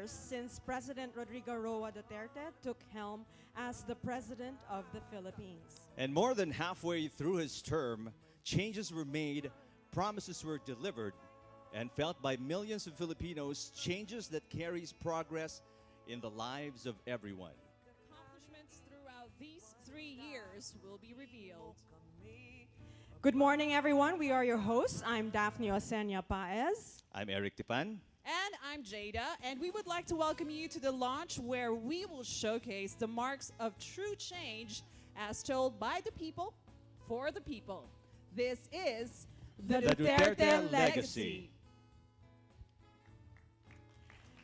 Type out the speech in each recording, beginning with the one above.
years since President Rodrigo Roa Duterte took helm as the President of the Philippines. And more than halfway through his term, changes were made, promises were delivered, and felt by millions of Filipinos, changes that carries progress in the lives of everyone. Accomplishments throughout these 3 years will be revealed. Good morning, everyone. We are your hosts. I'm Daphne Osenia Paez. I'm Eric Tipan. And I'm Jada, and we would like to welcome you to the launch where we will showcase the marks of true change as told by the people, for the people. This is the Duterte Legacy.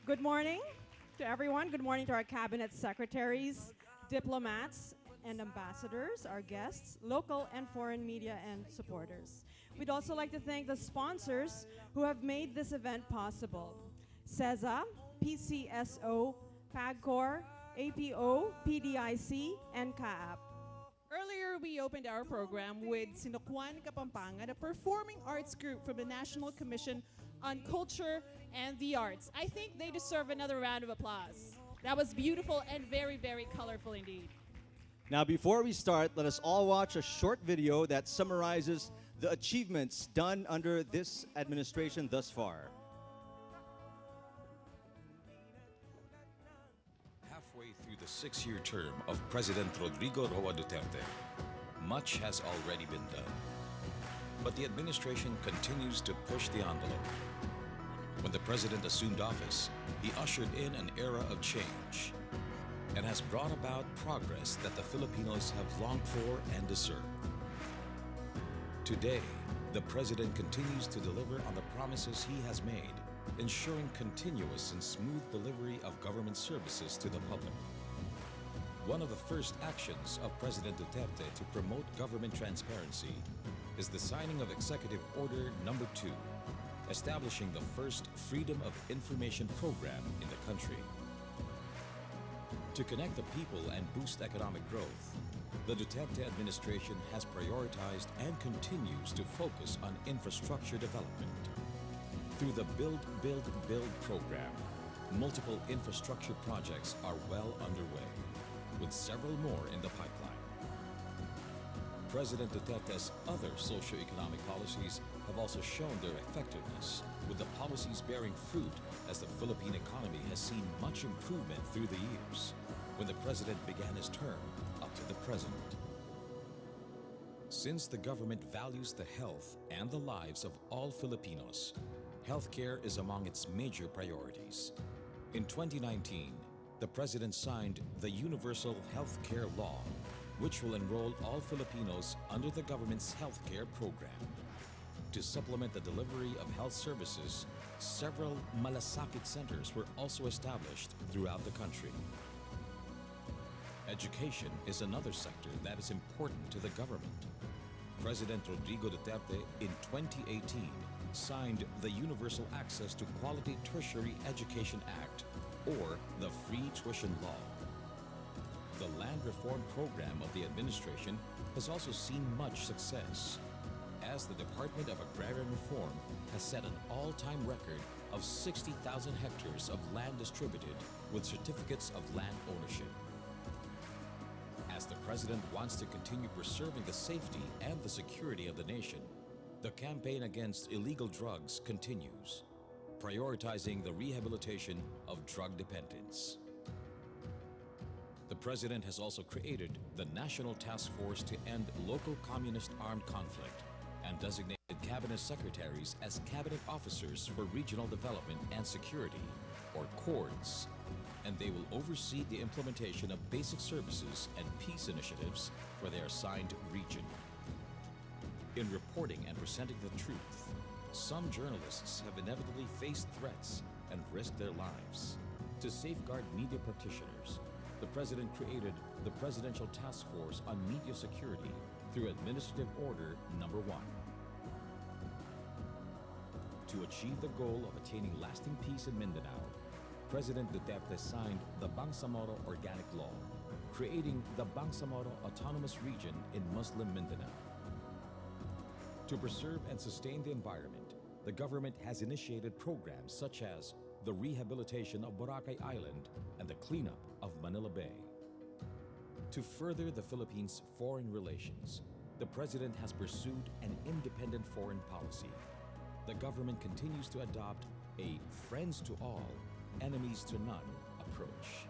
Good morning to everyone. Good morning to our cabinet secretaries, diplomats, and ambassadors, our guests, local and foreign media and supporters. We'd also like to thank the sponsors who have made this event possible. CESA, PCSO, PAGCOR, APO, PDIC, and CAAP. Earlier, we opened our program with Sinukuan Kapampangan, a performing arts group from the National Commission on Culture and the Arts. I think they deserve another round of applause. That was beautiful and very, very colorful indeed. Now, before we start, let us all watch a short video that summarizes the achievements done under this administration thus far. Halfway through the 6-year term of President Rodrigo Roa Duterte, much has already been done. But the administration continues to push the envelope. When the president assumed office, he ushered in an era of change and has brought about progress that the Filipinos have longed for and deserve. Today, the President continues to deliver on the promises he has made, ensuring continuous and smooth delivery of government services to the public. One of the first actions of President Duterte to promote government transparency is the signing of Executive Order No. 2, establishing the first Freedom of Information program in the country. To connect the people and boost economic growth, the Duterte administration has prioritized and continues to focus on infrastructure development. Through the Build, Build, Build program, multiple infrastructure projects are well underway, with several more in the pipeline. President Duterte's other socio-economic policies have also shown their effectiveness, with the policies bearing fruit as the Philippine economy has seen much improvement through the years, when the President began his term up to the present. Since the government values the health and the lives of all Filipinos, healthcare is among its major priorities. In 2019, the President signed the Universal Healthcare Law, which will enroll all Filipinos under the government's healthcare program. To supplement the delivery of health services, several malasakit centers were also established throughout the country. Education is another sector that is important to the government. President Rodrigo Duterte in 2018 signed the Universal Access to Quality Tertiary Education Act, or the Free Tuition Law. The land reform program of the administration has also seen much success, as the Department of Agrarian Reform has set an all-time record of 60,000 hectares of land distributed with certificates of land ownership. As the President wants to continue preserving the safety and the security of the nation, the campaign against illegal drugs continues, prioritizing the rehabilitation of drug dependents. The President has also created the National Task Force to End Local Communist Armed Conflict and designated Cabinet Secretaries as Cabinet Officers for Regional Development and Security, or CORDS, and they will oversee the implementation of basic services and peace initiatives for their assigned region. In reporting and presenting the truth, some journalists have inevitably faced threats and risked their lives. To safeguard media practitioners, the President created the Presidential Task Force on Media Security through Administrative Order No. 1. To achieve the goal of attaining lasting peace in Mindanao, President Duterte signed the Bangsamoro Organic Law, creating the Bangsamoro Autonomous Region in Muslim Mindanao. To preserve and sustain the environment, the government has initiated programs such as the rehabilitation of Boracay Island, and the cleanup of Manila Bay. To further the Philippines' foreign relations, the President has pursued an independent foreign policy. The government continues to adopt a friends to all, enemies to none approach.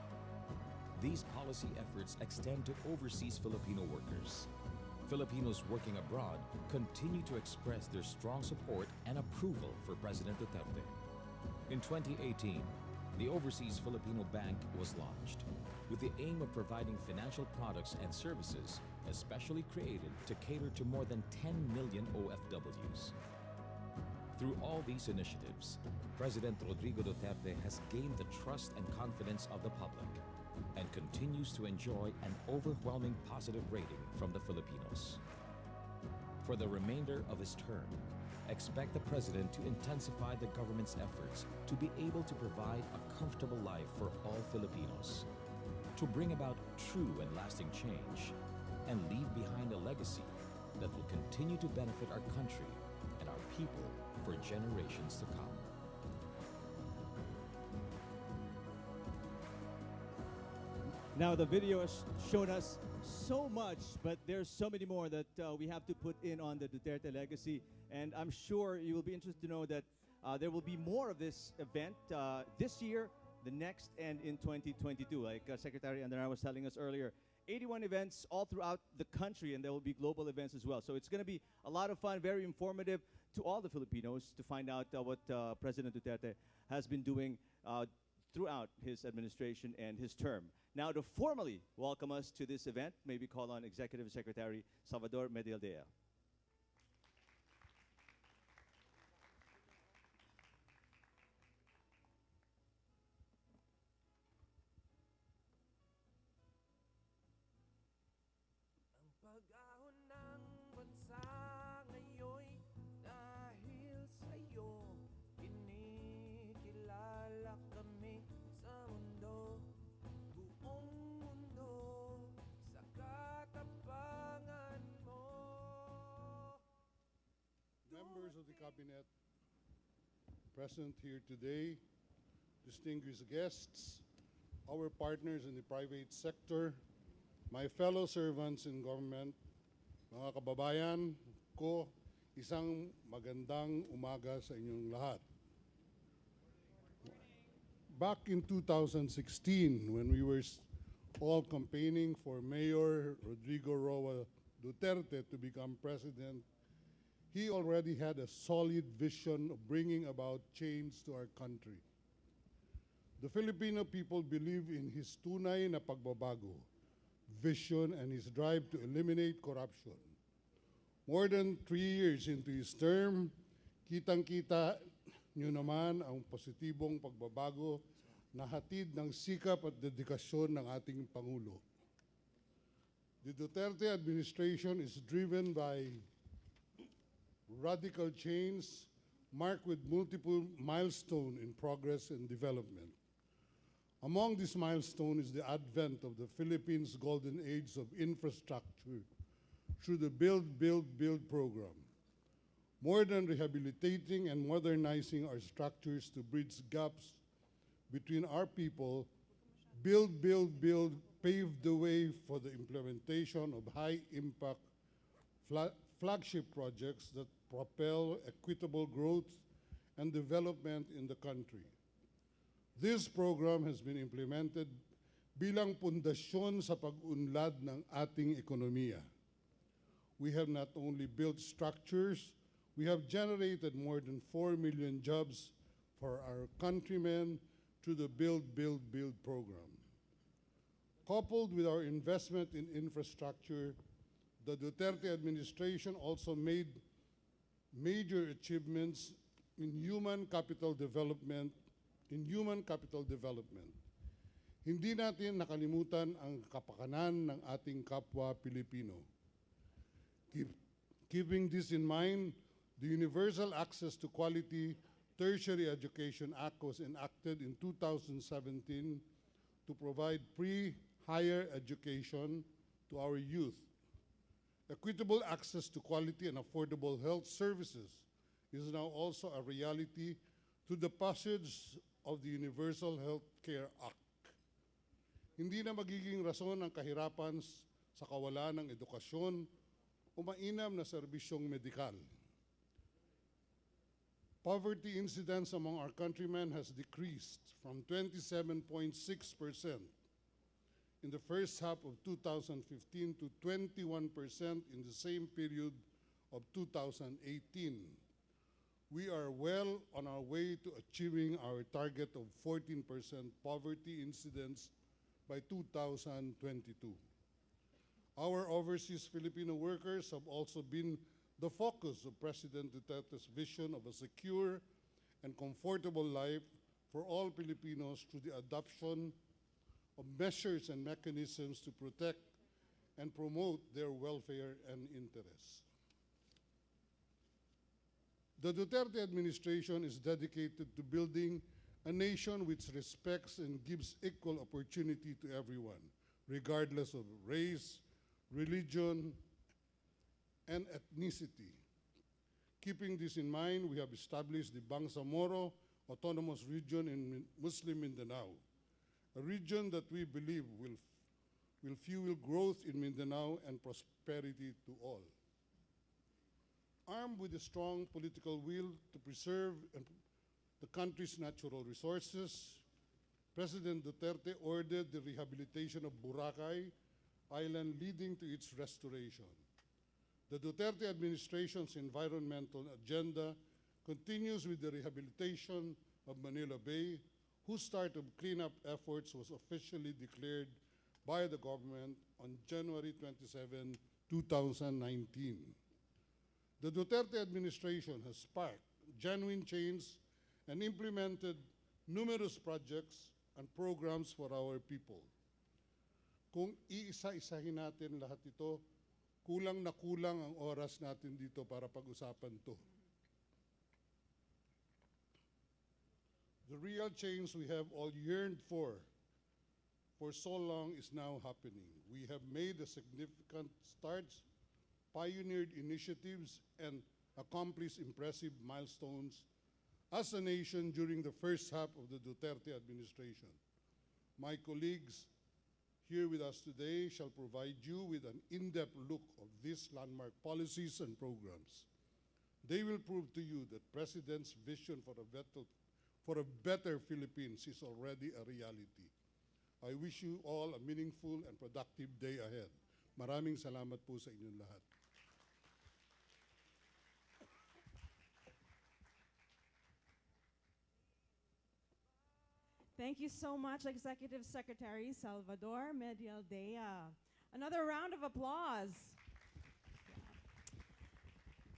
These policy efforts extend to overseas Filipino workers. Filipinos working abroad continue to express their strong support and approval for President Duterte. In 2018, the Overseas Filipino Bank was launched with the aim of providing financial products and services especially created to cater to more than 10 million OFWs. Through all these initiatives, President Rodrigo Duterte has gained the trust and confidence of the public and continues to enjoy an overwhelming positive rating from the Filipinos. For the remainder of his term, expect the President to intensify the government's efforts to be able to provide a comfortable life for all Filipinos, to bring about true and lasting change, and leave behind a legacy that will continue to benefit our country and our people for generations to come. Now, the video has shown us so much, but there's so many more that we have to put in on the Duterte legacy. And I'm sure you will be interested to know that there will be more of this event this year, the next, and in 2022. Like Secretary Andana was telling us earlier, 81 events all throughout the country, and there will be global events as well. So it's going to be a lot of fun, very informative to all the Filipinos to find out what President Duterte has been doing throughout his administration and his term. Now, to formally welcome us to this event, may we call on Executive Secretary Salvador Medialdea. Pag-ahon ng bansa ngayon dahil sa'yo, kinikilala kami sa mundo, buong mundo, sa katapangan mo. Members of the Cabinet present here today, distinguished guests, our partners in the private sector, my fellow servants in government, mga kababayan ko, isang magandang umaga sa inyong lahat. Back in 2016, when we were all campaigning for Mayor Rodrigo Roa Duterte to become president, he already had a solid vision of bringing about change to our country. The Filipino people believe in his tunay na pagbabago, vision, and his drive to eliminate corruption. More than 3 years into his term, kitang-kita nyo naman ang positibong pagbabago na hatid ng sikap at dedikasyon ng ating Pangulo. The Duterte administration is driven by radical change marked with multiple milestones in progress and development. Among these milestones is the advent of the Philippines' golden age of infrastructure through the Build, Build, Build program. More than rehabilitating and modernizing our structures to bridge gaps between our people, Build, Build, Build paved the way for the implementation of high-impact flagship projects that propel equitable growth and development in the country. This program has been implemented bilang pundasyon sa pag-unlad ng ating ekonomiya. We have not only built structures, we have generated more than 4 million jobs for our countrymen through the Build, Build, Build program. Coupled with our investment in infrastructure, the Duterte administration also made major achievements in human capital development. Hindi natin nakalimutan ang kapakanan ng ating kapwa Pilipino. Keeping this in mind, the Universal Access to Quality Tertiary Education Act was enacted in 2017 to provide pre-higher education to our youth. Equitable access to quality and affordable health services is now also a reality through the passage of the Universal Health Care Act. Hindi na magiging rason ang kahirapan sa kawalan ng edukasyon o mainam na serbisyong medikal. Poverty incidence among our countrymen has decreased from 27.6% in the first half of 2015 to 21% in the same period of 2018. We are well on our way to achieving our target of 14% poverty incidence by 2022. Our overseas Filipino workers have also been the focus of President Duterte's vision of a secure and comfortable life for all Filipinos through the adoption of measures and mechanisms to protect and promote their welfare and interests. The Duterte administration is dedicated to building a nation which respects and gives equal opportunity to everyone, regardless of race, religion, and ethnicity. Keeping this in mind, we have established the Bangsamoro Autonomous Region in Muslim Mindanao, a region that we believe will fuel growth in Mindanao and prosperity to all. Armed with a strong political will to preserve the country's natural resources, President Duterte ordered the rehabilitation of Boracay Island, leading to its restoration. The Duterte administration's environmental agenda continues with the rehabilitation of Manila Bay, whose start of cleanup efforts was officially declared by the government on January 27, 2019. The Duterte administration has sparked genuine change and implemented numerous projects and programs for our people. Kung iisa-isahin natin lahat ito, kulang na kulang ang oras natin dito para pag-usapan to. The real change we have all yearned for so long is now happening. We have made a significant starts, pioneered initiatives, and accomplished impressive milestones as a nation during the first half of the Duterte administration. My colleagues here with us today shall provide you with an in-depth look of these landmark policies and programs. They will prove to you that President's vision for a better Philippines is already a reality. I wish you all a meaningful and productive day ahead. Maraming salamat po sa inyong lahat. Thank you so much, Executive Secretary Salvador Medialdea. Another round of applause.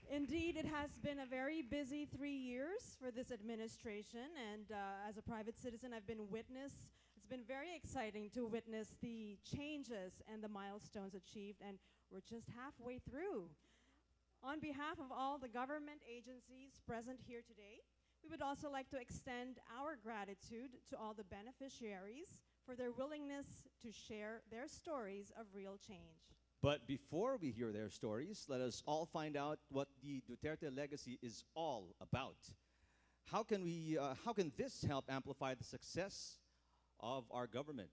Indeed, it has been a very busy 3 years for this administration, and as a private citizen, it's been very exciting to witness the changes and the milestones achieved, and we're just halfway through. On behalf of all the government agencies present here today, we would also like to extend our gratitude to all the beneficiaries for their willingness to share their stories of real change. But before we hear their stories, let us all find out what the Duterte legacy is all about. How can this help amplify the success of our government?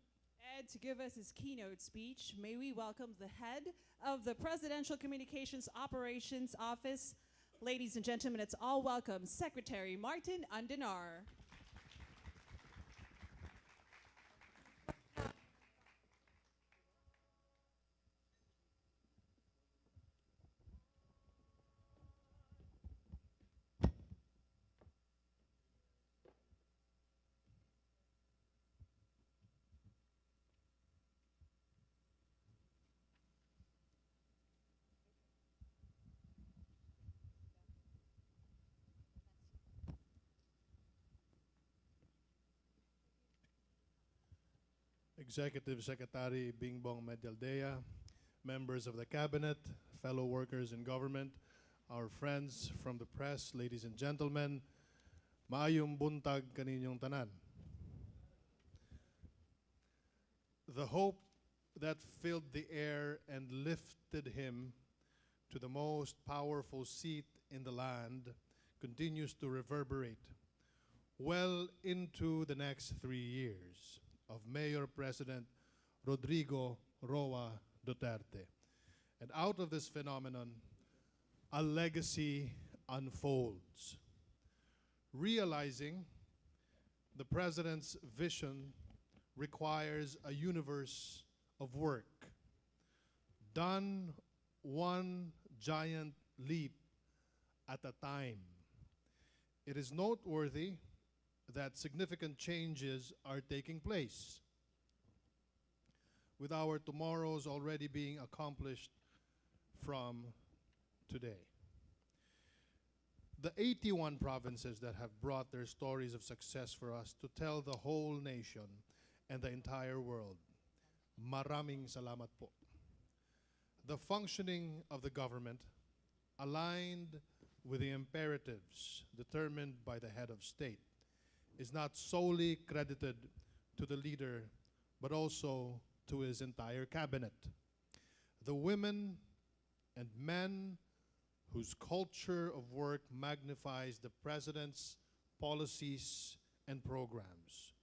And to give us his keynote speech, may we welcome the head of the Presidential Communications Operations Office. Ladies and gentlemen, it's all welcome, Secretary Martin Andenar. Executive Secretary Bingbong Medialdea, members of the Cabinet, fellow workers in government, our friends from the press, ladies and gentlemen, maayong buntag kaninyong tanan. The hope that filled the air and lifted him to the most powerful seat in the land continues to reverberate. well into the next 3 years of Mayor President Rodrigo Roa Duterte. And out of this phenomenon, a legacy unfolds. Realizing the president's vision requires a universe of work, done one giant leap at a time. It is noteworthy that significant changes are taking place, with our tomorrows already being accomplished from today. The 81 provinces that have brought their stories of success for us to tell the whole nation and the entire world. Maraming salamat po. The functioning of the government, aligned with the imperatives determined by the head of state, is not solely credited to the leader, but also to his entire cabinet. The women and men whose culture of work magnifies the president's policies and programs.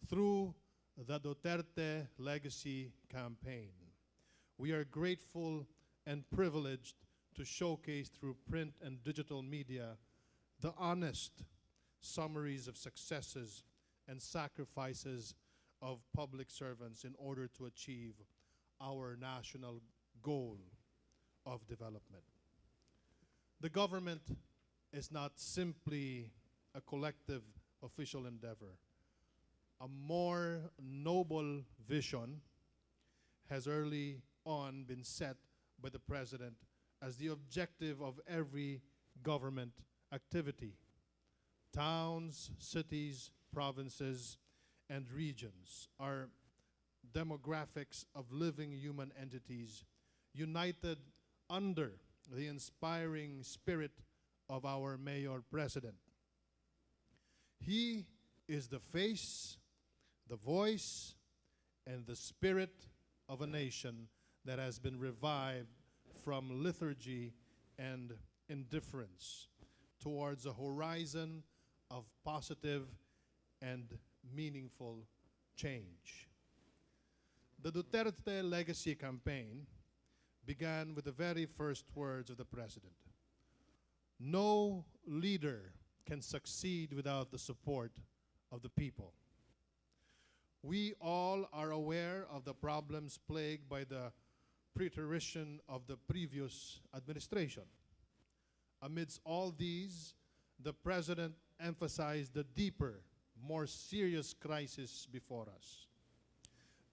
Through the Duterte Legacy Campaign, we are grateful and privileged to showcase through print and digital media the honest summaries of successes and sacrifices of public servants in order to achieve our national goal of development. The government is not simply a collective official endeavor. A more noble vision has early on been set by the President as the objective of every government activity. Towns, cities, provinces, and regions are demographics of living human entities united under the inspiring spirit of our Mayor President. He is the face, the voice, and the spirit of a nation that has been revived from lethargy and indifference towards a horizon of positive and meaningful change. The Duterte Legacy Campaign began with the very first words of the President. No leader can succeed without the support of the people. We all are aware of the problems plagued by the preterition of the previous administration. Amidst all these, the President emphasized the deeper, more serious crisis before us.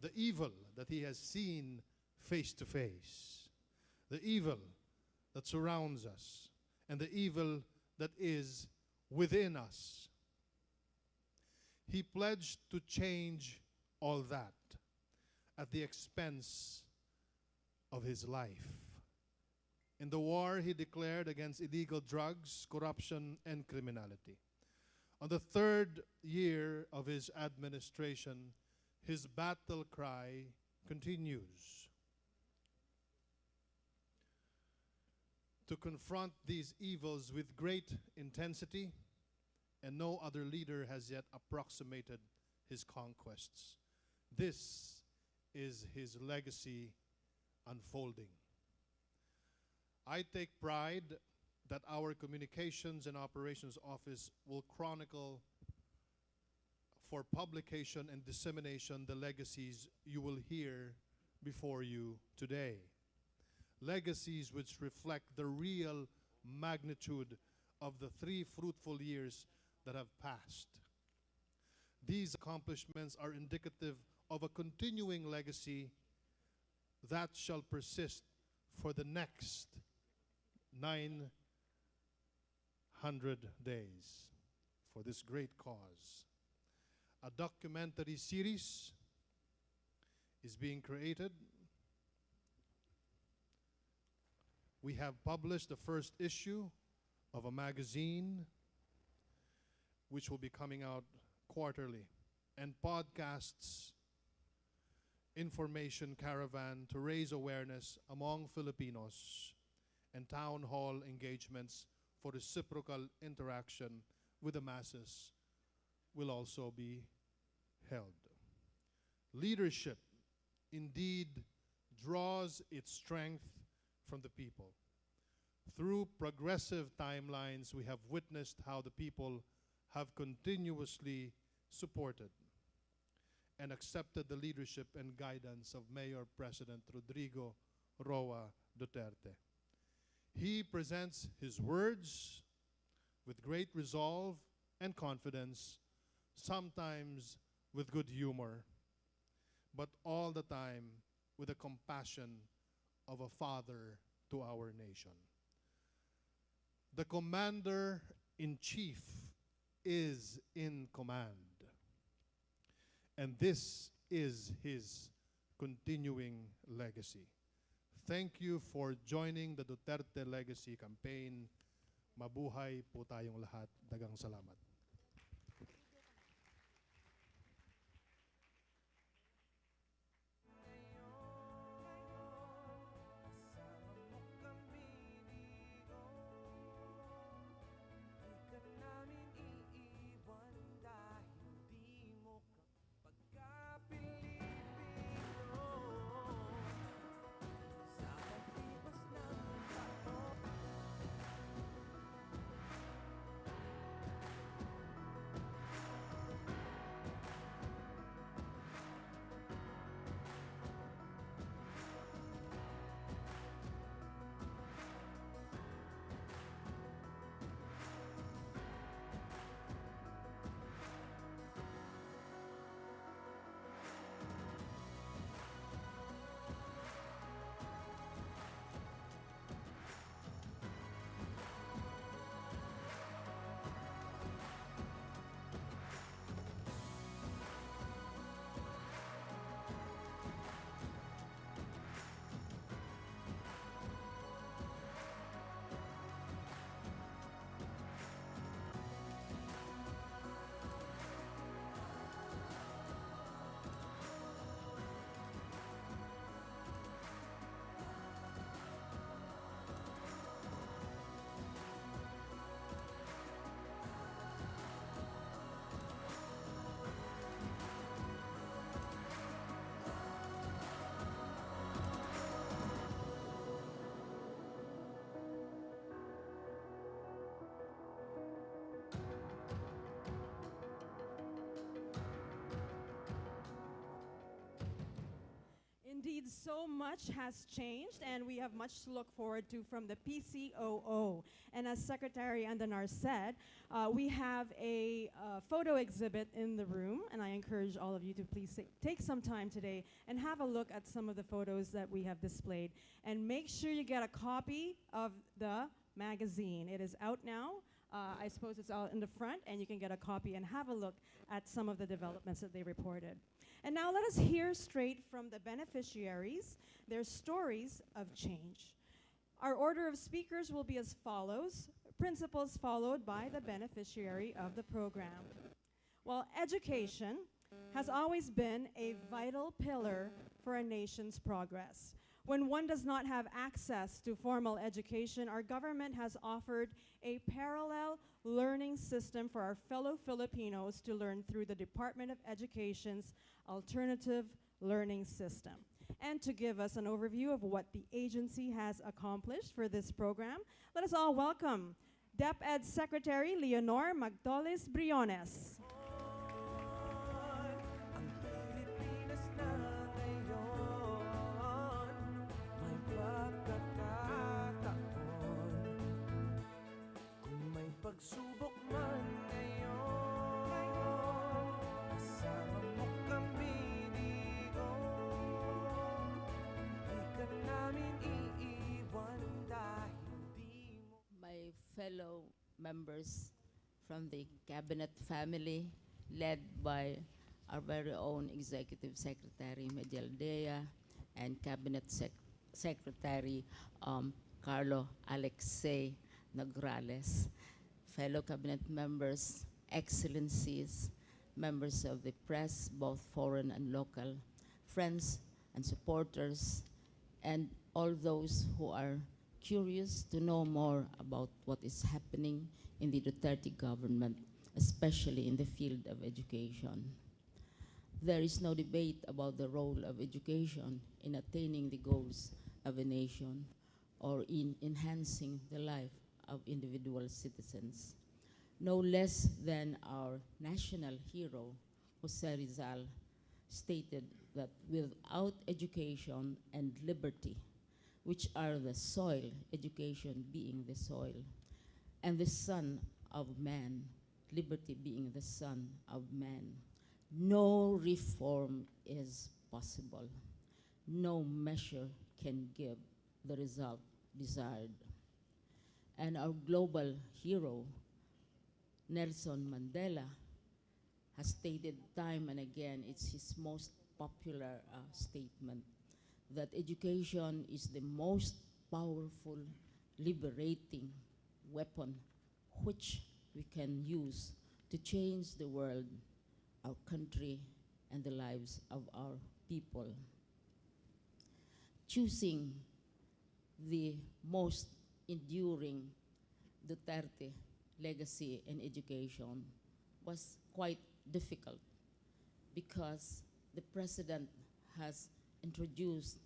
The evil that he has seen face to face, the evil that surrounds us, and the evil that is within us. He pledged to change all that at the expense of his life. In the war he declared against illegal drugs, corruption, and criminality. On the third year of his administration, his battle cry continues. To confront these evils with great intensity, and no other leader has yet approximated his conquests. This is his legacy unfolding. I take pride that our Communications and Operations Office will chronicle for publication and dissemination the legacies you will hear before you today. Legacies which reflect the real magnitude of the 3 fruitful years that have passed. These accomplishments are indicative of a continuing legacy that shall persist for the next 900 days for this great cause. A documentary series is being created. We have published the first issue of a magazine which will be coming out quarterly, and podcasts, information caravan to raise awareness among Filipinos, and town hall engagements for reciprocal interaction with the masses will also be held. Leadership indeed draws its strength from the people. Through progressive timelines, we have witnessed how the people have continuously supported and accepted the leadership and guidance of Mayor President Rodrigo Roa Duterte. He presents his words with great resolve and confidence, sometimes with good humor, but all the time with the compassion of a father to our nation. The commander-in-chief is in command, and this is his continuing legacy. Thank you for joining the Duterte Legacy Campaign. Mabuhay po tayong lahat. Dagang salamat. Indeed, so much has changed, and we have much to look forward to from the PCOO. And as Secretary Andanar said, we have a photo exhibit in the room, and I encourage all of you to please take some time today and have a look at some of the photos that we have displayed. And make sure you get a copy of the magazine. It is out now. I suppose it's out in the front, and you can get a copy and have a look at some of the developments that they reported. And now let us hear straight from the beneficiaries their stories of change. Our order of speakers will be as follows: principals followed by the beneficiary of the program. Well, education has always been a vital pillar for a nation's progress. When one does not have access to formal education, our government has offered a parallel learning system for our fellow Filipinos to learn through the Department of Education's alternative learning system. And to give us an overview of what the agency has accomplished for this program, let us all welcome DepEd Secretary Leonor Magtolis Briones. Ang Pilipinas na ngayon may pagkakataon. Kung may pagsubok man ngayon, kasama mo kami dito. Di ka namin iiwan dahil di mo. My fellow members from the cabinet family, led by our very own Executive Secretary Medialdea and Cabinet Secretary Carlo Alexei Nograles, fellow cabinet members, excellencies, members of the press, both foreign and local, friends and supporters, and all those who are curious to know more about what is happening in the Duterte government, especially in the field of education. There is no debate about the role of education in attaining the goals of a nation or in enhancing the life of individual citizens. No less than our national hero, Jose Rizal, stated that without education and liberty, which are the soil, education being the soil, and the son of man, liberty being the son of man, no reform is possible. No measure can give the result desired. And our global hero, Nelson Mandela, has stated time and again, it's his most popular statement, that education is the most powerful, liberating weapon which we can use to change the world, our country, and the lives of our people. Choosing the most enduring Duterte legacy in education was quite difficult because the president has introduced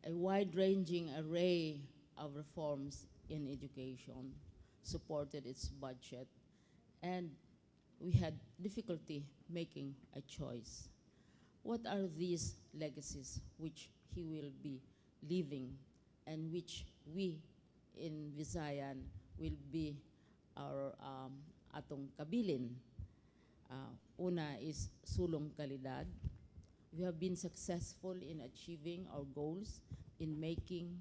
a wide-ranging array of reforms in education, supported its budget, and we had difficulty making a choice. What are these legacies which he will be leaving and which we in Visayan will be our atong kabilin? Una is sulong kalidad. We have been successful in achieving our goals in making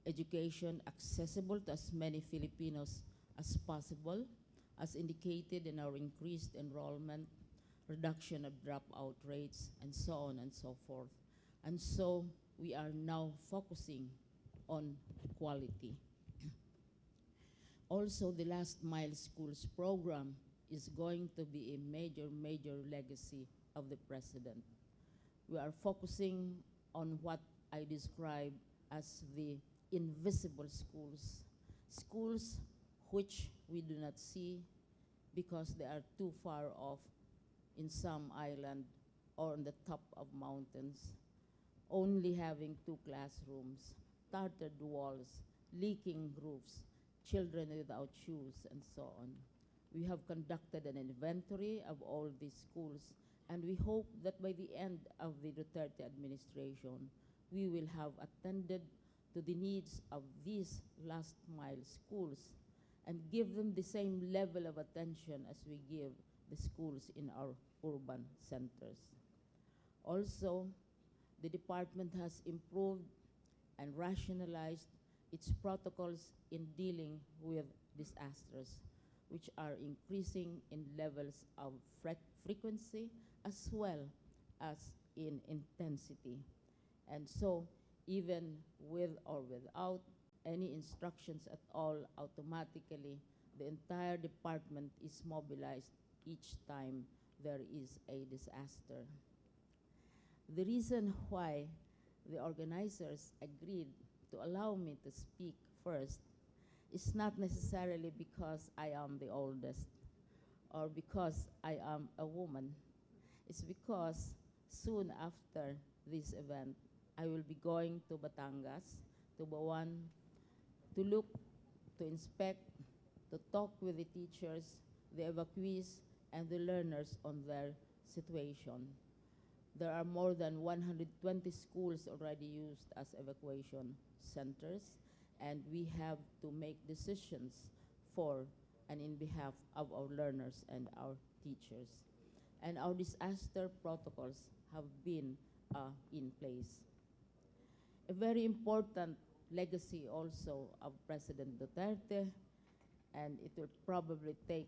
education accessible to as many Filipinos as possible, as indicated in our increased enrollment, reduction of dropout rates, and so on and so forth. And so we are now focusing on quality. Also, the Last Mile Schools program is going to be a major legacy of the president. We are focusing on what I describe as the invisible schools, schools which we do not see because they are too far off in some island or on the top of mountains, only having 2 classrooms, tarred walls, leaking roofs, children without shoes, and so on. We have conducted an inventory of all these schools, and we hope that by the end of the Duterte administration, we will have attended to the needs of these last mile schools and give them the same level of attention as we give the schools in our urban centers. Also, the department has improved and rationalized its protocols in dealing with disasters, which are increasing in levels of frequency as well as in intensity. And so, even with or without any instructions at all, automatically, the entire department is mobilized each time there is a disaster. The reason why the organizers agreed to allow me to speak first is not necessarily because I am the oldest or because I am a woman. It's because soon after this event, I will be going to Batangas, to Bawan, to look, to inspect, to talk with the teachers, the evacuees, and the learners on their situation. There are more than 120 schools already used as evacuation centers, and we have to make decisions for and in behalf of our learners and our teachers. And our disaster protocols have been in place. A very important legacy also of President Duterte, and it will probably take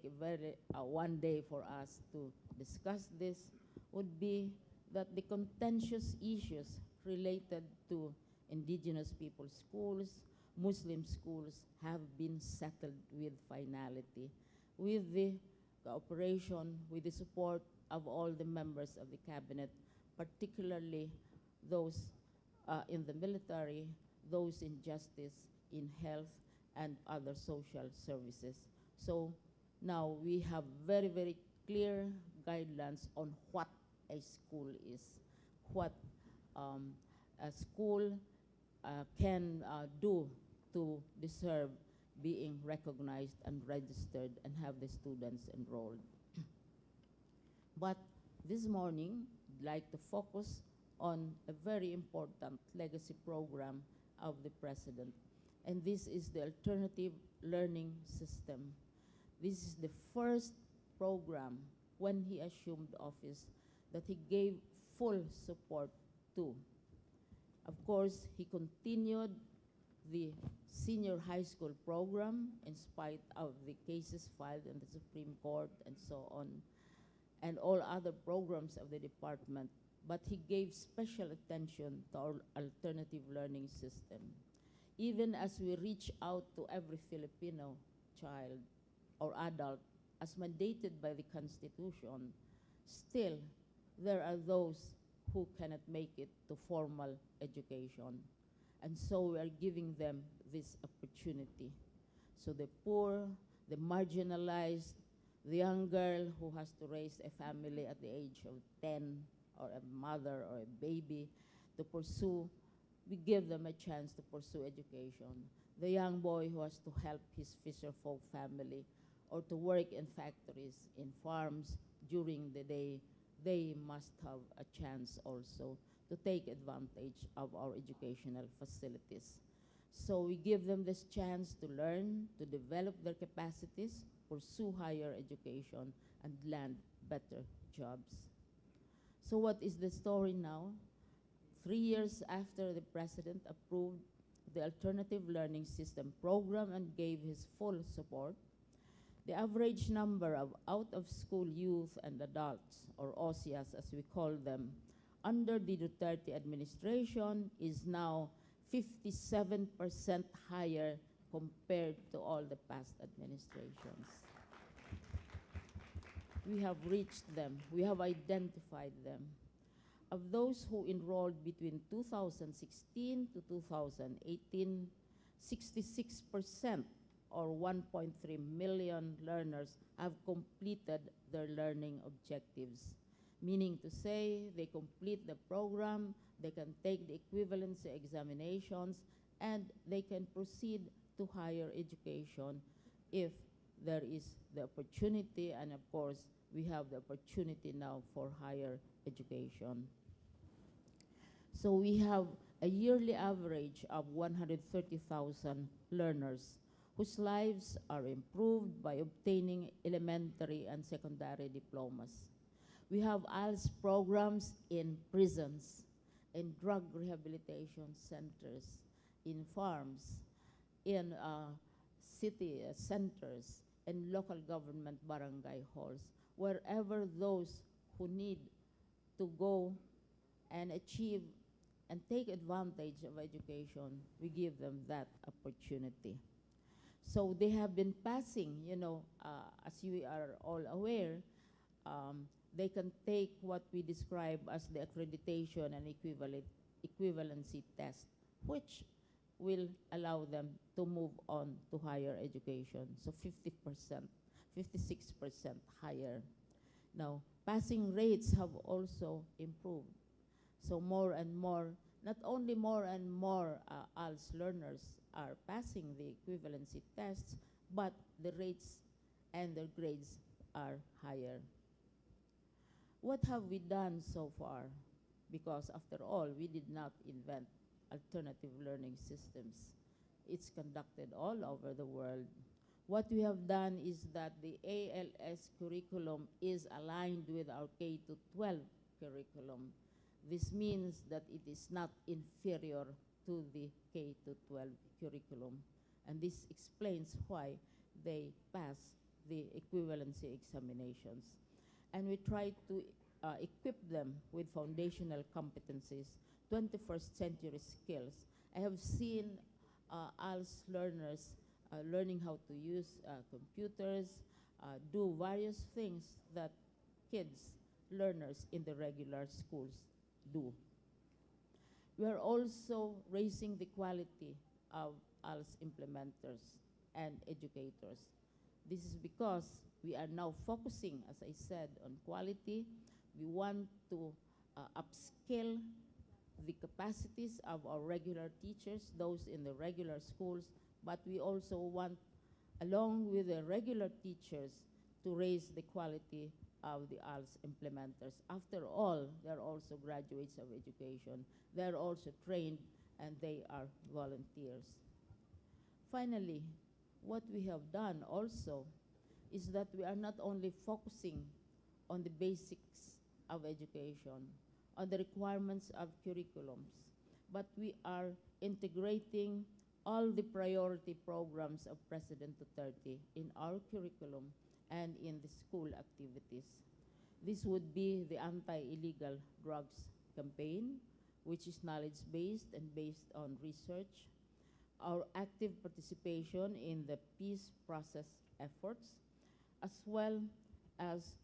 one day for us to discuss this, would be that the contentious issues related to indigenous people's schools, Muslim schools, have been settled with finality, with the cooperation, with the support of all the members of the cabinet, particularly those in the military, those in justice, in health, and other social services. So Now we have very, very clear guidelines on what a school is, what a school can do to deserve being recognized and registered and have the students enrolled. But this morning, I'd like to focus on a very important legacy program of the President, and this is the Alternative Learning System. This is the first program when he assumed office that he gave full support to. Of course, he continued the senior high school program in spite of the cases filed in the Supreme Court and so on, and all other programs of the department, but he gave special attention to our alternative learning system. Even as we reach out to every Filipino child or adult, as mandated by the Constitution, still there are those who cannot make it to formal education. And so we are giving them this opportunity. So the poor, the marginalized, the young girl who has to raise a family at the age of 10, or a mother or a baby to pursue, we give them a chance to pursue education. The young boy who has to help his fisherfolk family or to work in factories, in farms during the day, they must have a chance also to take advantage of our educational facilities. So we give them this chance to learn, to develop their capacities, pursue higher education, and land better jobs. So what is the story now? 3 years after the President approved the Alternative Learning System program and gave his full support, the average number of out-of-school youth and adults, or OSIAs as we call them, under the Duterte administration is now 57% higher compared to all the past administrations. We have reached them. We have identified them. Of those who enrolled between 2016 to 2018, 66% or 1.3 million learners have completed their learning objectives, meaning to say they complete the program, they can take the equivalency examinations, and they can proceed to higher education if there is the opportunity, and of course, we have the opportunity now for higher education. So we have a yearly average of 130,000 learners whose lives are improved by obtaining elementary and secondary diplomas. We have ALS programs in prisons, in drug rehabilitation centers, in farms, in city centers, in local government barangay halls, wherever those who need to go and achieve and take advantage of education, we give them that opportunity. So they have been passing, as you are all aware, they can take what we describe as the accreditation and equivalency test, which will allow them to move on to higher education. So 50%, 56% higher. Now, passing rates have also improved. So more and more, not only more and more ALS learners are passing the equivalency tests, but the rates and their grades are higher. What have we done so far? Because after all, we did not invent alternative learning systems. It's conducted all over the world. What we have done is that the ALS curriculum is aligned with our K-12 curriculum. This means that it is not inferior to the K-12 curriculum. And this explains why they pass the equivalency examinations. And we try to equip them with foundational competencies, 21st century skills. I have seen ALS learners learning how to use computers, do various things that kids, learners in the regular schools do. We are also raising the quality of ALS implementers and educators. This is because We are now focusing, as I said, on quality. We want to upskill the capacities of our regular teachers, those in the regular schools, but we also want, along with the regular teachers, to raise the quality of the ALS implementers. After all, they're also graduates of education. They're also trained, and they are volunteers. Finally, what we have done also is that we are not only focusing on the basics of education, on the requirements of curriculums, but we are integrating all the priority programs of President Duterte in our curriculum and in the school activities. This would be the anti-illegal drugs campaign, which is knowledge-based and based on research, our active participation in the peace process efforts, as well as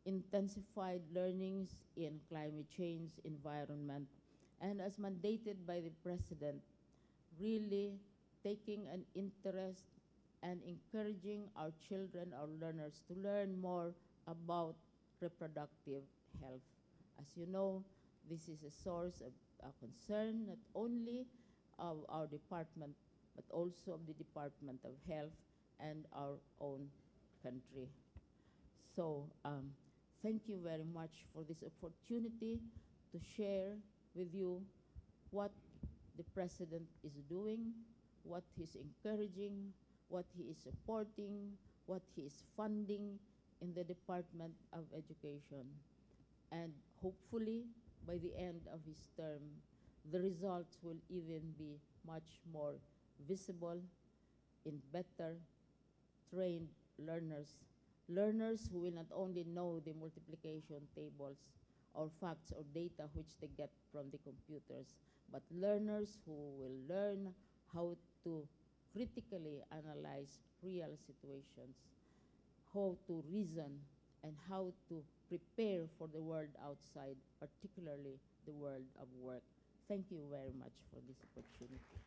intensified learnings in climate change, environment, and as mandated by the President, really taking an interest and encouraging our children, our learners, to learn more about reproductive health. As you know, this is a source of concern not only of our department, but also of the Department of Health and our own country. So thank you very much for this opportunity to share with you what the President is doing, what he's encouraging, what he is supporting, what he is funding in the Department of Education. And hopefully, by the end of his term, the results will even be much more visible in better trained learners, learners who will not only know the multiplication tables or facts or data which they get from the computers, but learners who will learn how to critically analyze real situations, how to reason, and how to prepare for the world outside, particularly the world of work. Thank you very much for this opportunity.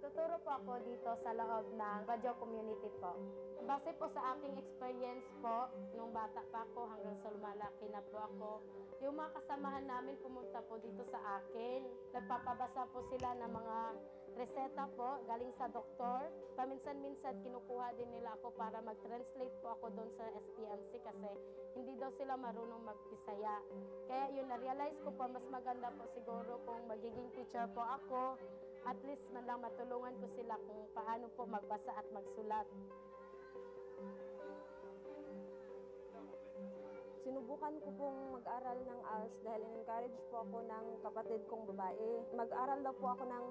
Nagtuturo po ako dito sa loob ng Badyo Community po. Base po sa aking experience po, nung bata pa ako hanggang sa lumalaki na po ako, yung mga kasamahan namin pumunta po dito sa akin. Nagpapabasa po sila ng mga reseta po galing sa doktor. Paminsan-minsan kinukuha din nila ako para mag-translate po ako doon sa SPMC kasi hindi daw sila marunong magpisaya. Kaya yun, na-realize ko po mas maganda po siguro kung magiging teacher po ako. At least man lang matulungan ko sila kung paano po magbasa at magsulat. Sinubukan ko pong mag-aral ng ALS dahil in-encourage po ako ng kapatid kong babae. Mag-aral daw po ako ng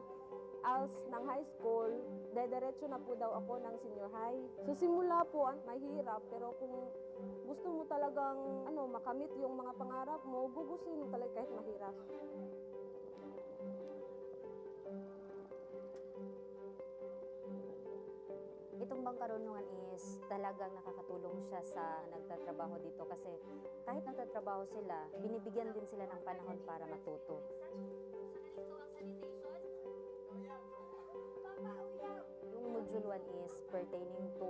ALS ng high school, diretso na po daw ako ng senior high. So simula po, mahirap, pero kung gusto mo talagang makamit yung mga pangarap mo, gugustuhin mo talaga kahit mahirap. Itong bang karunungan is talagang nakakatulong siya sa nagtatrabaho dito kasi kahit nagtatrabaho sila, binibigyan din sila ng panahon para matuto. Yung module 1 is pertaining to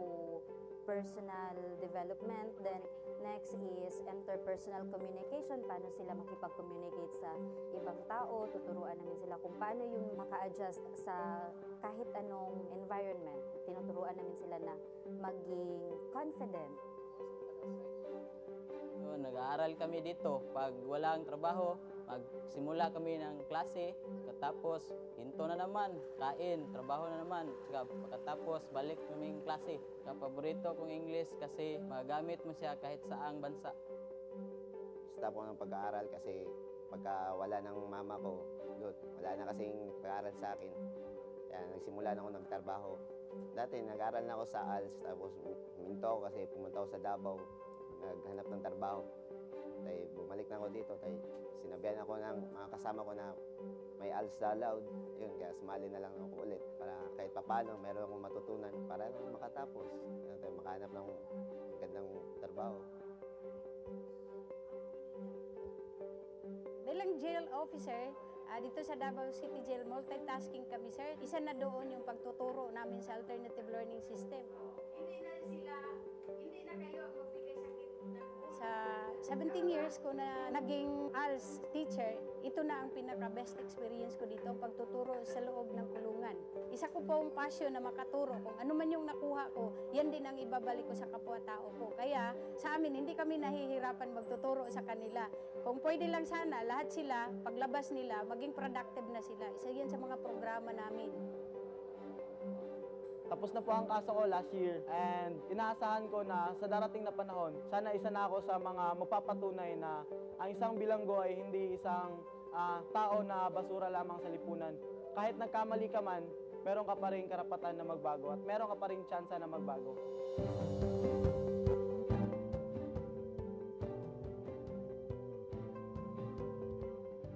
personal development, then next is interpersonal communication, paano sila makipag-communicate sa ibang tao, tuturuan namin sila kung paano yung maka-adjust sa kahit anong environment. Tinuturuan namin sila na maging confident. Nag-aaral kami dito. Pag walang trabaho, magsimula kami ng klase. Katapos, hinto na naman, kain, trabaho na naman. Pagkatapos, balik kaming klase. Paborito kong English kasi magamit mo siya kahit saang bansa. Stop ko ng pag-aaral kasi pagka wala ng mama ko, wala na kasing pag-aaral sa akin. Kaya nagsimula na ako ng trabaho. Dati nag-aaral na ako sa ALS, tapos huminto ako kasi pumunta ako sa Davao, naghanap ng trabaho. Tay bumalik na ako dito, tay sinabihan ako ng mga kasama ko na may ALS allowed. Yun, kaya sumali na lang ako ulit para kahit papano meron akong matutunan para makatapos. Tayo makahanap ng gandang trabaho. Dahil lang Bilang jail officer, dito sa Davao City Jail, multitasking kami, sir. Isa na doon yung pagtuturo namin sa alternative learning system. Hindi na kayo magbigay sakit. Sa 17 years ko na naging ALS teacher, ito na ang pinaka-best experience ko dito, pagtuturo sa loob ng kulungan. Isa ko pong passion na makaturo. Kung ano man yung nakuha ko, yan din ang ibabalik ko sa kapwa-tao ko. Kaya sa amin, hindi kami nahihirapan magtuturo sa kanila. Kung pwede lang sana, lahat sila, paglabas nila, maging productive na sila. Isa yan sa mga programa namin. Tapos na po ang kaso ko last year and inaasahan ko na sa darating na panahon, sana isa na ako sa mga magpapatunay na ang isang bilanggo ay hindi isang tao na basura lamang sa lipunan. Kahit nagkamali ka man, meron ka pa rin karapatan na magbago at meron ka pa rin tsansa na magbago.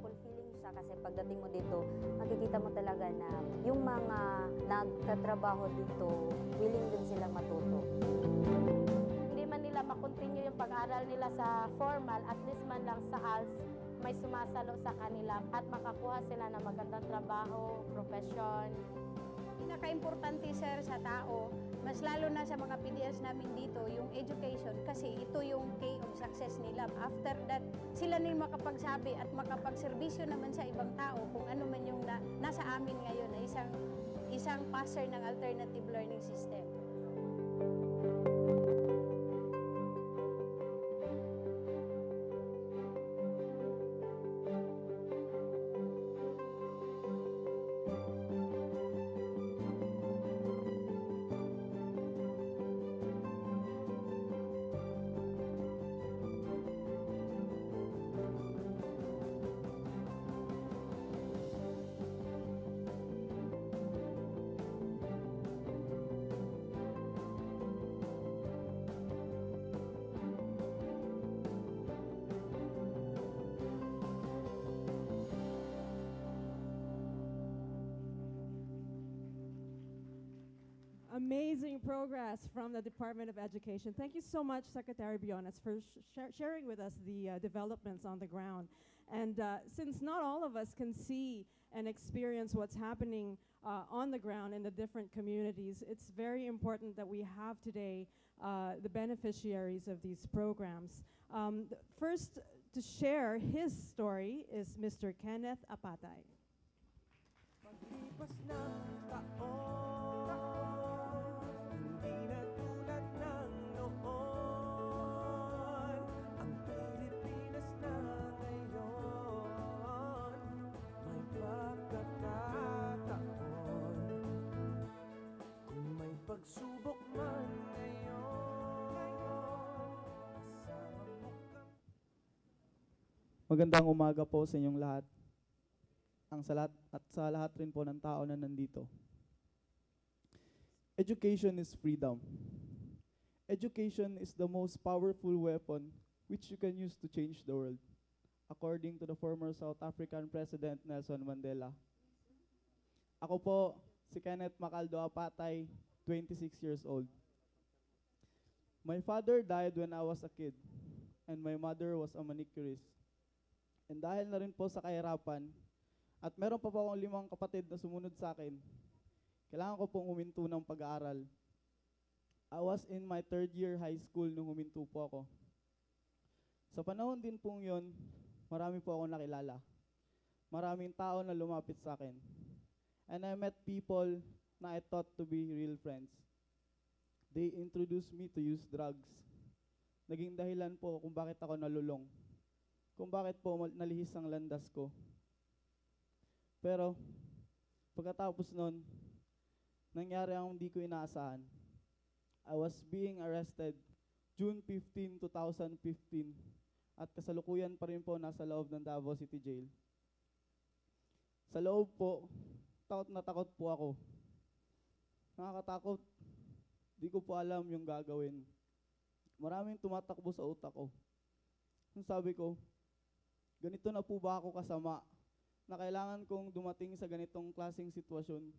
Fulfilling siya kasi pagdating mo dito, makikita mo talaga na yung mga nagtatrabaho dito, willing din silang matuto. Hindi man nila makontinue yung pag-aaral nila sa formal, at least man lang sa ALS, may sumasalo sa kanila at makakuha sila ng magandang trabaho, profesyon. Pinaka-importante, sir, sa tao, mas lalo na sa mga PDLs namin dito, yung education, kasi ito yung key of success nila. After that, sila na yung makapagsabi at makapagserbisyo naman sa ibang tao kung ano man yung nasa amin ngayon na isang passer ng alternative learning system. Amazing progress from the Department of Education. Thank you so much, Secretary Bionas, for sharing with us the developments on the ground. And since not all of us can see and experience what's happening on the ground in the different communities, it's very important that we have today the beneficiaries of these programs. First to share his story is Mr. Kenneth Apatay. Paglipas ng taon, hindi na tulad ng noon. Ang Pilipinas na ngayon, may pagkakataon. Kung may pagsubok man ngayon, kasama mo kami. Magandang umaga po sa inyong lahat. Sa lahat rin po ng tao na nandito. Education is freedom. Education is the most powerful weapon which you can use to change the world, according to the former South African President Nelson Mandela. Ako po, si Kenneth Macaldo Apatay, 26 years old. My father died when I was a kid, and my mother was a manicurist. And dahil na rin po sa kahirapan, at meron pa po akong 5 kapatid na sumunod sa akin, kailangan ko pong huminto ng pag-aaral. I was in my 3rd year high school nung huminto po ako. Sa panahon din pong yon, marami po akong nakilala. Maraming tao na lumapit sa akin. And I met people na I thought to be real friends. They introduced me to use drugs. Naging dahilan po kung bakit ako nalulong. Kung bakit po nalihis ang landas ko. Pero, pagkatapos nun, nangyari ang hindi ko inaasahan. I was being arrested June 15, 2015 at kasalukuyan pa rin po nasa loob ng Davao City Jail. Sa loob po, takot na takot po ako. Nakakatakot, di ko po alam yung gagawin. Maraming tumatakbo sa utak ko. Sabi ko, ganito na po ba ako kasama na kailangan kong dumating sa ganitong klaseng sitwasyon?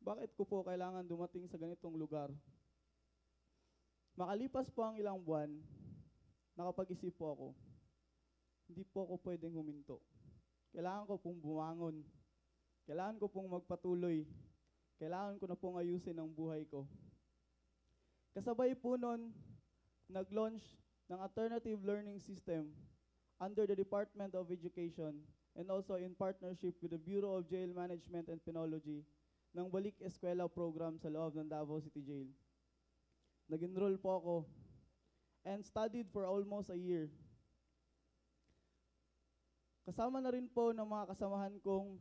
Bakit ko po kailangan dumating sa ganitong lugar? Makalipas po ang ilang buwan, nakapag-isip po ako. Hindi po ako pwedeng huminto. kailangan ko pong bumangon. Kailangan ko pong magpatuloy. Kailangan ko na pong ayusin ang buhay ko. Kasabay po nun, nag-launch ng alternative learning system under the Department of Education and also in partnership with the Bureau of Jail Management and Penology ng Balik Eskwela program sa loob ng Davao City Jail. Nag-enroll po ako and studied for almost a year. Kasama na rin po ng mga kasamahan kong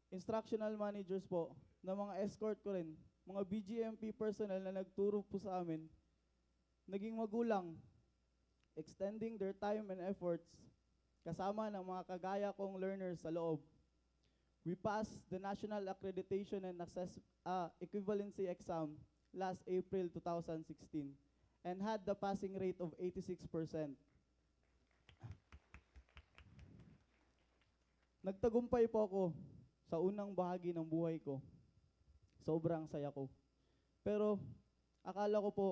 instructional managers po, na mga escort ko rin, mga BGMP personnel na nagturo po sa amin, naging magulang, extending their time and efforts, kasama ng mga kagaya kong learners sa loob. We passed the National Accreditation and Equivalency Exam last April 2016 and had the passing rate of 86%. Nagtagumpay po ako sa unang bahagi ng buhay ko. Sobrang saya ko. Pero akala ko po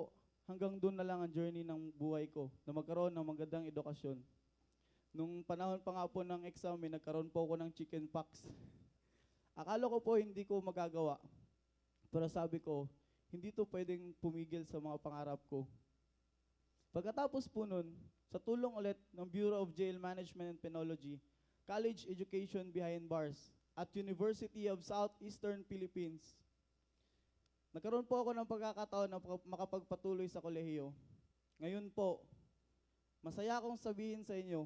hanggang doon na lang ang journey ng buhay ko na magkaroon ng magandang edukasyon. Nung panahon pa nga po ng exam, nagkaroon po ako ng chickenpox. Akala ko po hindi ko magagawa. Pero sabi ko, hindi to pwedeng pumigil sa mga pangarap ko. Pagkatapos po nun, sa tulong ulit ng Bureau of Jail Management and Penology, College Education Behind Bars at University of Southeastern Philippines, nagkaroon po ako ng pagkakataon na makapagpatuloy sa kolehiyo. Ngayon po, masaya akong sabihin sa inyo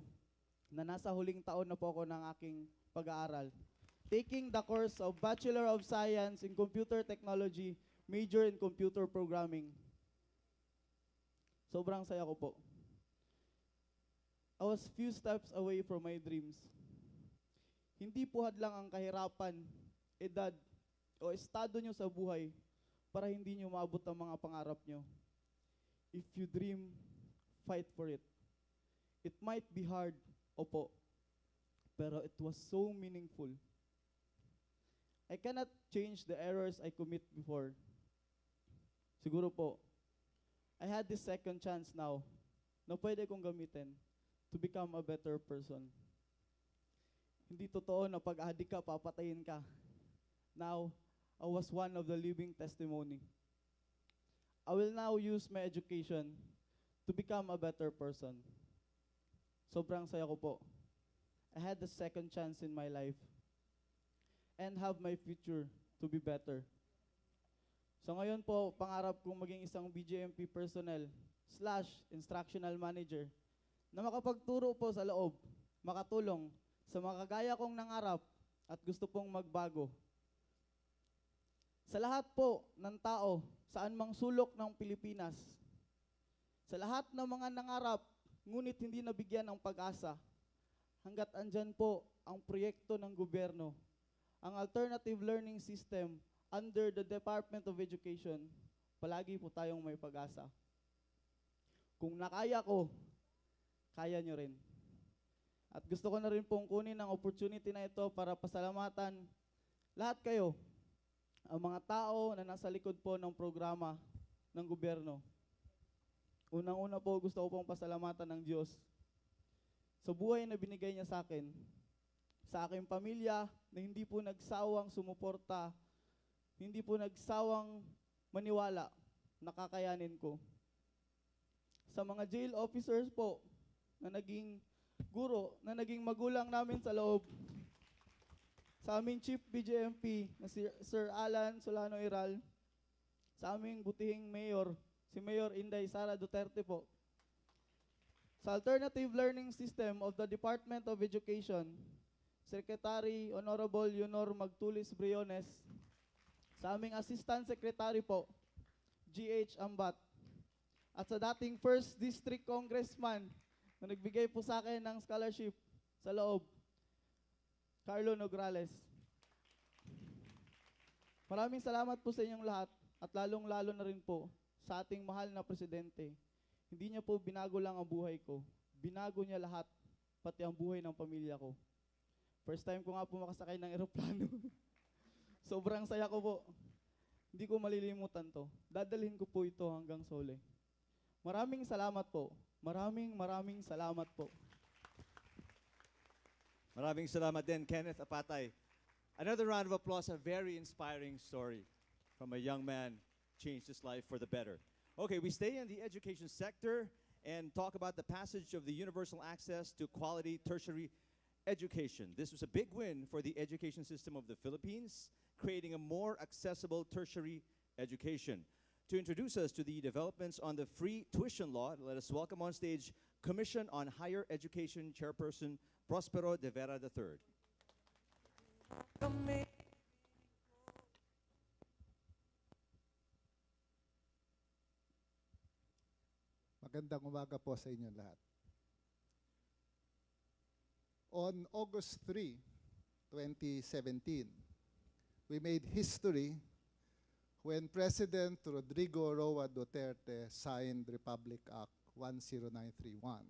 na nasa huling taon na po ako ng aking pag-aaral. Taking the course of Bachelor of Science in Computer Technology, major in Computer Programming. Sobrang saya ko po. I was few steps away from my dreams. Hindi po hadlang ang kahirapan, edad, o estado nyo sa buhay para hindi nyo maabot ang mga pangarap nyo. If you dream, fight for it. It might be hard, opo, pero it was so meaningful. I cannot change the errors I commit before. Siguro po, I had this second chance now na pwede kong gamitin to become a better person. Hindi totoo na pag-adik ka, papatayin ka. Now, I was one of the living testimony. I will now use my education to become a better person. Sobrang saya ko po. I had the second chance in my life and have my future to be better. So ngayon po, pangarap kong maging isang BGMP personnel / instructional manager na makapagturo po sa loob, makatulong sa mga kagaya kong nangarap at gusto pong magbago. Sa lahat po ng tao, saan mang sulok ng Pilipinas, sa lahat ng mga nangarap, ngunit hindi nabigyan ng pag-asa, hanggat andyan po ang proyekto ng gobyerno, ang alternative learning system under the Department of Education, palagi po tayong may pag-asa. Kung nakaya ko, kaya nyo rin. At gusto ko na rin pong kunin ang opportunity na ito para pasalamatan lahat kayo, ang mga tao na nasa likod po ng programa ng gobyerno. Unang-una po, gusto ko pong pasalamatan ng Diyos sa buhay na binigay niya sa akin, sa aking pamilya na hindi po nagsawang sumuporta, hindi po nagsawang maniwala na kakayanin ko. Sa mga jail officers po na naging guro, na naging magulang namin sa loob, sa aming Chief BJMP na si Sir Alan Solano Iral, sa aming butihing Mayor, si Mayor Inday Sara Duterte po, sa Alternative Learning System of the Department of Education, Secretary Honorable Yunor Magtulis Briones, sa aming Assistant Secretary po, GH Ambat, at sa dating First District Congressman na nagbigay po sa akin ng scholarship sa loob, Carlo Nograles. Maraming salamat po sa inyong lahat at lalong-lalo na rin po sa ating mahal na presidente. Hindi niya po binago lang ang buhay ko, binago niya lahat, pati ang buhay ng pamilya ko. First time ko nga po makasakay ng eroplano. Sobrang saya ko po. Hindi ko malilimutan to. Dadalhin ko po ito hanggang Sole. Maraming salamat po. Maraming salamat po. Maraming salamat din, Kenneth Apatay. Another round of applause, a very inspiring story from a young man changed his life for the better. Okay, we stay in the education sector and talk about the passage of the universal access to quality tertiary education. This was a big win for the education system of the Philippines, creating a more accessible tertiary education. To introduce us to the developments on the free tuition law, let us welcome on stage Commission on Higher Education Chairperson Prospero de Vera III. Magandang umaga po sa inyo lahat. On August 3, 2017, we made history when President Rodrigo Roa Duterte signed Republic Act 10931,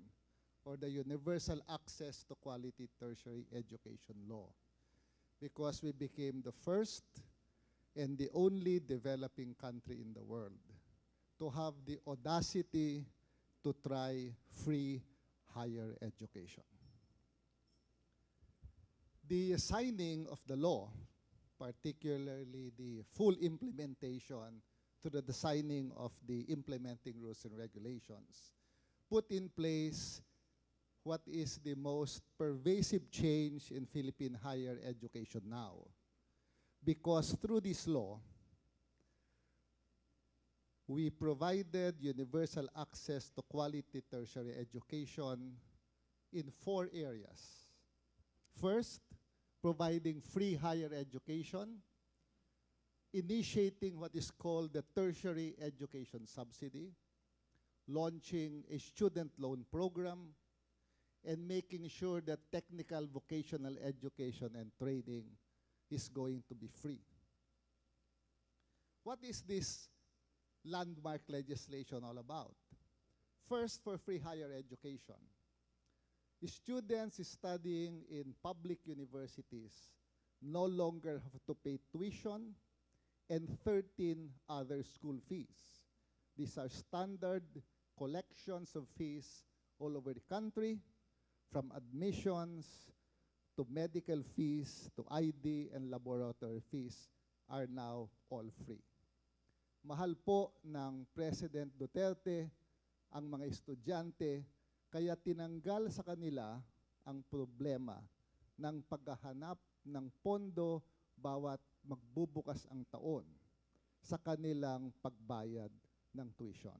or the Universal Access to Quality Tertiary Education Law, because we became the first and the only developing country in the world to have the audacity to try free higher education. The signing of the law, particularly the full implementation through the signing of the implementing rules and regulations, put in place what is the most pervasive change in Philippine higher education now. Because through this law, we provided universal access to quality tertiary education in 4 areas. First, providing free higher education, initiating what is called the tertiary education subsidy, launching a student loan program, and making sure that technical vocational education and training is going to be free. What is this landmark legislation all about? First, for free higher education. Students studying in public universities no longer have to pay tuition and 13 other school fees. These are standard collections of fees all over the country, from admissions to medical fees to ID and laboratory fees are now all free. Mahal po ng President Duterte ang mga estudyante, kaya tinanggal sa kanila ang problema ng paghahanap ng pondo bawat magbubukas ang taon sa kanilang pagbayad ng tuition.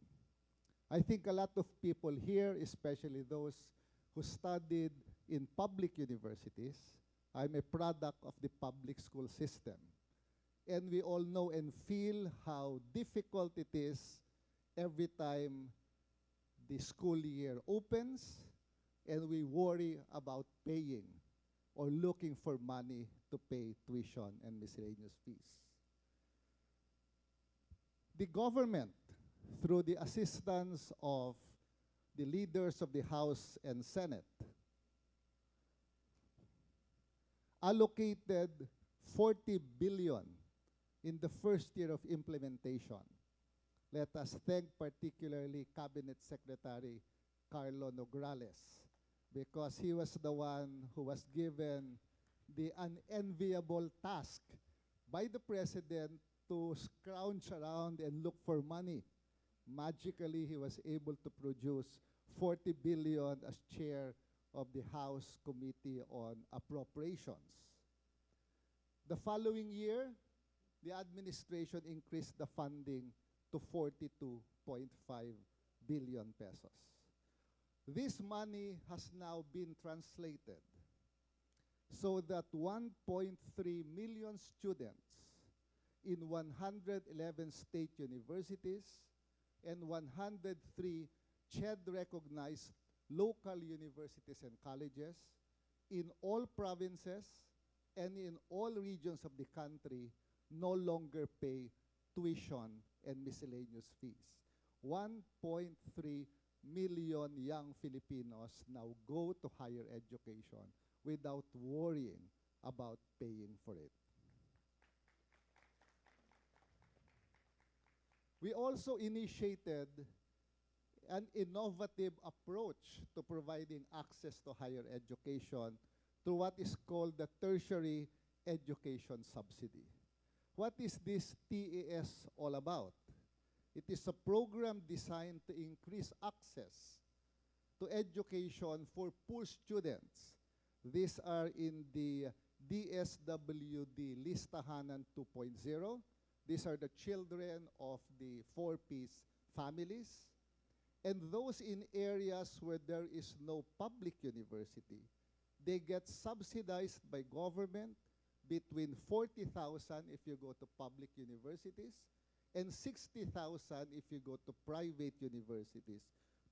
I think a lot of people here, especially those who studied in public universities, I'm a product of the public school system. And we all know and feel how difficult it is every time the school year opens and we worry about paying or looking for money to pay tuition and miscellaneous fees. The government, through the assistance of the leaders of the House and Senate, allocated 40 billion in the first year of implementation. Let us thank particularly Cabinet Secretary Carlo Nograles, because he was the one who was given the unenviable task by the President to scrounge around and look for money. Magically, he was able to produce 40 billion as chair of the House Committee on Appropriations. The following year, the administration increased the funding to 42.5 billion pesos. This money has now been translated so that 1.3 million students in 111 state universities and 103 CHED-recognized local universities and colleges in all provinces and in all regions of the country no longer pay tuition and miscellaneous fees. 1.3 million young Filipinos now go to higher education without worrying about paying for it. We also initiated an innovative approach to providing access to higher education through what is called the Tertiary Education Subsidy. What is this TES all about? It is a program designed to increase access to education for poor students. These are in the DSWD Listahanan 2.0. These are the children of the 4-piece families. And those in areas where there is no public university, they get subsidized by government between 40,000 if you go to public universities and 60,000 if you go to private universities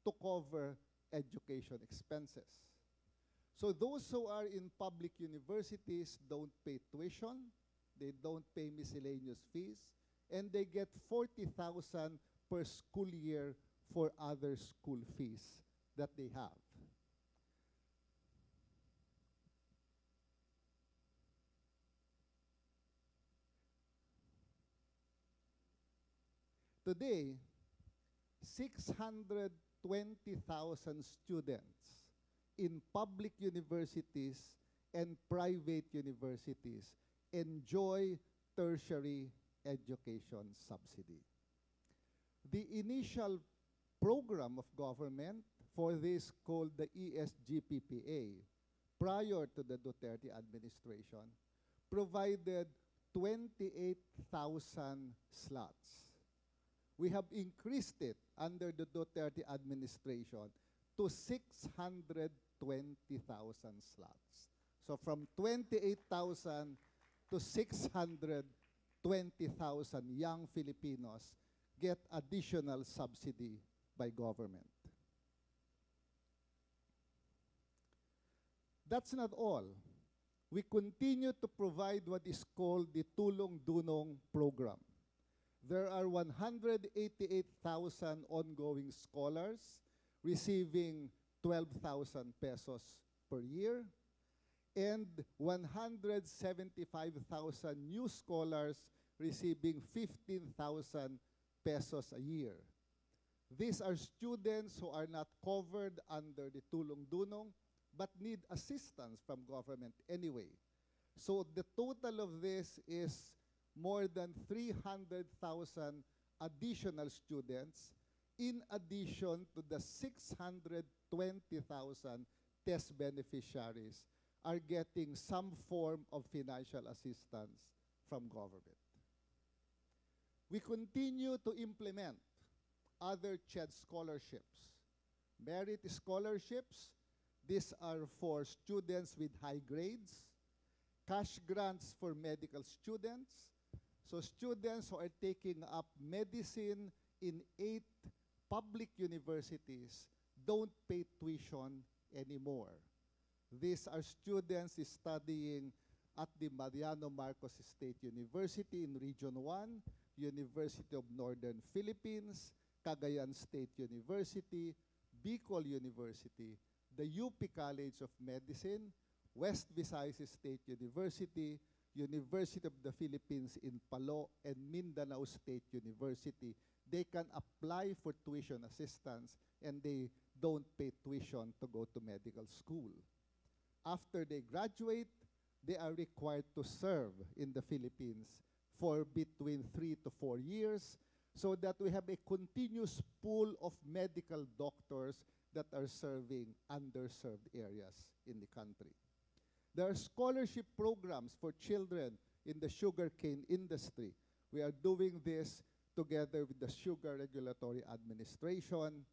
to cover education expenses. So those who are in public universities don't pay tuition, they don't pay miscellaneous fees, and they get 40,000 per school year for other school fees that they have. Today, 620,000 students in public universities and private universities enjoy tertiary education subsidy. The initial program of government for this, called the ESGPPA, prior to the Duterte administration, provided 28,000 slots. We have increased it under the Duterte administration to 620,000 slots. So from 28,000 to 620,000 young Filipinos get additional subsidy by government. That's not all. We continue to provide what is called the Tulong Dunong program. There are 188,000 ongoing scholars receiving 12,000 pesos per year, and 175,000 new scholars receiving 15,000 pesos a year. These are students who are not covered under the Tulong Dunong but need assistance from government anyway. So the total of this is more than 300,000 additional students, in addition to the 620,000 test beneficiaries are getting some form of financial assistance from government. We continue to implement other CHED scholarships. Merit scholarships, these are for students with high grades. Cash grants for medical students. So students who are taking up medicine in 8 public universities don't pay tuition anymore. These are students studying at the Mariano Marcos State University in Region 1, University of Northern Philippines, Cagayan State University, Bicol University, the UP College of Medicine, West Visayas State University, University of the Philippines in Palo, and Mindanao State University. They can apply for tuition assistance and they don't pay tuition to go to medical school. After they graduate, they are required to serve in the Philippines for between 3 to 4 years so that we have a continuous pool of medical doctors that are serving underserved areas in the country. There are scholarship programs for children in the sugarcane industry. We are doing this together with the Sugar Regulatory Administration.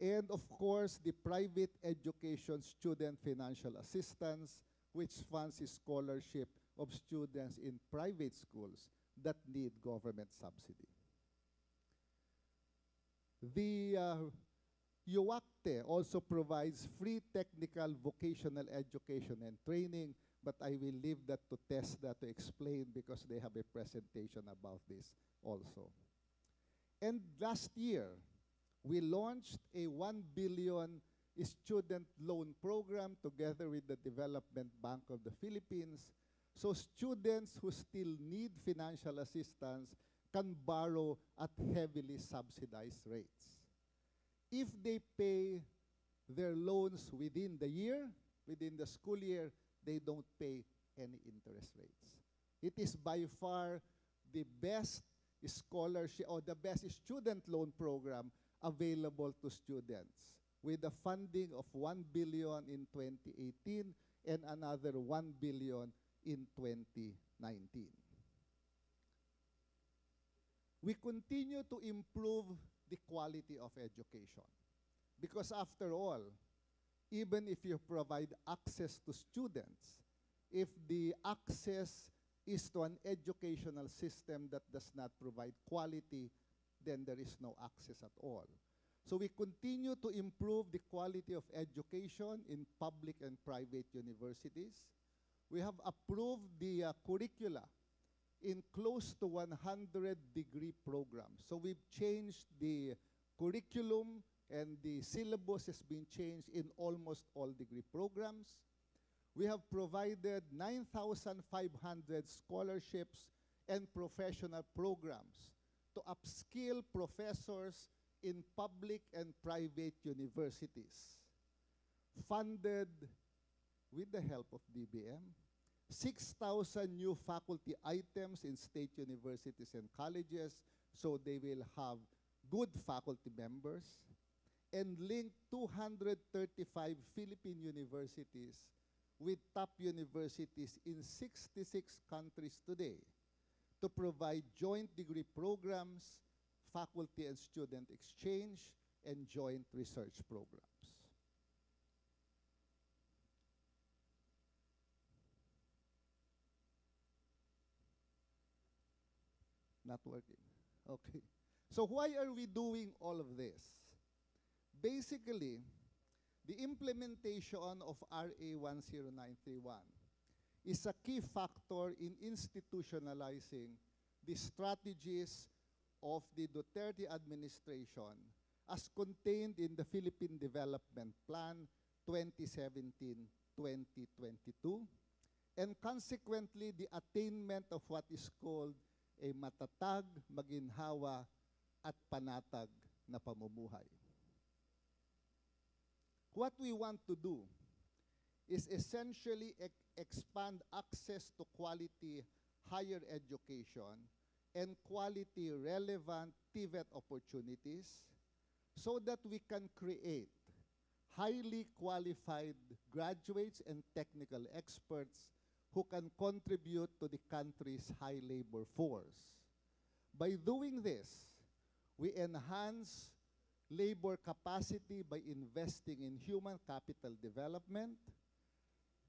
And of course, the private education student financial assistance, which funds the scholarship of students in private schools that need government subsidy. The UACTE also provides free technical vocational education and training, but I will leave that to TESDA to explain because they have a presentation about this also. And last year, we launched a 1 billion student loan program together with the Development Bank of the Philippines, so students who still need financial assistance can borrow at heavily subsidized rates. If they pay their loans within the year, within the school year, they don't pay any interest rates. It is by far the best scholarship or the best student loan program available to students, with a funding of 1 billion in 2018 and another 1 billion in 2019. We continue to improve the quality of education, because after all, even if you provide access to students, if the access is to an educational system that does not provide quality, then there is no access at all. So we continue to improve the quality of education in public and private universities. We have approved the curricula in close to 100 degree programs. So we've changed the curriculum, and the syllabus has been changed in almost all degree programs. We have provided 9,500 scholarships and professional programs to upskill professors in public and private universities. Funded, with the help of DBM, 6,000 new faculty items in state universities and colleges, so they will have good faculty members, and linked 235 Philippine universities with top universities in 66 countries today to provide joint degree programs, faculty and student exchange, and joint research programs. Not working. Okay. So why are we doing all of this? Basically, the implementation of RA 10931 is a key factor in institutionalizing the strategies of the Duterte administration as contained in the Philippine Development Plan 2017-2022, and consequently the attainment of what is called a matatag, maginhawa, at panatag na pamumuhay. What we want to do is essentially expand access to quality higher education and quality relevant TVET opportunities so that we can create highly qualified graduates and technical experts who can contribute to the country's high labor force. By doing this, we enhance labor capacity by investing in human capital development,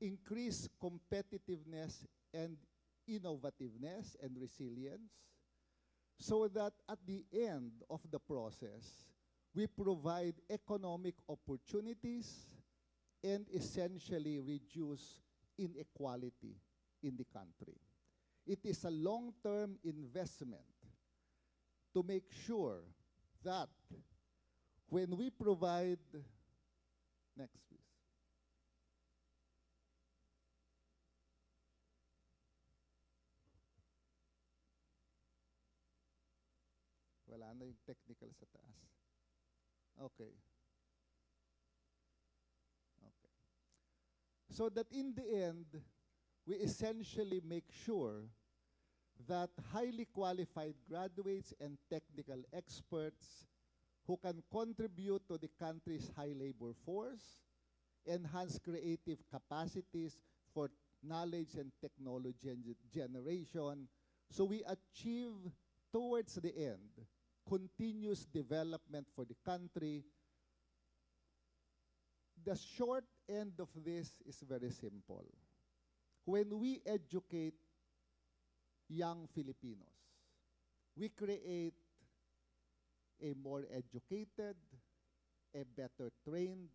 increase competitiveness and innovativeness and resilience, so that at the end of the process, we provide economic opportunities and essentially reduce inequality in the country. It is a long-term investment to make sure that when we provide, next please, wala na yung technical sa taas. Okay. Okay. So that in the end, we essentially make sure that highly qualified graduates and technical experts who can contribute to the country's high labor force, enhance creative capacities for knowledge and technology generation, so we achieve towards the end continuous development for the country. The short end of this is very simple. When we educate young Filipinos, we create a more educated, a better trained,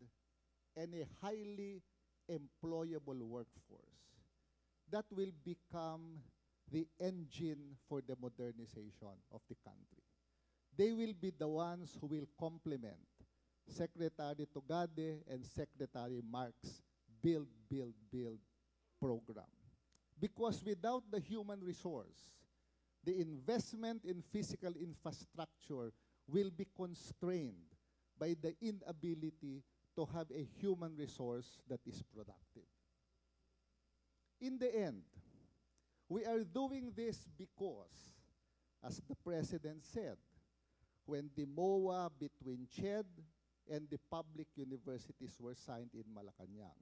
and a highly employable workforce that will become the engine for the modernization of the country. They will be the ones who will complement Secretary Tugade and Secretary Mark's Build, Build, Build program. Because without the human resource, the investment in physical infrastructure will be constrained by the inability to have a human resource that is productive. In the end, we are doing this because, as the President said, when the MOA between CHED and the public universities were signed in Malacanang,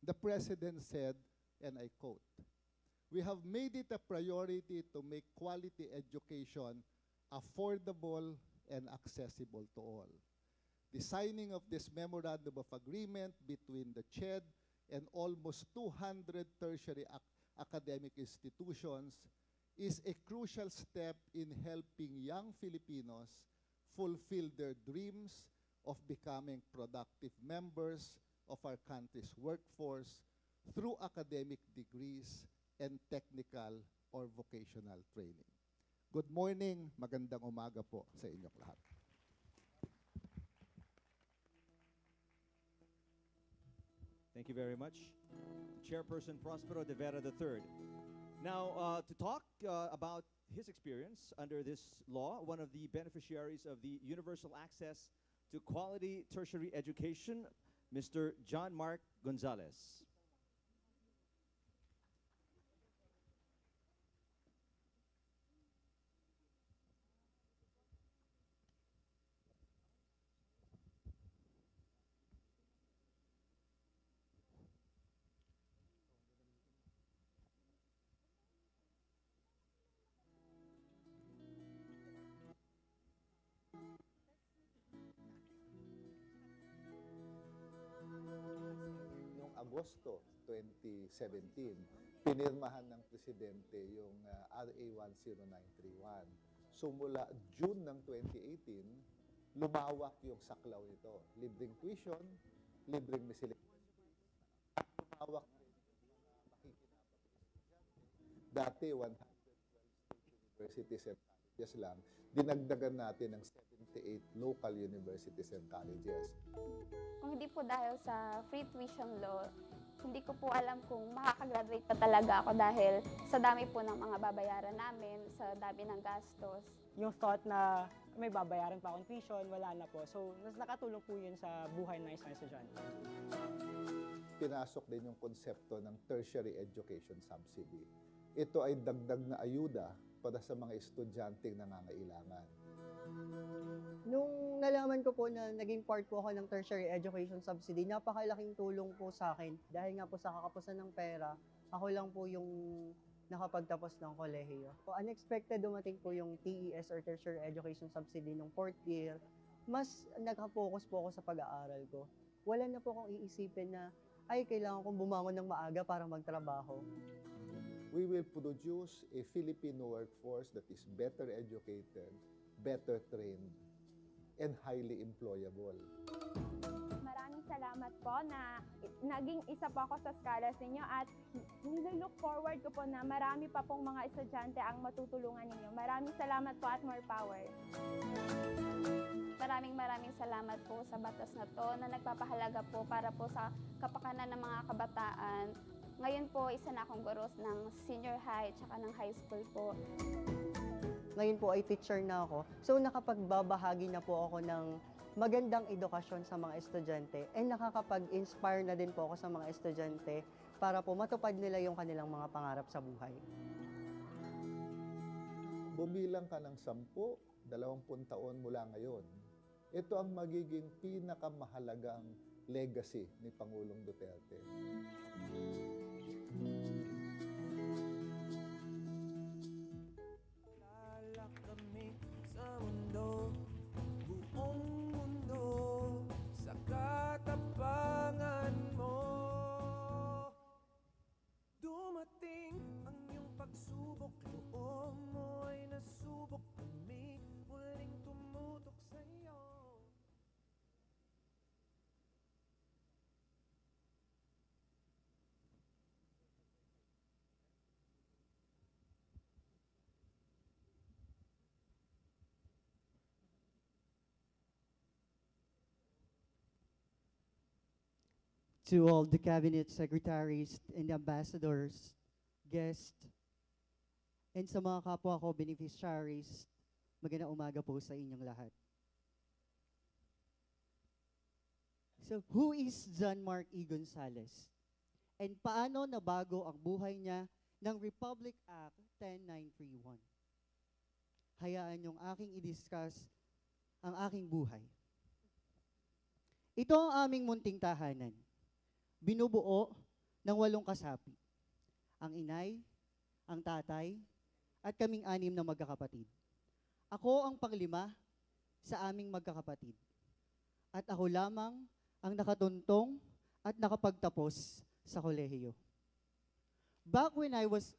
the President said, and I quote, "We have made it a priority to make quality education affordable and accessible to all." The signing of this Memorandum of Agreement between the CHED and almost 200 tertiary academic institutions is a crucial step in helping young Filipinos fulfill their dreams of becoming productive members of our country's workforce through academic degrees and technical or vocational training. Good morning, magandang umaga po sa inyong lahat. Thank you very much, Chairperson Prospero de Vera III. Now, to talk about his experience under this law, one of the beneficiaries of the universal access to quality tertiary education, Mr. John Mark Gonzalez. Agosto 2017, pinirmahan ng Presidente yung RA 10931. So mula June ng 2018, lumawak yung saklaw nito. Libreng tuition, libreng miscellaneous. At lumawak rin yung mga makikinabang. Dati 112 state universities and colleges lang, dinagdagan natin ng 78 local universities and colleges. Kung hindi po dahil sa free tuition law, hindi ko po alam kung makakagraduate pa talaga ako dahil sa dami po ng mga babayaran namin, sa dami ng gastos. Yung thought na may babayaran pa akong tuition, wala na po. So, mas nakatulong po yun sa buhay ng isang estudyante. Pinasok din yung konsepto ng tertiary education subsidy. Ito ay dagdag na ayuda para sa mga estudyanteng nangangailangan. Nung nalaman ko po na naging part po ako ng tertiary education subsidy, napakalaking tulong po sa akin. Dahil nga po sa kakapusan ng pera, ako lang po yung nakapagtapos ng kolehiyo. Unexpected dumating po yung TES or tertiary education subsidy nung 4th year. Mas nag-focus po ako sa pag-aaral ko. Wala na po akong iisipin na, ay, kailangan kong bumangon ng maaga para magtrabaho. We will produce a Filipino workforce that is better educated, better trained, and highly employable. Maraming salamat po na naging isa po ako sa scholars ninyo at nilook forward ko po na marami pa pong mga estudyante ang matutulungan ninyo. Maraming salamat po at more power. Maraming salamat po sa batas na to na nagpapahalaga po para po sa kapakanan ng mga kabataan. Ngayon po, isa na akong guro ng senior high at saka ng high school po. Ngayon po ay teacher na ako. So nakapagbabahagi na po ako ng magandang edukasyon sa mga estudyante and nakakapag-inspire na din po ako sa mga estudyante para po matupad nila yung kanilang mga pangarap sa buhay. Bumilang ka ng 10, 20 taon mula ngayon. Ito ang magiging pinakamahalagang legacy ni Pangulong Duterte. To all the cabinet secretaries and ambassadors, guests, and sa mga kapwa ko beneficiaries, magandang umaga po sa inyong lahat. So, who is John Mark E. Gonzalez? and paano nabago ang buhay niya ng Republic Act 10931. Hayaan niyong aking i-discuss ang aking buhay. Ito ang aming munting tahanan. Binubuo ng 8 kasapi. Ang inay, ang tatay, at kaming 6 na magkakapatid. Ako ang panglima sa aming magkakapatid. At ako lamang ang nakatuntong at nakapagtapos sa kolehiyo. Back when I was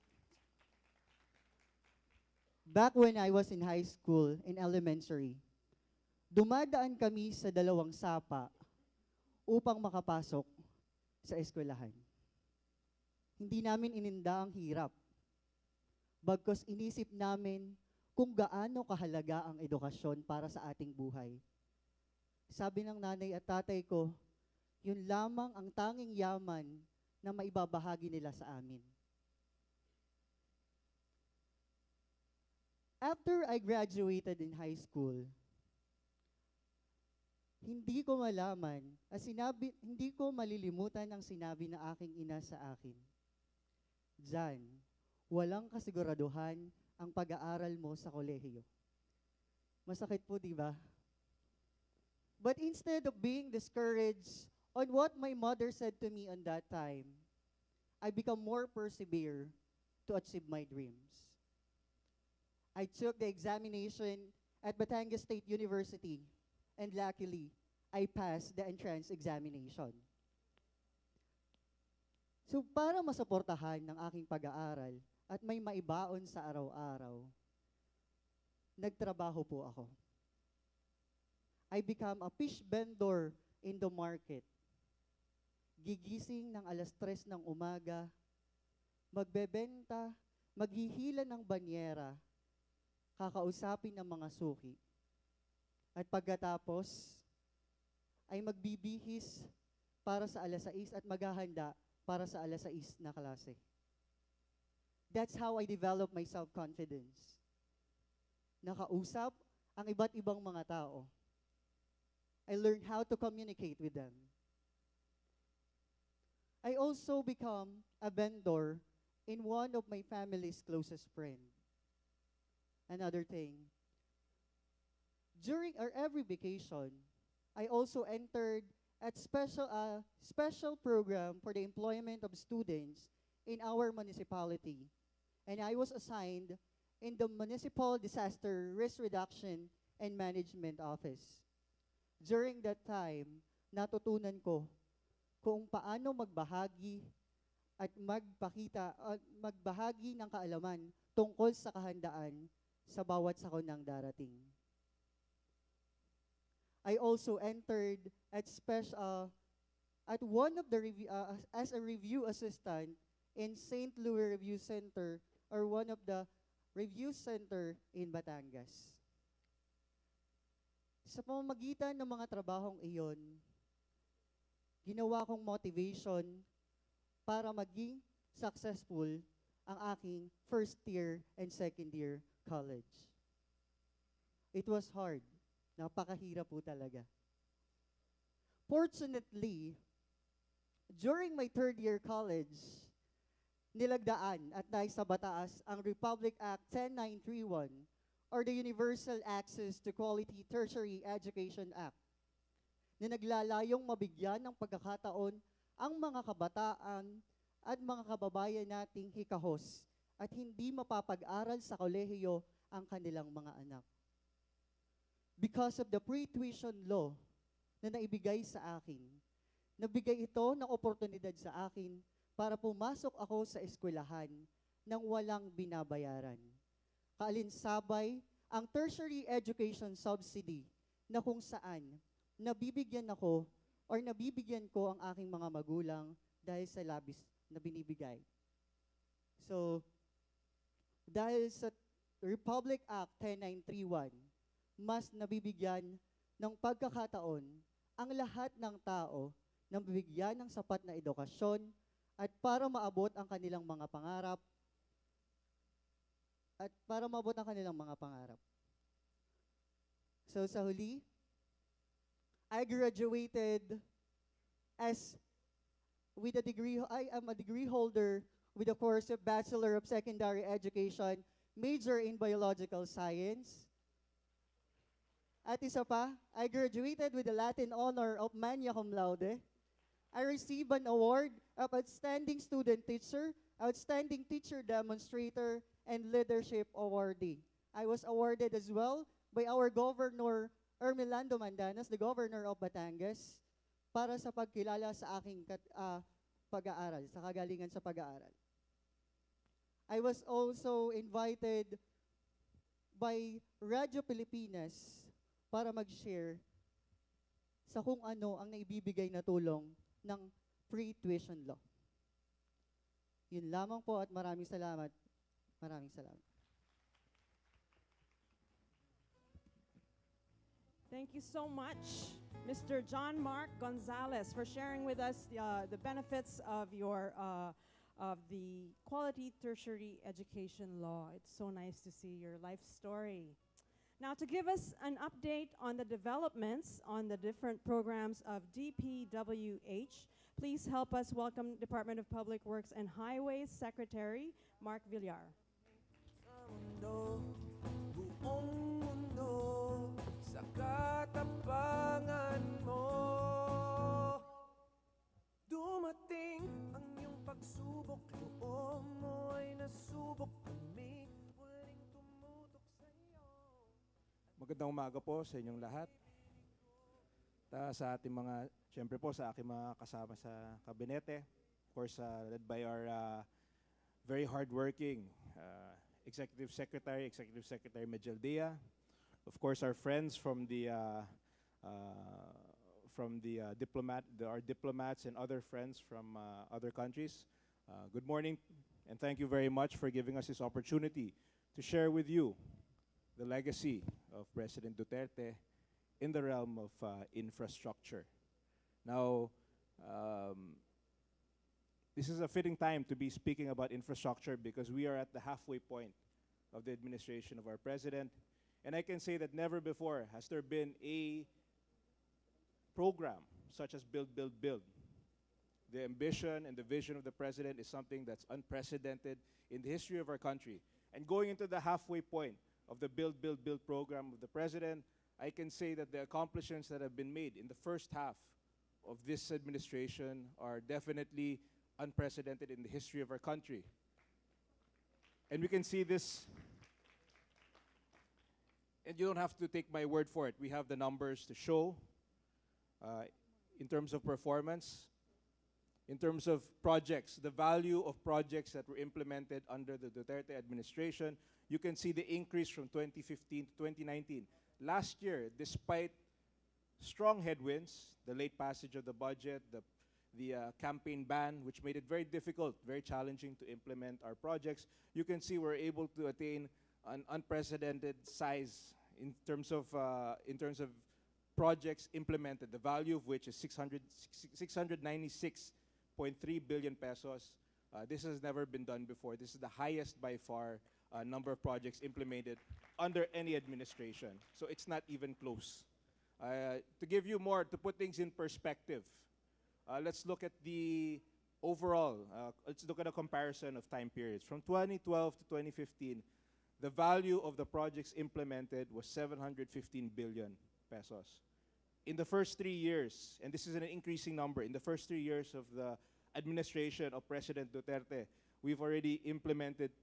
in high school, in elementary, dumadaan kami sa 2 sapa upang makapasok sa eskwelahan. Hindi namin ininda ang hirap. Bagkus inisip namin kung gaano kahalaga ang edukasyon para sa ating buhay. Sabi ng nanay at tatay ko, yun lamang ang tanging yaman na maibabahagi nila sa amin. After I graduated in high school, hindi ko malilimutan ang sinabi ng aking ina sa akin. Jan, walang kasiguraduhan ang pag-aaral mo sa kolehiyo. Masakit po, di ba? But instead of being discouraged on what my mother said to me on that time, I become more persevere to achieve my dreams. I took the examination at Batangas State University, and luckily, I passed the entrance examination. So para masuportahan ng aking pag-aaral at may maibaon sa araw-araw, nagtrabaho po ako. I become a fish vendor in the market. Gigising ng 3:00 ng umaga, magbebenta, maghihila ng banyera, kakausapin ng mga suki. At pagkatapos, ay magbibihis para sa 6:00 at maghahanda para sa 6:00 na klase. That's how I develop my self-confidence. Nakausap ang iba't ibang mga tao. I learned how to communicate with them. I also become a vendor in one of my family's closest friend. Another thing, during our every vacation, I also entered at special program for the employment of students in our municipality. And I was assigned in the Municipal Disaster Risk Reduction and Management Office. During that time, natutunan ko kung paano magbahagi at magbahagi ng kaalaman tungkol sa kahandaan sa bawat sakonang darating. I also entered at one of the as a review assistant in St. Louis Review Center, or one of the review center in Batangas. Sa pamamagitan ng mga trabahong iyon, ginawa kong motivation para maging successful ang aking first year and second year college. It was hard. Napakahirap po talaga. Fortunately, during my third year college, nilagdaan at naisa bataas ang Republic Act 10931, or the Universal Access to Quality Tertiary Education Act, na naglalayong mabigyan ng pagkakataon ang mga kabataan at mga kababayan nating hikahos at hindi mapapag-aral sa kolehiyo ang kanilang mga anak. Because of the pre-tuition law na naibigay sa akin, nabigay ito ng oportunidad sa akin para pumasok ako sa eskwelahan nang walang binabayaran. Kaalinsabay ang tertiary education subsidy na kung saan nabibigyan ako or nabibigyan ko ang aking mga magulang dahil sa labis na binibigay. So, dahil sa Republic Act 10931, mas nabibigyan ng pagkakataon ang lahat ng tao na mabigyan ng sapat na edukasyon at para maabot ang kanilang mga pangarap So sa huli, I graduated as with a degree, I am a degree holder with a course of Bachelor of Secondary Education, major in Biological Science. At isa pa, I graduated with the Latin honor of magna cum laude. I received an award of Outstanding Student Teacher, Outstanding Teacher Demonstrator, and Leadership Awardee. I was awarded as well by our Governor Ermelando Mandanas, the Governor of Batangas, para sa pagkilala sa aking pag-aaral, sa kagalingan sa pag-aaral. I was also invited by Radio Pilipinas para mag-share sa kung ano ang naibibigay na tulong ng free tuition law. Yun lamang po at maraming salamat. Maraming salamat. Thank you so much, Mr. John Mark Gonzalez, for sharing with us the benefits of the quality tertiary education law. It's so nice to see your life story. Now, to give us an update on the developments on the different programs of DPWH, please help us welcome Department of Public Works and Highways Secretary Mark Villar. Buong mundo sa katapangan mo, dumating ang iyong pagsubok, loob mo ay nasubok kami, muling tumutok sa iyo. Magandang umaga po sa inyong lahat. Sa ating mga, siyempre po sa aking mga kasama sa kabinete, of course led by our very hardworking Executive Secretary Mejeldea, of course our friends from the our diplomats and other friends from other countries. Good morning, and thank you very much for giving us this opportunity to share with you the legacy of President Duterte in the realm of infrastructure. Now, this is a fitting time to be speaking about infrastructure because we are at the halfway point of the administration of our president. And I can say that never before has there been a program such as Build, Build, Build. The ambition and the vision of the president is something that's unprecedented in the history of our country. And going into the halfway point of the Build, Build, Build program of the president, I can say that the accomplishments that have been made in the first half of this administration are definitely unprecedented in the history of our country. And we can see this, and you don't have to take my word for it. We have the numbers to show in terms of performance, in terms of projects, the value of projects that were implemented under the Duterte administration. You can see the increase from 2015 to 2019. Last year, despite strong headwinds, the late passage of the budget, the campaign ban, which made it very difficult, very challenging to implement our projects, you can see we're able to attain an unprecedented size in terms of projects implemented, the value of which is 696.3 billion pesos. This has never been done before. This is the highest by far number of projects implemented under any administration. So it's not even close. To give you more, to put things in perspective, let's look at the overall, let's look at a comparison of time periods. From 2012 to 2015, the value of the projects implemented was 715 billion pesos. In the first 3 years, and this is an increasing number, in the first 3 years of the administration of President Duterte, we've already implemented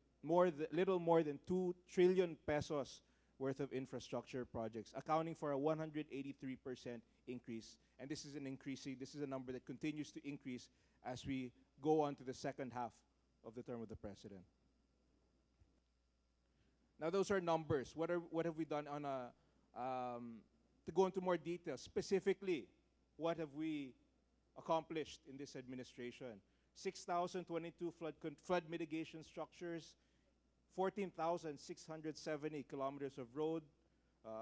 little more than 2 trillion pesos worth of infrastructure projects, accounting for a 183% increase. And this is a number that continues to increase as we go on to the second half of the term of the president. Now those are numbers. What have we done on to go into more detail? Specifically, what have we accomplished in this administration? 6,022 flood mitigation structures, 14,670 kilometers of road,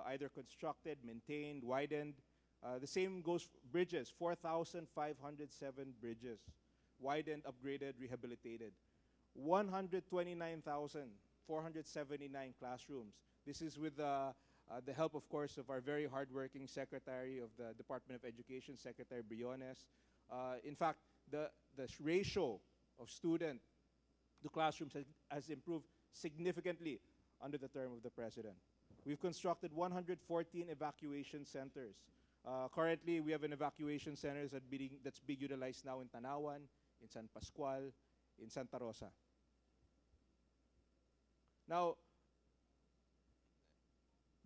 either constructed, maintained, widened. The same goes for bridges, 4,507 bridges, widened, upgraded, rehabilitated. 129,479 classrooms. This is with the help, of course, of our very hardworking Secretary of the Department of Education, Secretary Briones. In fact, the ratio of student to classrooms has improved significantly under the term of the president. We've constructed 114 evacuation centers. Currently, we have an evacuation center that's being utilized now in Tanawan, in San Pascual, in Santa Rosa. Now,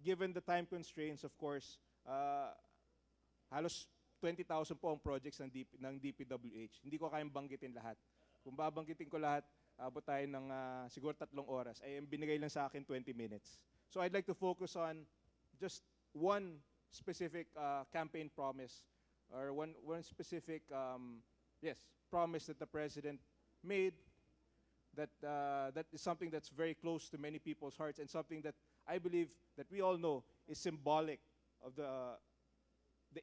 given the time constraints, of course, halos 20,000 po ang projects ng DPWH. Hindi ko kayang banggitin lahat. Kung babanggitin ko lahat, abot tayo ng siguro 3 oras. Ay, binigay lang sa akin 20 minutes. So I'd like to focus on just one specific campaign promise, or one specific promise that the president made that is something that's very close to many people's hearts, and something that I believe that we all know is symbolic of the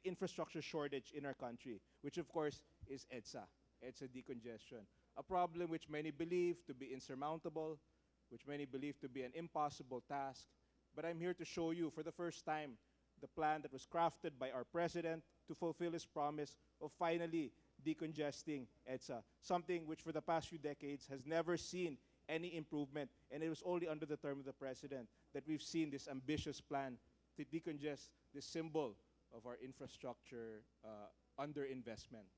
infrastructure shortage in our country, which of course is EDSA decongestion. A problem which many believe to be insurmountable, which many believe to be an impossible task. But I'm here to show you for the first time the plan that was crafted by our president to fulfill his promise of finally decongesting EDSA, something which for the past few decades has never seen any improvement, and it was only under the term of the president that we've seen this ambitious plan to decongest this symbol of our infrastructure underinvestment.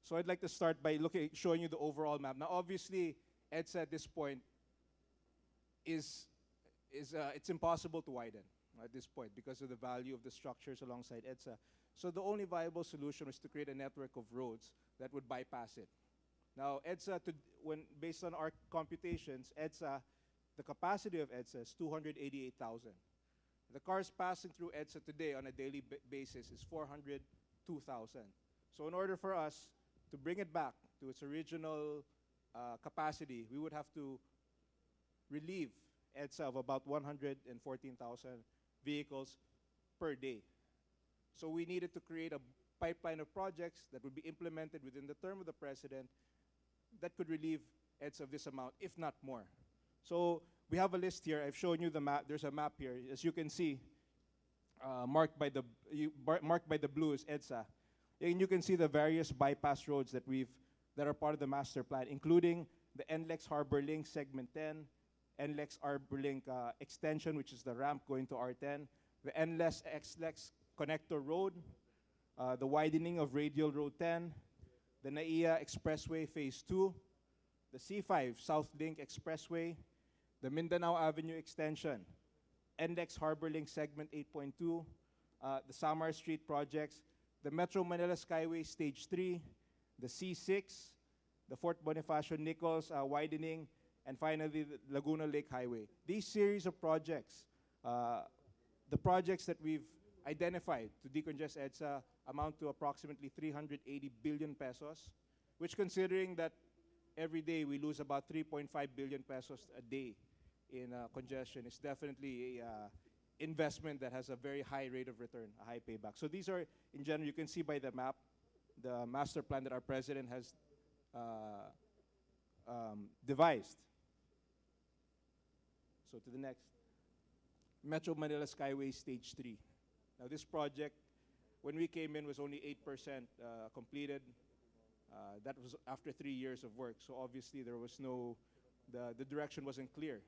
So I'd like to start by showing you the overall map. Now, obviously, EDSA at this point it's impossible to widen at this point because of the value of the structures alongside EDSA. So the only viable solution was to create a network of roads that would bypass it. Now, EDSA, based on our computations, the capacity of EDSA is 288,000. The cars passing through EDSA today on a daily basis is 402,000. So in order for us to bring it back to its original capacity, we would have to relieve EDSA of about 114,000 vehicles per day. So we needed to create a pipeline of projects that would be implemented within the term of the president that could relieve EDSA of this amount, if not more. So we have a list here. I've shown you the map. There's a map here. As you can see, marked by the blue is EDSA. And you can see the various bypass roads that are part of the master plan, including the NLEX Harbor Link Segment 10, NLEX Harbor Link Extension, which is the ramp going to R10, the NLEX XLEX Connector Road, the widening of Radial Road 10, the NAIA Expressway Phase 2, the C5 South Link Expressway, the Mindanao Avenue Extension, NLEX Harbor Link Segment 8.2, the Samar Street projects, the Metro Manila Skyway Stage 3, the C6, the Fort Bonifacio-Nichols widening, and finally the Laguna Lake Highway. These series of projects, the projects that we've identified to decongest EDSA amount to approximately 380 billion pesos, which, considering that every day we lose about 3.5 billion pesos a day in congestion, is definitely a investment that has a very high rate of return, a high payback. So these are, in general, you can see by the map, the master plan that our president has devised. So to the next. Metro Manila Skyway Stage 3. Now this project, when we came in, was only 8% completed. That was after 3 years of work. So obviously there was the direction wasn't clear.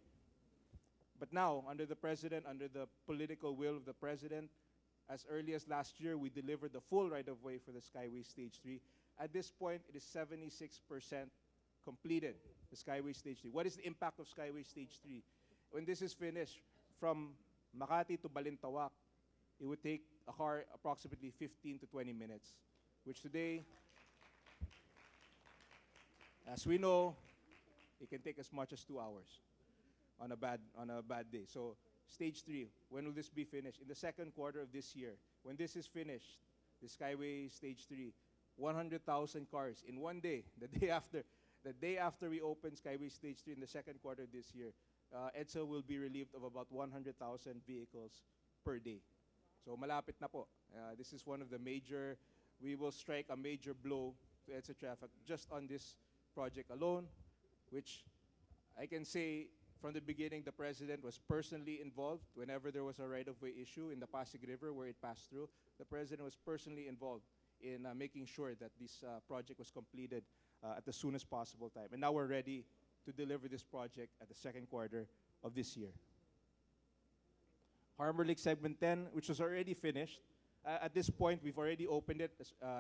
But now, under the president, under the political will of the president, as early as last year, we delivered the full right-of-way for the Skyway Stage 3. At this point, it is 76% completed, the Skyway Stage 3. What is the impact of Skyway Stage 3? When this is finished, from Makati to Balintawak, it would take a car approximately 15 to 20 minutes, which today, as we know, it can take as much as 2 hours on a bad day. So Stage 3, when will this be finished? In the second quarter of this year. When this is finished, the Skyway Stage 3, 100,000 cars in one day, the day after we open Skyway Stage 3 in the second quarter of this year, EDSA will be relieved of about 100,000 vehicles per day. So malapit na po. This is one of the we will strike a major blow to EDSA traffic just on this project alone, which I can say from the beginning the president was personally involved. Whenever there was a right-of-way issue in the Pasig River where it passed through, the president was personally involved in making sure that this project was completed at the soonest possible time. And now we're ready to deliver this project at the second quarter of this year. Harbor Lake Segment 10, which was already finished. At this point, we've already opened it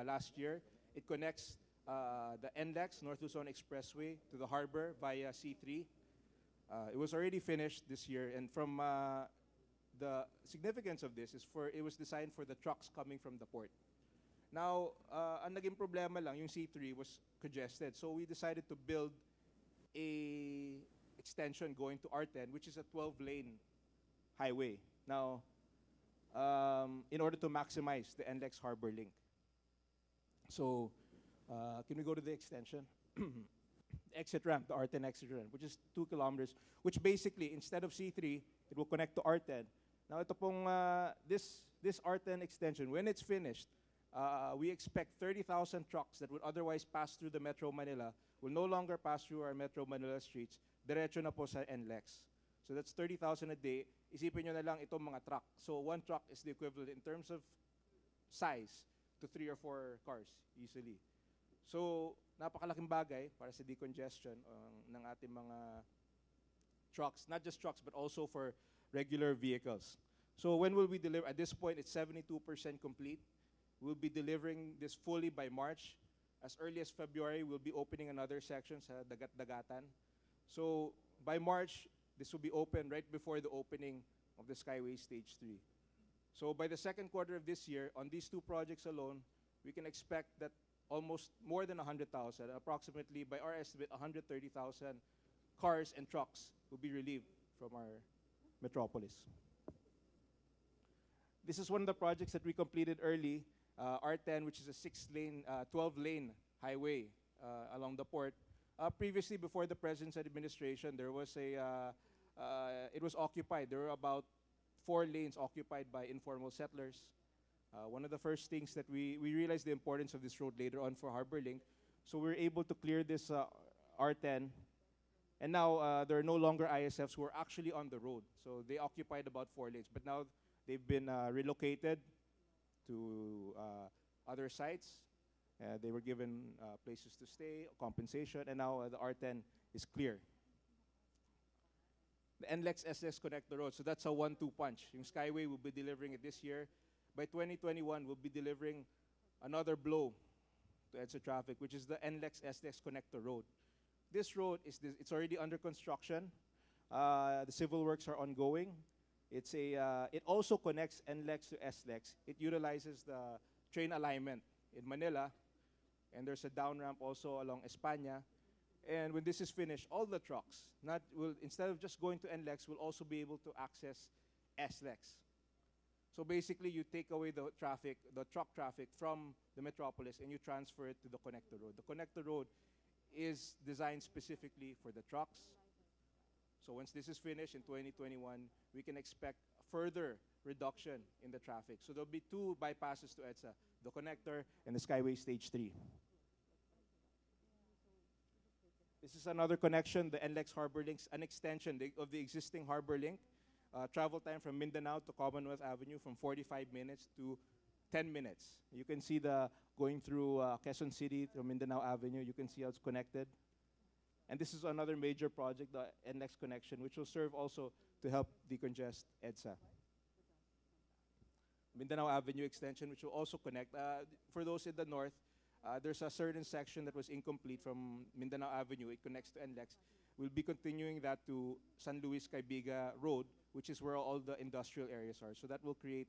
last year. It connects the NLEX, North Luzon Expressway, to the harbor via C3. It was already finished this year, and from the significance of this is it was designed for the trucks coming from the port. Now, ang naging problema lang, yung C3 was congested, so we decided to build a extension going to R10, which is a 12-lane highway. Now, in order to maximize the NLEX Harbor Link. So, can we go to the extension? Exit ramp, the R10 exit ramp, which is 2 kilometers, which basically, instead of C3, it will connect to R10. Now, ito pong, this R10 extension, when it's finished, we expect 30,000 trucks that would otherwise pass through the Metro Manila will no longer pass through our Metro Manila streets, diretso na po sa NLEX. So that's 30,000 a day. Isipin nyo na lang itong mga truck. So one truck is the equivalent in terms of size to 3 or 4 cars easily. So napakalaking bagay para sa decongestion ng ating mga trucks, not just trucks but also for regular vehicles. So when will we deliver? At this point, it's 72% complete. We'll be delivering this fully by March. As early as February, we'll be opening another section sa Dagat-Dagatan. So by March, this will be open right before the opening of the Skyway Stage 3. So by the second quarter of this year, on these 2 projects alone, we can expect that almost more than 100,000, approximately by our estimate, 130,000 cars and trucks will be relieved from our metropolis. This is one of the projects that we completed early, R10, which is a 12-lane highway along the port. Previously, before the President's administration, there was it was occupied. There were about 4 lanes occupied by informal settlers. One of the first things that we realized the importance of this road later on for Harbor Link. So we were able to clear this R10. And now there are no longer ISFs who are actually on the road. So they occupied about 4 lanes. But now they've been relocated to other sites. They were given places to stay, compensation, and now the R10 is clear. The NLEX SS connect the road, so that's a 1-2 punch. Yung Skyway will be delivering it this year. By 2021, we'll be delivering another blow to EDSA traffic, which is the NLEX SLEX Connector Road. This road it's already under construction. The civil works are ongoing. It also connects NLEX to SLEX. It utilizes the train alignment in Manila, and there's a down ramp also along España. And when this is finished, all the trucks, instead of just going to NLEX, will also be able to access SLEX. So basically, you take away the truck traffic from the metropolis, and you transfer it to the connector road. The connector road is designed specifically for the trucks. So once this is finished in 2021, we can expect a further reduction in the traffic. So there'll be 2 bypasses to EDSA, the connector and the Skyway Stage 3. This is another connection, the NLEX Harbor Links, an extension of the existing Harbor Link. Travel time from Mindanao to Commonwealth Avenue from 45 minutes to 10 minutes. You can see going through Quezon City to Mindanao Avenue. You can see how it's connected. And this is another major project, the NLEX connection, which will serve also to help decongest EDSA. Mindanao Avenue extension, which will also connect. For those in the north, there's a certain section that was incomplete from Mindanao Avenue. It connects to NLEX. We'll be continuing that to San Luis Caibiga Road, which is where all the industrial areas are. So that will create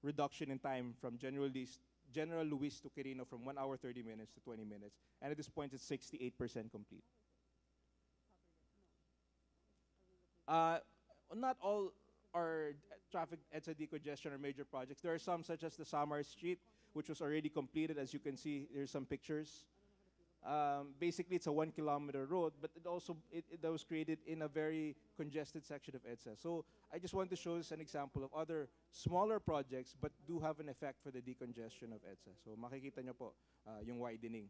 reduction in time from General Luis to Quirino from 1 hour 30 minutes to 20 minutes. And at this point, it's 68% complete. Not all are traffic EDSA decongestion or major projects. There are some such as the Samar Street, which was already completed. As you can see, there's some pictures. Basically, it's a 1-kilometer road, but that was created in a very congested section of EDSA. So I just want to show us an example of other smaller projects, but do have an effect for the decongestion of EDSA. So makikita nyo po yung widening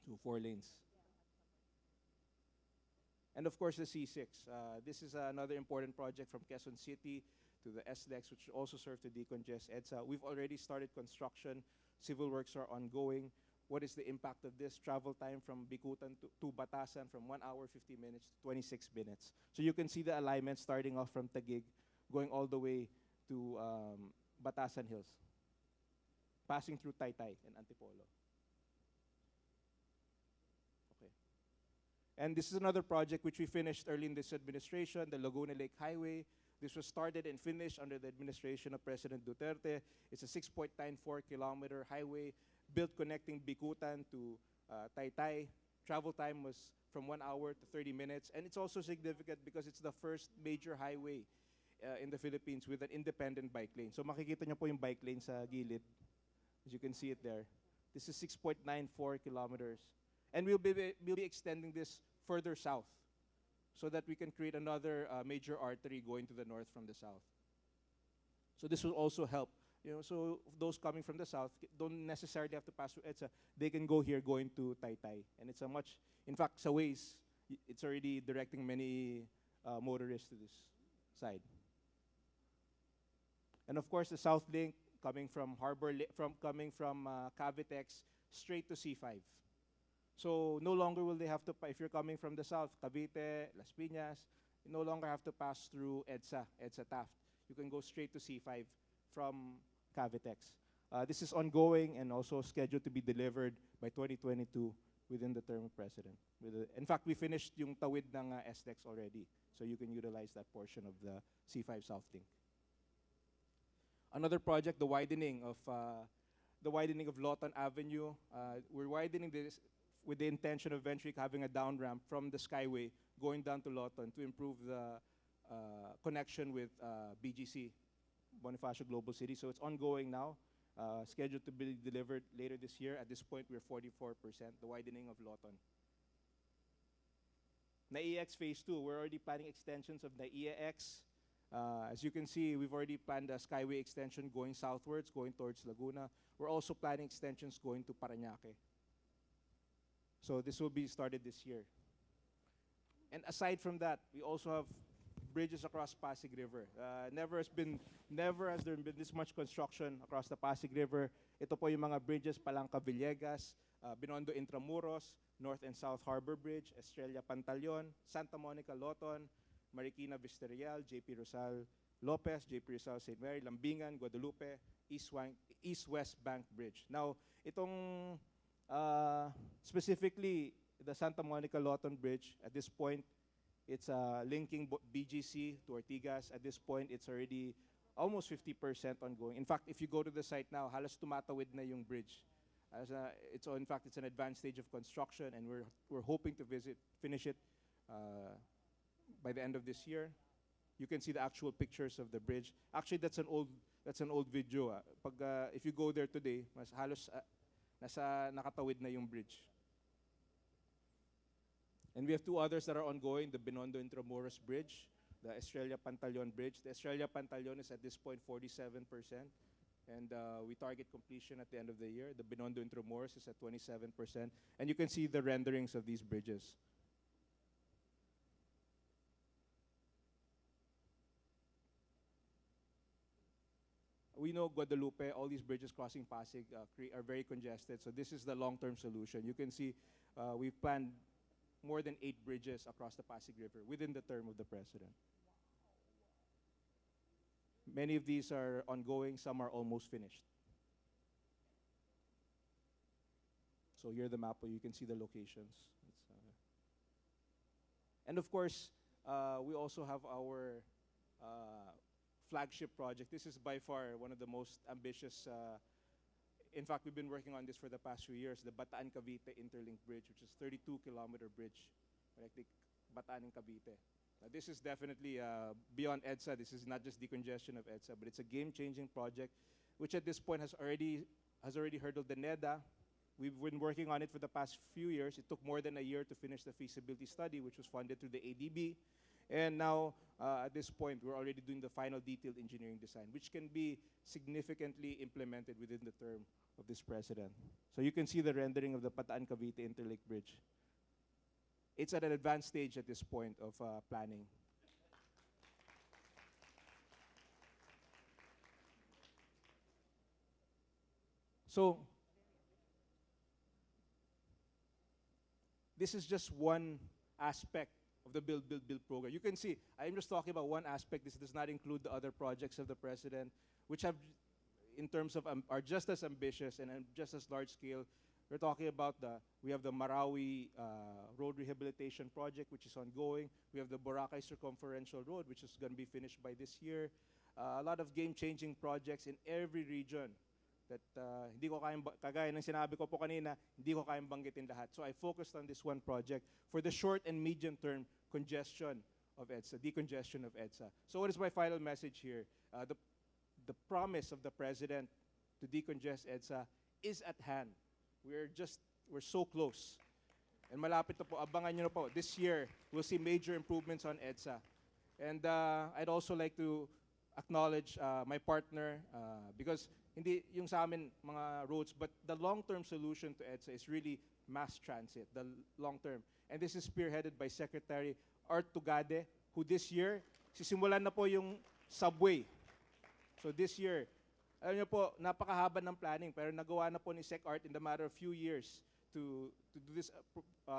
to 4 lanes. And of course, the C6. This is another important project from Quezon City to the SLEX, which also serve to decongest EDSA. We've already started construction Civil works are ongoing. What is the impact of this? Travel time from Bicutan to Batasan from 1 hour, 50 minutes to 26 minutes. So you can see the alignment starting off from Taguig, going all the way to Batasan Hills, passing through Taytay and Antipolo. Okay. And this is another project which we finished early in this administration, the Laguna Lake Highway. This was started and finished under the administration of President Duterte. It's a 6.94-kilometer highway built connecting Bicutan to Taytay. Travel time was from 1 hour to 30 minutes. And it's also significant because it's the first major highway in the Philippines with an independent bike lane. So makikita nyo po yung bike lane sa gilid. As you can see it there. This is 6.94 kilometers. And we'll be extending this further south so that we can create another major artery going to the north from the south. So this will also help. So those coming from the south don't necessarily have to pass through EDSA. They can go here going to Taytay. And it's a much, in fact, sa Waze, it's already directing many motorists to this side. And of course, the South Link coming from coming from Cavitex straight to C5. So no longer will they have to, if you're coming from the south, Cavite, Las Piñas, you no longer have to pass through EDSA Taft. You can go straight to C5 from Cavitex. This is ongoing and also scheduled to be delivered by 2022 within the term of President. In fact, we finished yung tawid ng SDEX already, so you can utilize that portion of the C5 South Link. Another project, the widening of Lawton Avenue. We're widening this with the intention of eventually having a down ramp from the Skyway going down to Lawton to improve the connection with BGC, Bonifacio Global City. So it's ongoing now, scheduled to be delivered later this year. At this point, we're 44%, the widening of Lawton. NAEX Phase 2, we're already planning extensions of the NAEX. As you can see, we've already planned a Skyway extension going southwards, going towards Laguna. We're also planning extensions going to Parañaque. So this will be started this year. And aside from that, we also have bridges across Pasig River. Never has there been this much construction across the Pasig River. Ito po yung mga bridges, Palanca Villegas, Binondo Intramuros, North and South Harbor Bridge, Estrella Pantaleon, Santa Monica Lawton, Marikina Visterial, JP Rizal Lopez, JP Rizal St. Mary, Lambingan, Guadalupe, East-West Bank Bridge. Now, itong specifically the Santa Monica Lawton Bridge, at this point, it's linking BGC to Ortigas. At this point, it's already almost 50% ongoing. In fact, if you go to the site now, halos tumatawid na yung bridge. In fact, it's an advanced stage of construction, and we're hoping to finish it by the end of this year. You can see the actual pictures of the bridge. Actually, that's an old video. If you go there today, mas halos nasa nakatawid na yung bridge. And we have two others that are ongoing, the Binondo Intramuros Bridge, the Estrella Pantaleon Bridge. The Estrella Pantaleon is at this point 47%, and we target completion at the end of the year. The Binondo Intramuros is at 27%, and you can see the renderings of these bridges. We know Guadalupe, all these bridges crossing Pasig are very congested, so this is the long-term solution. You can see we've planned more than 8 bridges across the Pasig River within the term of the President. Many of these are ongoing, some are almost finished. So here's the map where you can see the locations. And of course, we also have our flagship project. This is by far one of the most ambitious. In fact, we've been working on this for the past few years, the Bataan-Cavite Interlink Bridge, which is a 32-kilometer bridge, connecting Bataan and Cavite. This is definitely beyond EDSA. This is not just decongestion of EDSA, but it's a game-changing project, which at this point has already hurdled the NEDA. We've been working on it for the past few years. It took more than a year to finish the feasibility study, which was funded through the ADB. And now, at this point, we're already doing the final detailed engineering design, which can be significantly implemented within the term of this President. So you can see the rendering of the Bataan-Cavite Interlink Bridge. It's at an advanced stage at this point of planning. So this is just one aspect of the Build, Build, Build program. You can see, I'm just talking about one aspect. This does not include the other projects of the President, which have, in terms of, are just as ambitious and just as large scale. We're talking about we have the Marawi Road Rehabilitation Project, which is ongoing. We have the Boracay Circumferential Road, which is going to be finished by this year. A lot of game-changing projects in every region that hindi ko kayang, kagaya ng sinabi ko po kanina, hindi ko kayang banggitin lahat. So I focused on this one project for the short and medium-term congestion of EDSA, decongestion of EDSA. So what is my final message here? The promise of the President to decongest EDSA is at hand. We're so close. And malapit na po, abangan nyo na po. This year, we'll see major improvements on EDSA. And I'd also like to acknowledge my partner because hindi yung sa amin mga roads, but the long-term solution to EDSA is really mass transit, the long-term. And this is spearheaded by Secretary Art Tugade, who this year, sisimulan na po yung subway. So this year, alam niyo po, napakahaba ng planning, pero nagawa na po ni Sec Art in the matter of few years to do this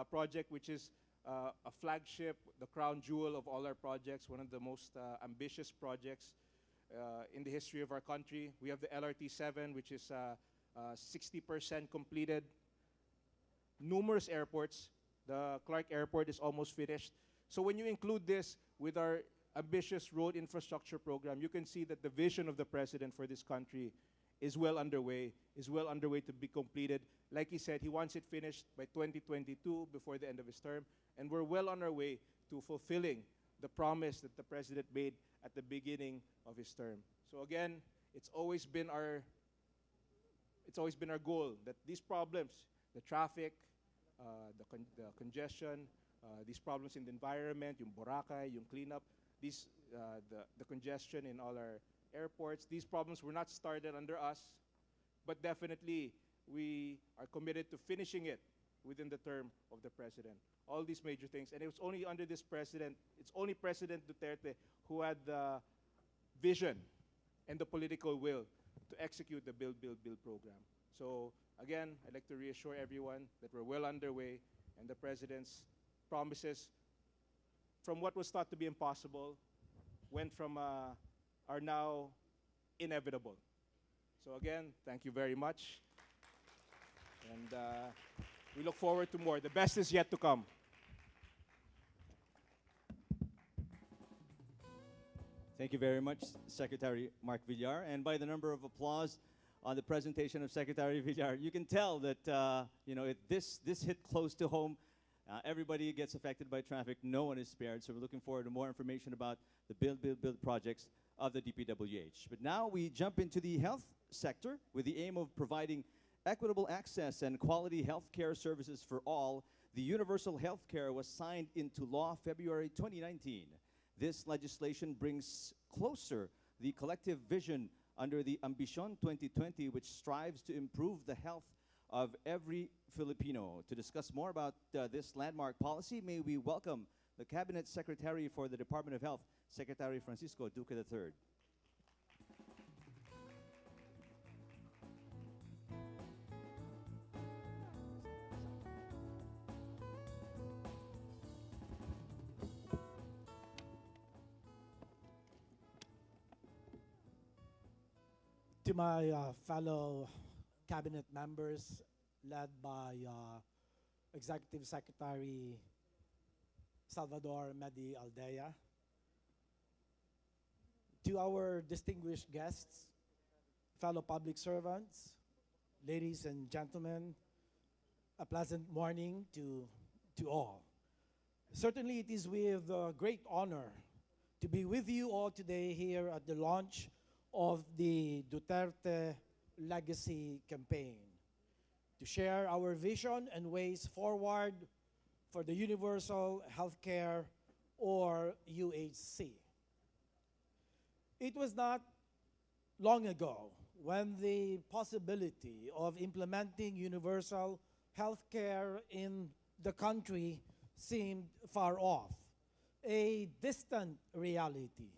project, which is a flagship, the crown jewel of all our projects, one of the most ambitious projects in the history of our country. We have the LRT-7, which is 60% completed. Numerous airports. The Clark Airport is almost finished. So when you include this with our ambitious road infrastructure program, you can see that the vision of the President for this country is well underway to be completed. Like he said, he wants it finished by 2022, before the end of his term, and we're well on our way to fulfilling the promise that the President made at the beginning of his term. So again, it's always been our goal that these problems, the traffic, the congestion, these problems in the environment, yung Boracay, yung cleanup, the congestion in all our airports, these problems were not started under us, but definitely we are committed to finishing it within the term of the President. All these major things. And it was only under this President, it's only President Duterte who had the vision and the political will to execute the Build, Build, Build program. So again, I'd like to reassure everyone that we're well underway, and the President's promises from what was thought to be impossible are now inevitable. So again, thank you very much. And we look forward to more. The best is yet to come. Thank you very much, Secretary Mark Villar. And by the number of applause on the presentation of Secretary Villar, you can tell that this hit close to home. Everybody gets affected by traffic. No one is spared. So we're looking forward to more information about the Build, Build, Build projects of the DPWH. But now we jump into the health sector with the aim of providing equitable access and quality health care services for all. The Universal Health Care was signed into law February 2019. This legislation brings closer the collective vision under the Ambisyon 2020, which strives to improve the health of every Filipino. To discuss more about this landmark policy, may we welcome the Cabinet Secretary for the Department of Health, Secretary Francisco Duque III. To my fellow cabinet members, led by Executive Secretary Salvador Medi Aldea, to our distinguished guests, fellow public servants, ladies and gentlemen, a pleasant morning to all. Certainly it is with great honor to be with you all today here at the launch of the Duterte Legacy Campaign, to share our vision and ways forward for the Universal Healthcare, or UHC. It was not long ago when the possibility of implementing universal healthcare in the country seemed far off, a distant reality,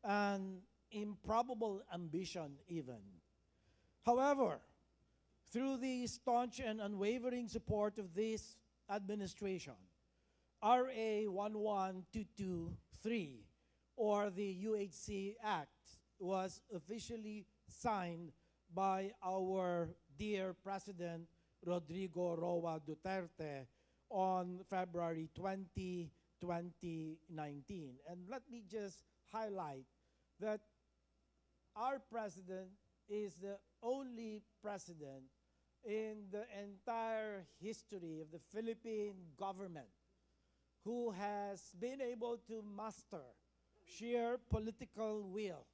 an improbable ambition even. However, through the staunch and unwavering support of this administration, RA 11223, or the UHC Act, was officially signed by our dear President Rodrigo Roa Duterte on February 20, 2019. And let me just highlight that our president is the only president in the entire history of the Philippine government who has been able to muster sheer political will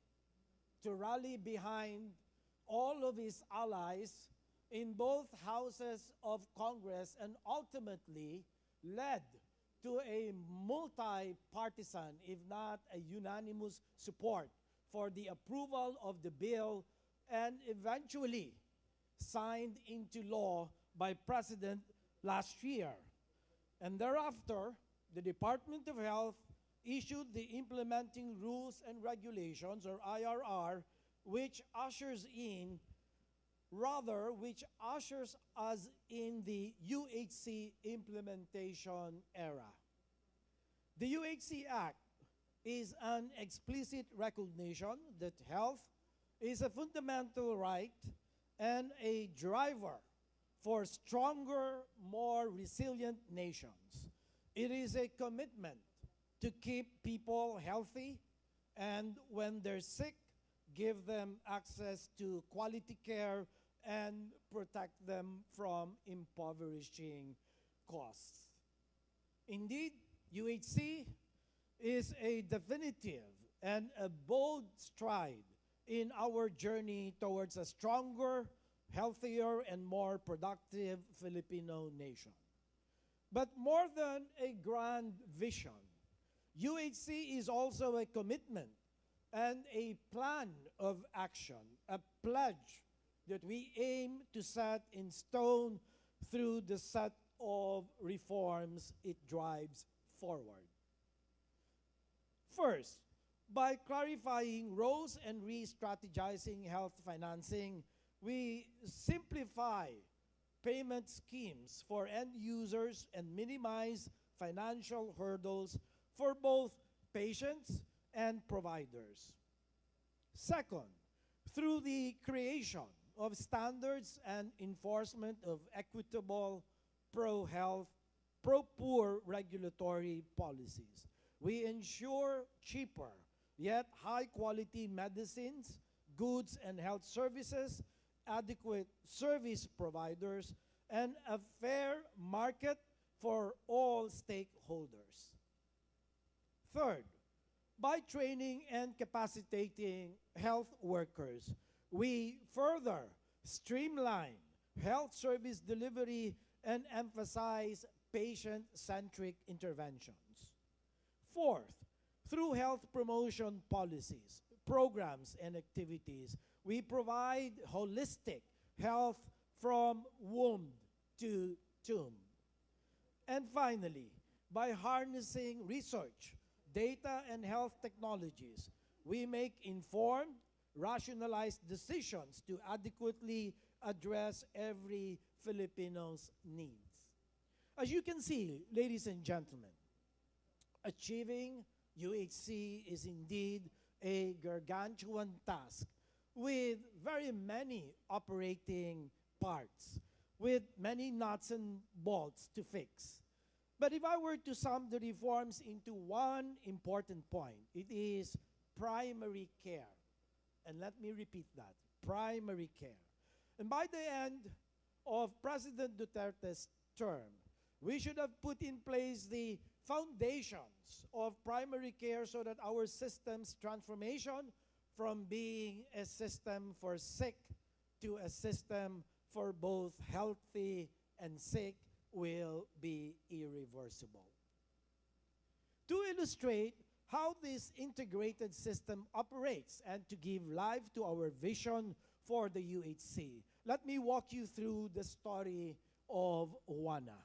to rally behind all of his allies in both houses of Congress and ultimately led to a multi-partisan, if not a unanimous support for the approval of the bill and eventually signed into law by President last year. And thereafter, the Department of Health issued the Implementing Rules and Regulations, or IRR, which ushers us in the UHC implementation era. The UHC Act is an explicit recognition that health is a fundamental right and a driver for stronger, more resilient nations. It is a commitment to keep people healthy, and when they're sick, give them access to quality care and protect them from impoverishing costs. Indeed, UHC is a definitive and a bold stride in our journey towards a stronger, healthier, and more productive Filipino nation. But more than a grand vision, UHC is also a commitment and a plan of action, a pledge that we aim to set in stone through the set of reforms it drives forward. First, by clarifying roles and re-strategizing health financing, we simplify payment schemes for end users and minimize financial hurdles for both patients and providers. Second, through the creation of standards and enforcement of equitable pro-health, pro-poor regulatory policies, we ensure cheaper yet high-quality medicines, goods, and health services, adequate service providers, and a fair market for all stakeholders. Third, by training and capacitating health workers, we further streamline health service delivery and emphasize patient-centric interventions. Fourth, through health promotion policies, programs, and activities, we provide holistic health from womb to tomb. And finally, by harnessing research, data, and health technologies, we make informed, rationalized decisions to adequately address every Filipino's needs. As you can see, ladies and gentlemen, achieving UHC is indeed a gargantuan task with very many operating parts, with many nuts and bolts to fix. But if I were to sum the reforms into one important point, it is primary care. And let me repeat that, primary care. And by the end of President Duterte's term, we should have put in place the foundations of primary care so that our system's transformation from being a system for sick to a system for both healthy and sick will be irreversible. To illustrate how this integrated system operates and to give life to our vision for the UHC, let me walk you through the story of Juana.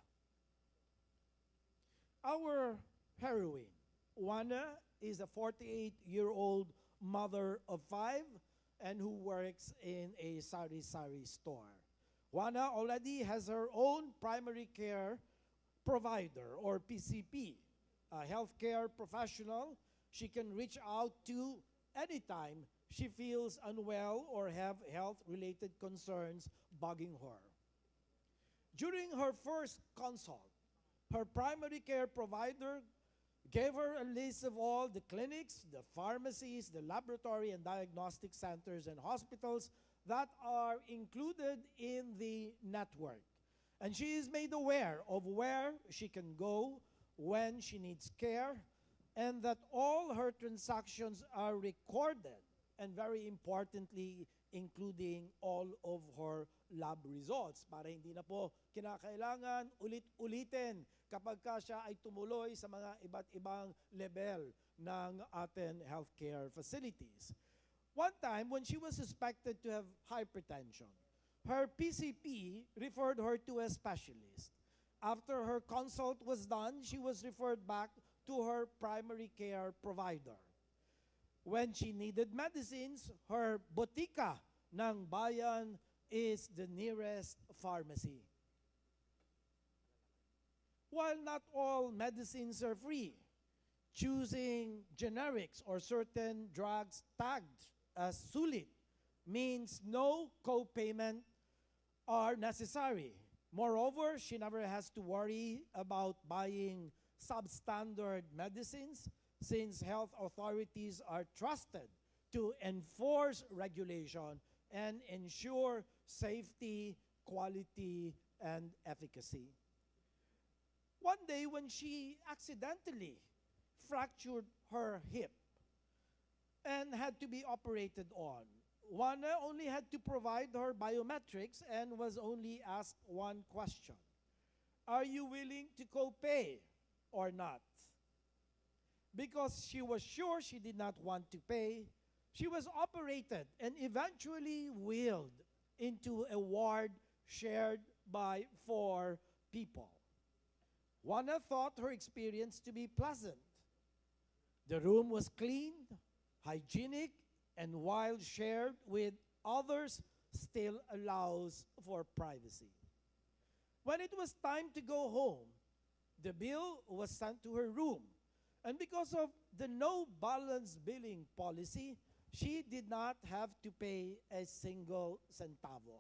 Our heroine, Juana, is a 48-year-old mother of 5 and who works in a sari-sari store. Juana already has her own primary care provider, or PCP, a healthcare professional she can reach out to anytime she feels unwell or have health-related concerns bugging her. During her first consult, her primary care provider gave her a list of all the clinics, the pharmacies, the laboratory and diagnostic centers and hospitals that are included in the network. And she is made aware of where she can go when she needs care, and that all her transactions are recorded, and very importantly, including all of her lab results, para hindi na po kinakailangan ulit-ulitin kapag ka siya ay tumuloy sa mga iba't ibang level ng ating healthcare facilities. One time, when she was suspected to have hypertension, her PCP referred her to a specialist. After her consult was done, she was referred back to her primary care provider. When she needed medicines, her botika ng bayan is the nearest pharmacy. While not all medicines are free, choosing generics or certain drugs tagged as sulit means no co-payment are necessary. Moreover, she never has to worry about buying substandard medicines, since health authorities are trusted to enforce regulation and ensure safety, quality, and efficacy. One day, when she accidentally fractured her hip and had to be operated on, Juana only had to provide her biometrics and was only asked one question: are you willing to co-pay or not? Because she was sure she did not want to pay, she was operated and eventually wheeled into a ward shared by 4 people. Juana thought her experience to be pleasant. The room was clean, hygienic, and while shared with others, still allows for privacy. When it was time to go home, the bill was sent to her room. And because of the no-balance billing policy, she did not have to pay a single centavo.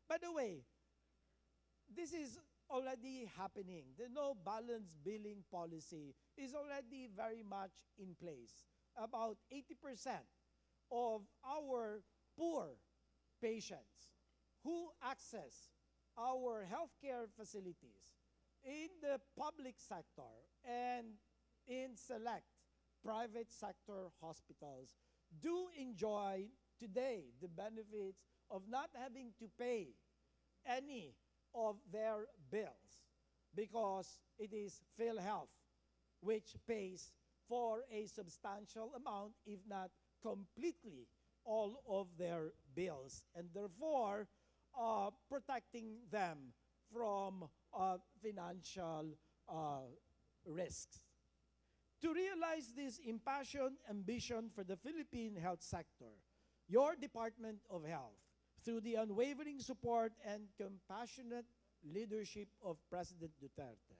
By the way, this is already happening. The no-balance billing policy is already very much in place. About 80% of our poor patients who access our healthcare facilities in the public sector and in select private sector hospitals do enjoy today the benefits of not having to pay any of their bills, because it is PhilHealth which pays for a substantial amount, if not completely all of their bills, and therefore protecting them from financial risks. To realize this impassioned ambition for the Philippine health sector, your Department of Health, through the unwavering support and compassionate leadership of President Duterte,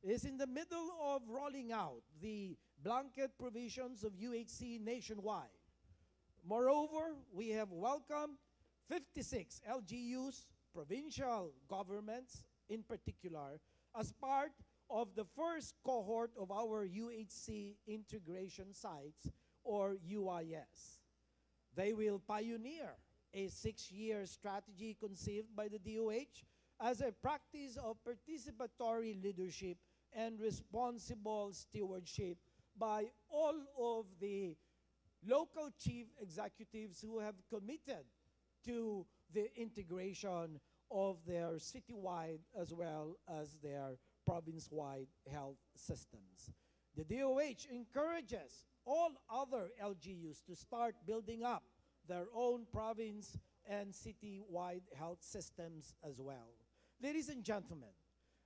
is in the middle of rolling out the blanket provisions of UHC nationwide. Moreover, we have welcomed 56 LGUs, provincial governments in particular, as part of the first cohort of our UHC integration sites, or UIS. They will pioneer a 6-year strategy conceived by the DOH as a practice of participatory leadership and responsible stewardship by all of the local chief executives who have committed to the integration of their citywide as well as their province-wide health systems. The DOH encourages all other LGUs to start building up their own province and citywide health systems as well. Ladies and gentlemen,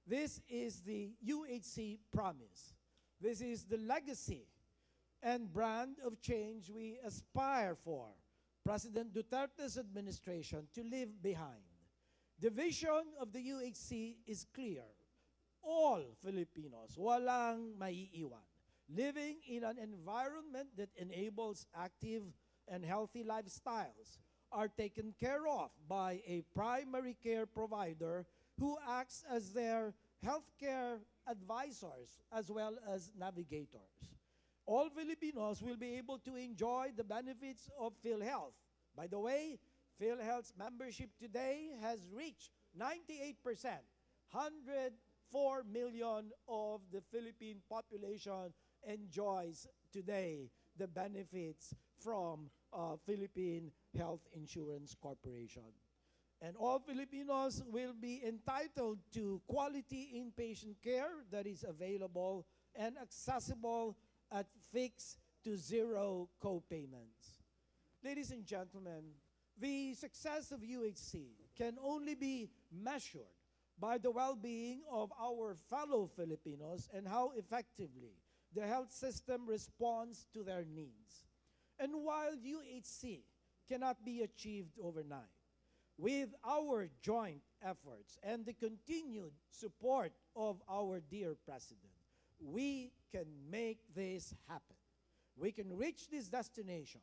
this is the UHC promise. This is the legacy and brand of change we aspire for President Duterte's administration to leave behind. The vision of the UHC is clear. All Filipinos, walang maiiwan, living in an environment that enables active and healthy lifestyles, are taken care of by a primary care provider who acts as their healthcare advisors as well as navigators. All Filipinos will be able to enjoy the benefits of PhilHealth. By the way, PhilHealth's membership today has reached 98%. 104 million of the Philippine population enjoys today the benefits from Philippine Health Insurance Corporation. And all Filipinos will be entitled to quality inpatient care that is available and accessible at fixed to zero co-payments. Ladies and gentlemen, the success of UHC can only be measured by the well-being of our fellow Filipinos and how effectively the health system responds to their needs. And while UHC cannot be achieved overnight, with our joint efforts and the continued support of our dear President, we can make this happen. We can reach this destination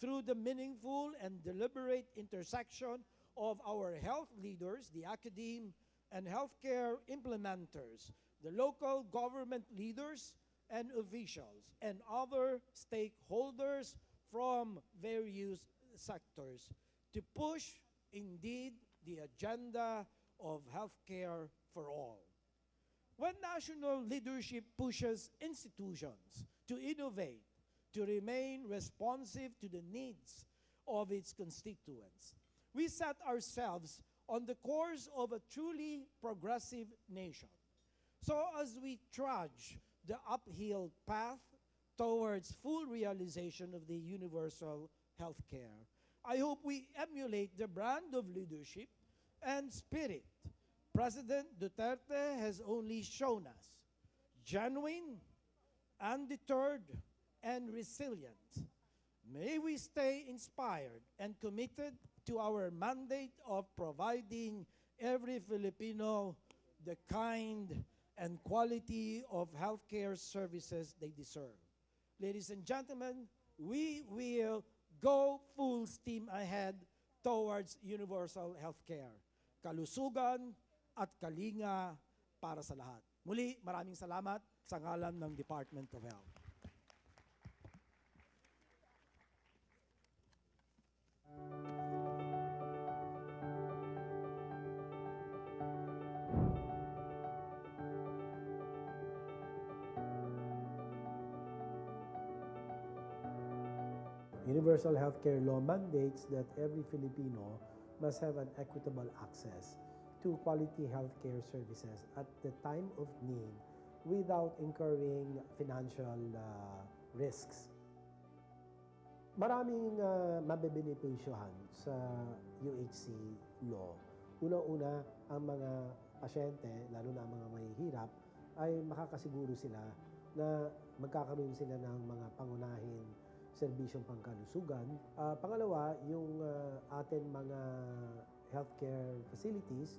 through the meaningful and deliberate intersection of our health leaders, the academe and healthcare implementers, the local government leaders and officials, and other stakeholders from various sectors to push indeed the agenda of healthcare for all. When national leadership pushes institutions to innovate, to remain responsive to the needs of its constituents, we set ourselves on the course of a truly progressive nation. So as we trudge the uphill path towards full realization of the universal health care, I hope we emulate the brand of leadership and spirit President Duterte has only shown us: genuine, undeterred, and resilient. May we stay inspired and committed to our mandate of providing every Filipino the kind and quality of healthcare services they deserve. Ladies and gentlemen, we will go full steam ahead towards universal healthcare. Kalusugan at kalinga para sa lahat. Muli, maraming salamat sa ngalan ng Department of Health. Universal healthcare law mandates that every Filipino must have an equitable access to quality healthcare services at the time of need without incurring financial risks. Maraming mabebenepisyohan sa UHC law. Una-una, ang mga pasyente, lalo na ang mga mahihirap, ay makakasiguro sila na magkakaroon sila ng mga pangunahing serbisyong pangkalusugan. Pangalawa, yung atin mga healthcare facilities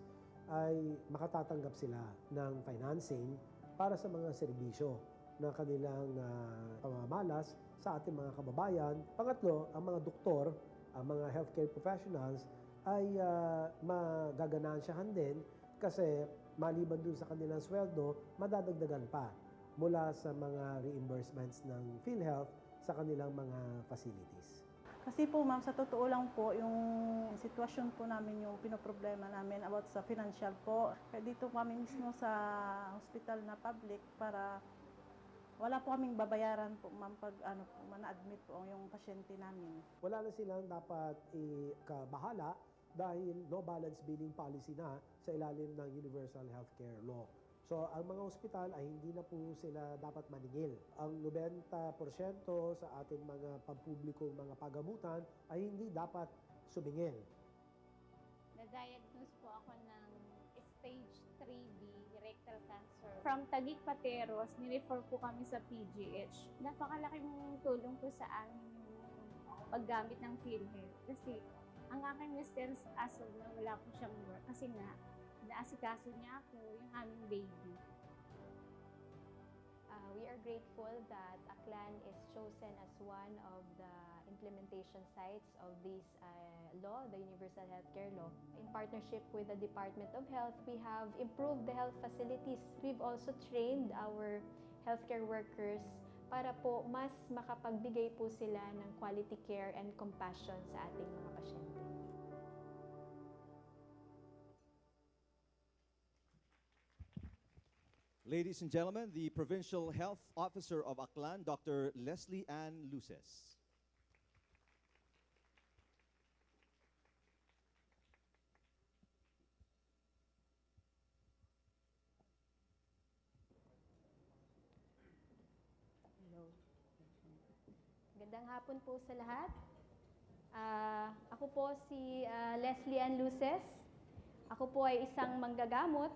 ay makatatanggap sila ng financing para sa mga serbisyo na kanilang pamamalas sa ating mga kababayan. Pangatlo, ang mga doktor, ang mga healthcare professionals ay magaganansyahan din kasi maliban dun sa kanilang sweldo, madadagdagan pa mula sa mga reimbursements ng PhilHealth sa kanilang mga facilities. Kasi po ma'am, sa totoo lang po, yung sitwasyon po namin, yung pinoproblema namin about sa financial po. Kaya dito kami mismo sa hospital na public para wala po kaming babayaran po ma'am pag na-admit po yung pasyente namin. Wala na silang dapat ikabahala dahil no balance billing policy na sa ilalim ng Universal Healthcare Law. So, ang mga ospital ay hindi na po sila dapat maningil. Ang 90% sa ating mga pampublikong mga pagamutan ay hindi dapat sumingil. Na-diagnose po ako ng stage 3B rectal cancer. From Taguig Pateros, nirefer po kami sa PGH. Napakalaking tulong po sa amin yung paggamit ng PhilHealth. Kasi Ang aking mister as of now, wala po siyang work kasi nga, naasikaso niya ako, yung aming baby. We are grateful that Aklan is chosen as one of the implementation sites of this law, the Universal Healthcare Law. In partnership with the Department of Health, we have improved the health facilities. We've also trained our healthcare workers para po mas makapagbigay po sila ng quality care and compassion sa ating mga pasyente. Ladies and gentlemen, the Provincial Health Officer of Aklan, Dr. Leslie Ann Luces. Hello. Magandang hapon po sa lahat. Ako po si Leslie Ann Luces. Ako po ay isang manggagamot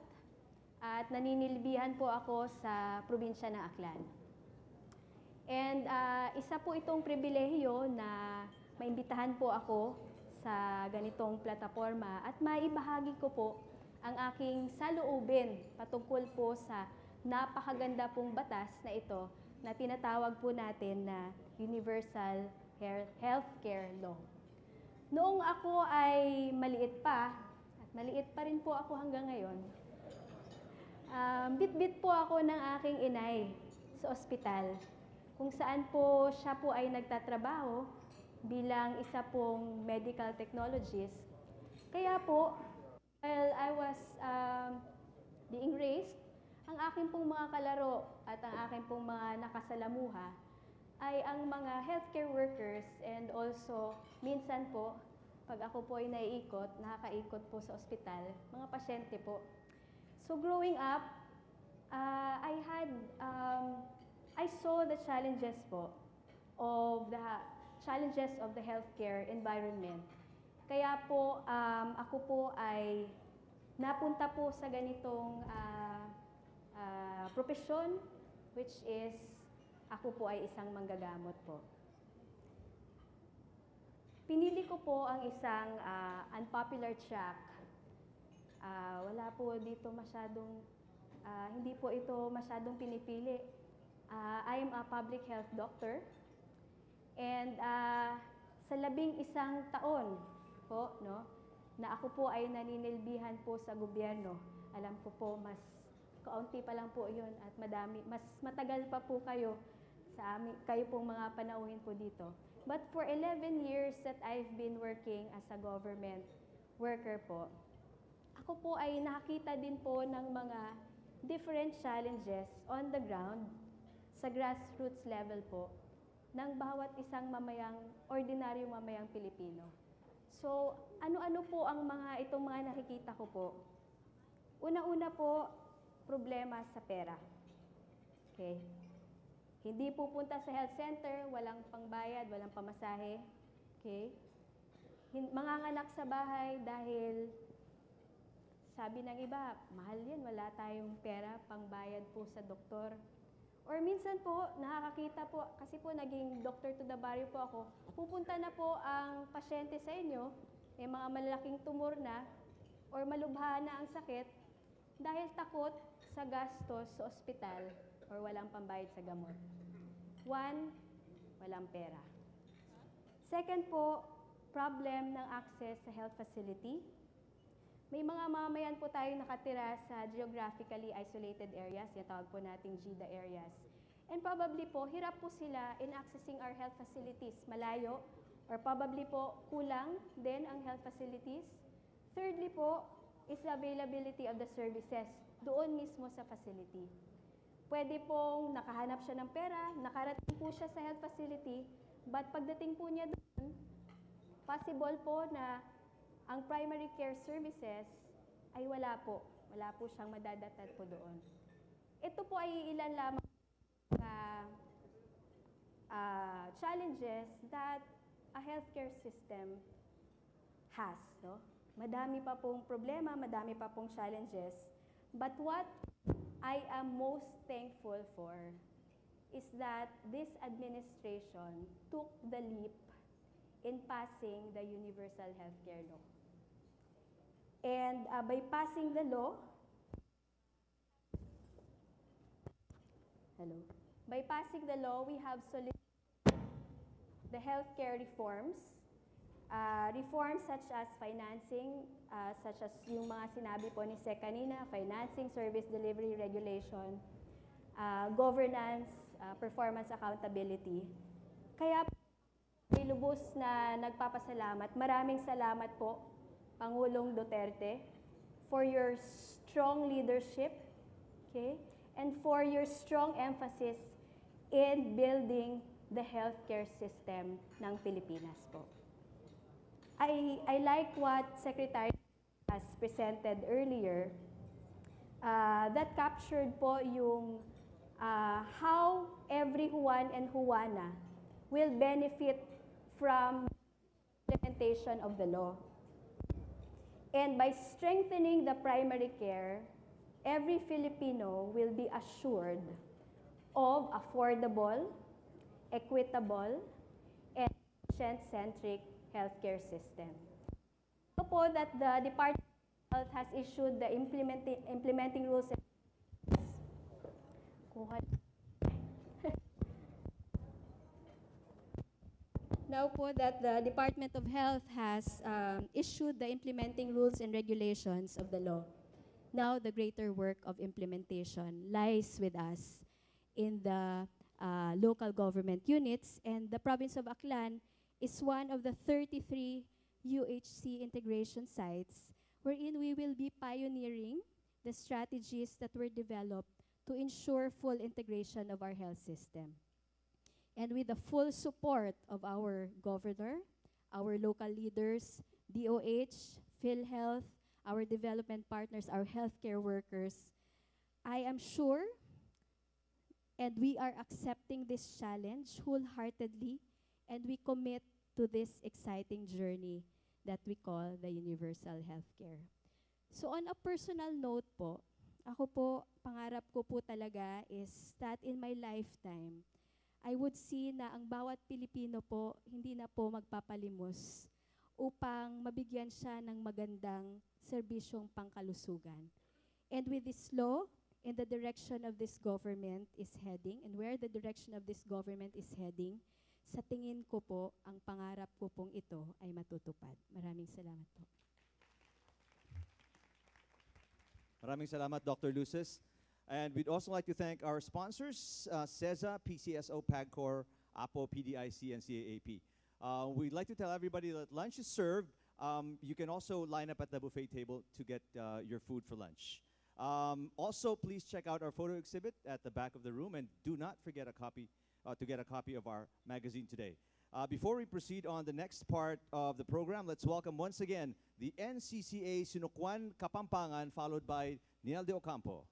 at naninilbihan po ako sa probinsya ng Aklan. And isa po itong pribilehiyo na maimbitahan po ako sa ganitong plataforma at maibahagi ko po ang aking saloobin patungkol po sa napakaganda pong batas na ito na tinatawag po natin na Universal Healthcare Law. Noong ako ay maliit pa, at maliit pa rin po ako hanggang ngayon, bit-bit po ako ng aking inay sa ospital kung saan po siya po ay nagtatrabaho bilang isa pong medical technologist. Kaya po, while I was being raised, ang aking pong mga kalaro at ang aking pong mga nakasalamuha ay ang mga healthcare workers and also minsan po, pag ako po ay naiikot, nakakaikot po sa ospital, mga pasyente po. So growing up, I saw the challenges po of the healthcare environment. Kaya po, ako po ay napunta po sa ganitong profesyon, which is ako po ay isang manggagamot po. Pinili ko po ang isang unpopular track. Wala po dito masyadong, hindi po ito masyadong pinipili. I am a public health doctor. And sa 11 taon po, no, na ako po ay naninilbihan po sa gobyerno, alam ko po mas kaunti pa lang po yun at madami, mas matagal pa po kayo sa amin, kayo pong mga panauhin po dito. But for 11 years that I've been working as a government worker po, ako po ay nakakita din po ng mga different challenges on the ground, sa grassroots level po, ng bawat isang ordinaryong mamayang Pilipino. So, ano-ano po ang itong mga nakikita ko po? Una-una po, problema sa pera. Okay? Hindi pupunta sa health center, walang pangbayad, walang pamasahe. Okay? Manganganak sa bahay dahil sabi ng iba, mahal yan, wala tayong pera, pangbayad po sa doktor. Or minsan po, nakakakita po, kasi po naging doctor to the barrio po ako, pupunta na po ang pasyente sa inyo, may mga malalaking tumor na, or malubha na ang sakit, dahil takot sa gastos sa ospital, or walang pambayad sa gamot. One, walang pera. Second po, problem ng access sa health facility. May mga mamayan po tayong nakatira sa geographically isolated areas, yung tawag po nating GIDA areas. And probably po, hirap po sila in accessing our health facilities, malayo, or probably po, kulang din ang health facilities. Thirdly po, is the availability of the services doon mismo sa facility. Pwede pong nakahanap siya ng pera, nakarating po siya sa health facility, but pagdating po niya doon, possible po na ang primary care services ay wala po. Wala po siyang madadatnan po doon. Ito po ay ilan lamang challenges that a healthcare system has. No? Madami pa pong problema, madami pa pong challenges. But what I am most thankful for is that this administration took the leap in passing the Universal Healthcare Law. And by passing the law, by passing the law, we have solidified the healthcare reforms. Reforms such as financing, such as yung mga sinabi po ni Sec kanina, financing, service delivery regulation, governance, performance accountability. Kaya may lubos na nagpapasalamat. Maraming salamat po, Pangulong Duterte, for your strong leadership, okay, and for your strong emphasis in building the healthcare system ng Pilipinas po. I like what Secretary has presented earlier, that captured po yung how every Juan and Juana will benefit from implementation of the law. And by strengthening the primary care, every Filipino will be assured of affordable, equitable, and patient-centric healthcare system. So po that the Department of Health has issued the implementing rules and now po that the Department of Health has issued the implementing rules and regulations of the law. Now the greater work of implementation lies with us in the local government units, and the province of Aklan is one of the 33 UHC integration sites wherein we will be pioneering the strategies that were developed to ensure full integration of our health system. And with the full support of our governor, our local leaders, DOH, PhilHealth, our development partners, our healthcare workers, I am sure, and we are accepting this challenge wholeheartedly, and we commit to this exciting journey that we call the universal healthcare. So on a personal note po, ako po, pangarap ko po talaga is that in my lifetime, I would see na ang bawat Pilipino po, hindi na po magpapalimos upang mabigyan siya ng magandang serbisyong pangkalusugan. And with this law, in the direction of this government is heading, and where the direction of this government is heading, sa tingin ko po, ang pangarap ko pong ito ay matutupad. Maraming salamat po. Maraming salamat, Dr. Luces. And we'd also like to thank our sponsors, CESA, PCSO, PAGCOR, APO, PDIC, and CAAP. We'd like to tell everybody that lunch is served. You can also line up at the buffet table to get your food for lunch. Also, please check out our photo exhibit at the back of the room, and do not forget to get a copy of our magazine today. Before we proceed on the next part of the program, let's welcome once again the NCCA Sinukuan Kapampangan, followed by Niel de Ocampo.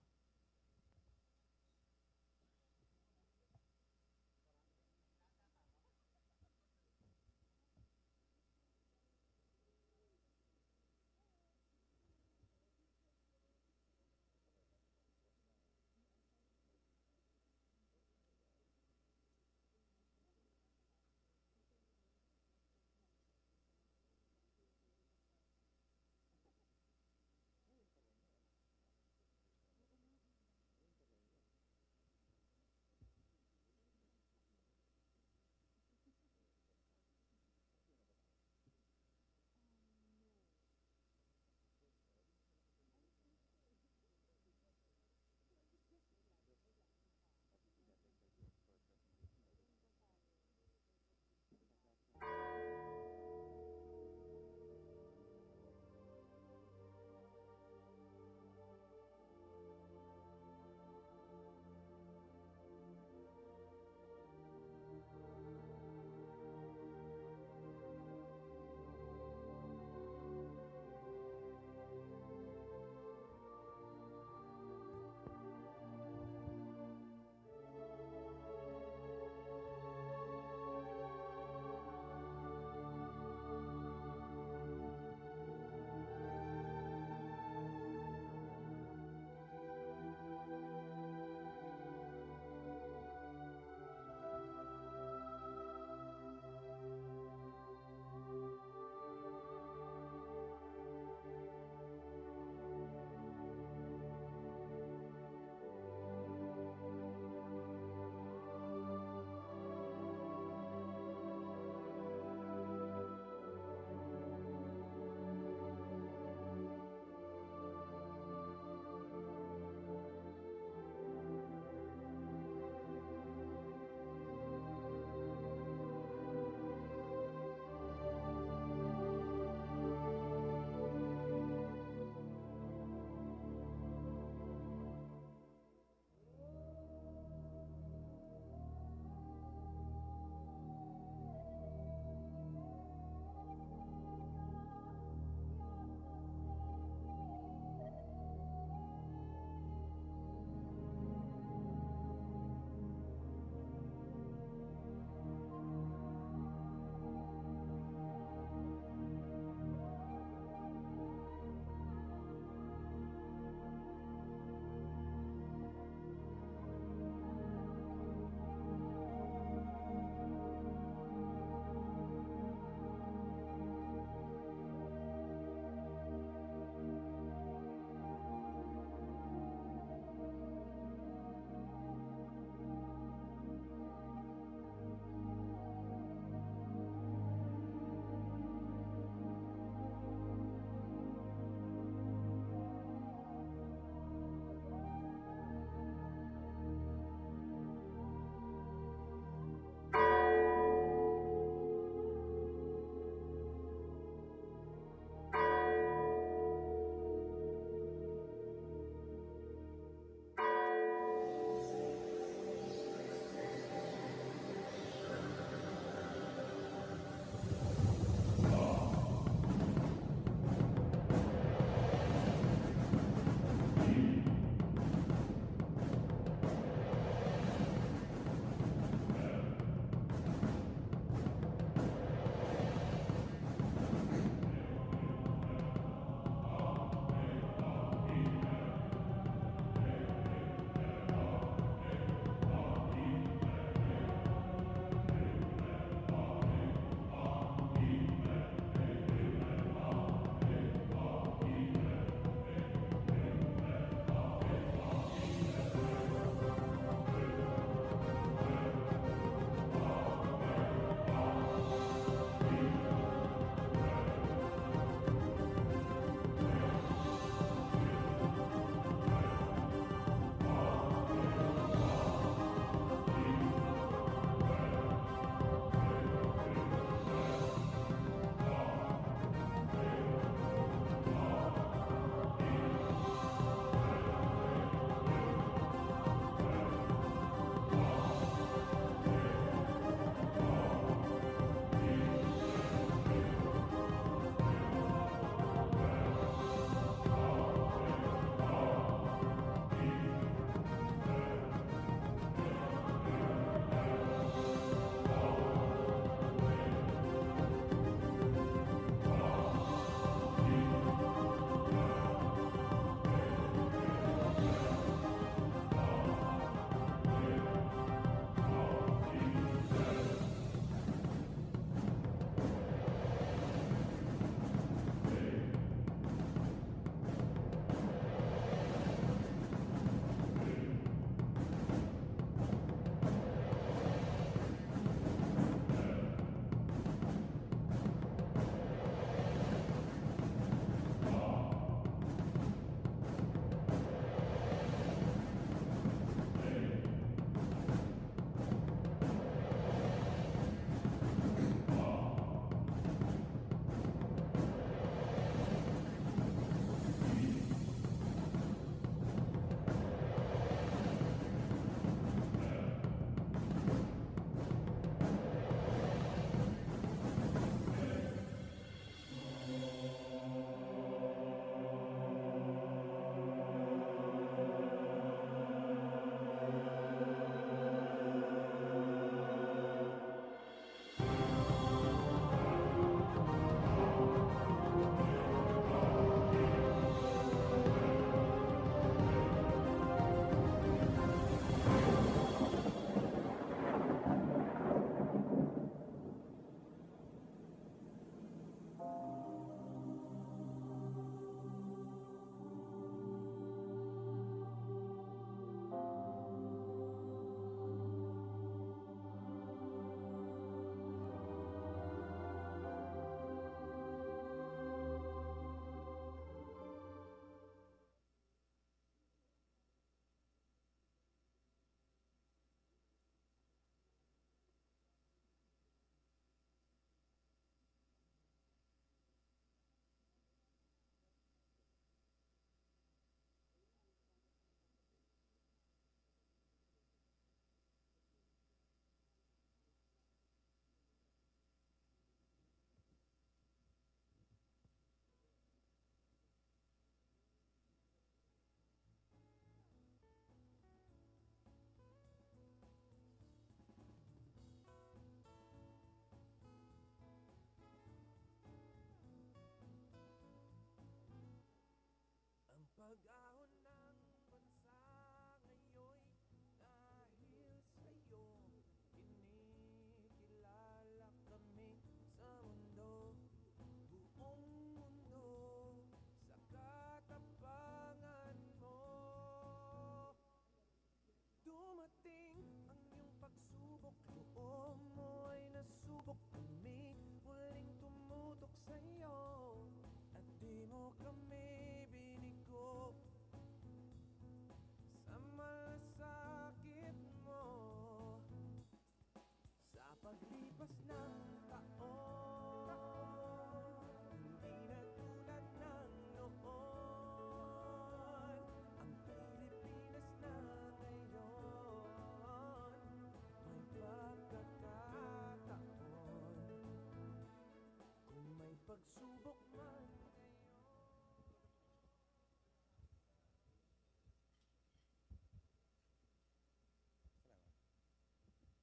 pagsubok man.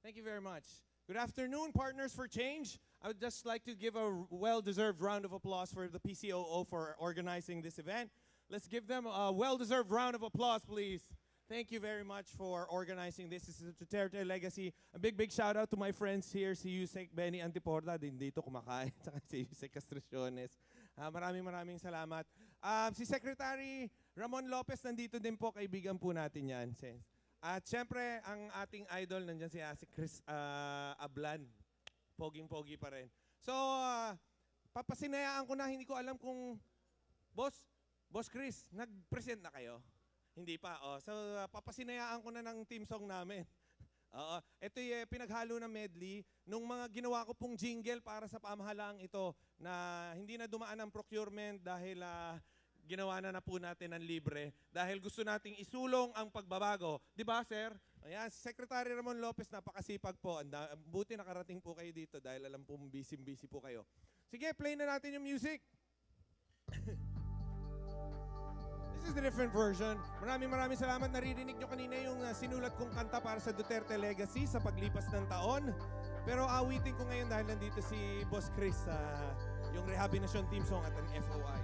Thank you very much. Good afternoon, Partners for Change. I would just like to give a well-deserved round of applause for the PCOO for organizing this event. Let's give them a well-deserved round of applause, please. Thank you very much for organizing this. This is the Duterte Legacy. A big shout out to my friends here, si Yusek Benny Antiporta, din dito kumakain, saka si Yusek Castraciones. Maraming salamat. Si Secretary Ramon Lopez nandito din po, kaibigan po natin yan. At syempre, ang ating idol, nandiyan si Chris Ablan. Poging-pogi pa rin. So, papasinayaan ko na, hindi ko alam kung, Boss Chris, nag-present na kayo? Hindi pa. So, papasinayaan ko na ng team song namin. Ito yung pinaghalo na medley nung mga ginawa ko pong jingle para sa pamahalaang ito na hindi na dumaan ang procurement dahil ginawa na po natin ng libre dahil gusto nating isulong ang pagbabago. Di ba, sir? Ayan, si Secretary Ramon Lopez, napakasipag po. Buti nakarating po kayo dito dahil alam po busy po kayo. Sige, play na natin yung music. This is the different version. Maraming salamat. Naririnig nyo kanina yung sinulat kong kanta para sa Duterte Legacy sa paglipas ng taon. Pero awitin ko ngayon dahil nandito si Boss Chris, yung Rehabilitation Team Song at ang FOI.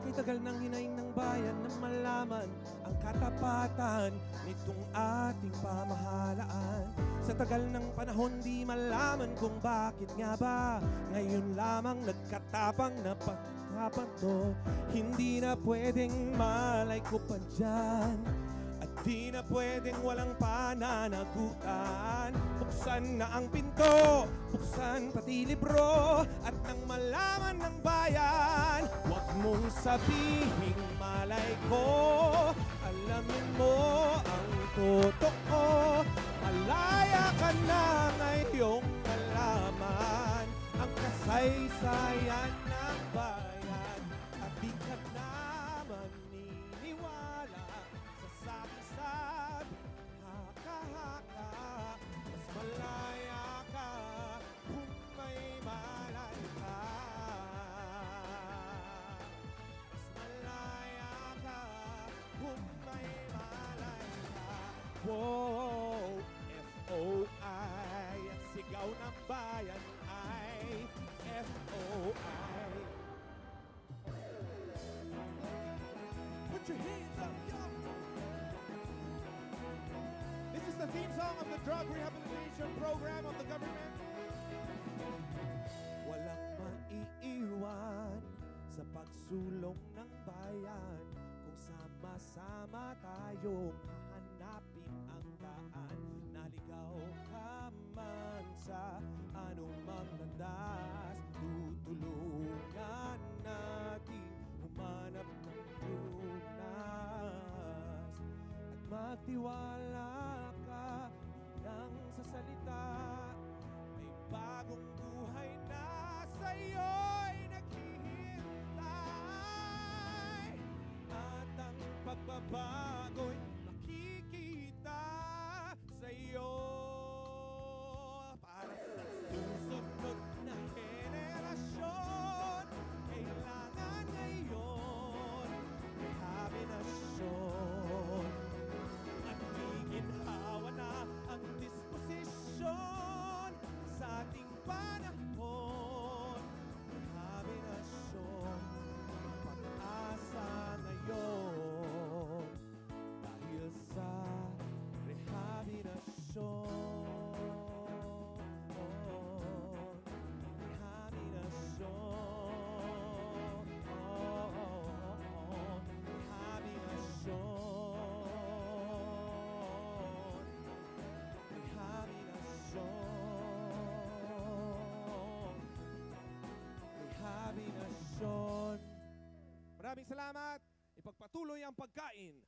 Kay tagal ng hinaing ng bayan na malaman ang katapatan nitong ating pamahalaan. Sa tagal ng panahon di malaman kung bakit nga ba ngayon lamang nagkatapang na pagkapan to. Hindi na pwedeng malay ko pa dyan at di na pwedeng walang pananagutan. Buksan na ang pinto, buksan pati libro, at nang malaman ng bayan, huwag mong sabihing malay ko. Alamin mo ang totoo, malaya ka na ngayong malaman ang kasaysayan ng bayan. At di ka na maniniwala sa sabi-sabi, haka-haka. Mas malaya ka kung may malay ka. Mas malaya ka kung may malay ka. Wow, FOI, ang sigaw ng bayan ay FOI. Put your hands up, yo! This is the theme song of the Drug Rehabilitation Program of the government. Walang maiiwan sa pagsulong ng bayan kung sama-sama tayong hahanapin ang daan. Naligaw ka man sa anumang landas, tutulungan natin humanap ng lunas at magtiwala ka lang sa salita. May bagong buhay na sa'yo'y naghihintay at ang pagbabago'y makikita sa'yo. Para sa susunod na henerasyon, kailangan ngayon rehabilitasyon at giginhawa na ang disposisyon sa ating panahon. Rehabilitasyon, pag-asa ngayon dahil sa rehabilitasyon. Maraming salamat. Ipagpatuloy ang pagkain.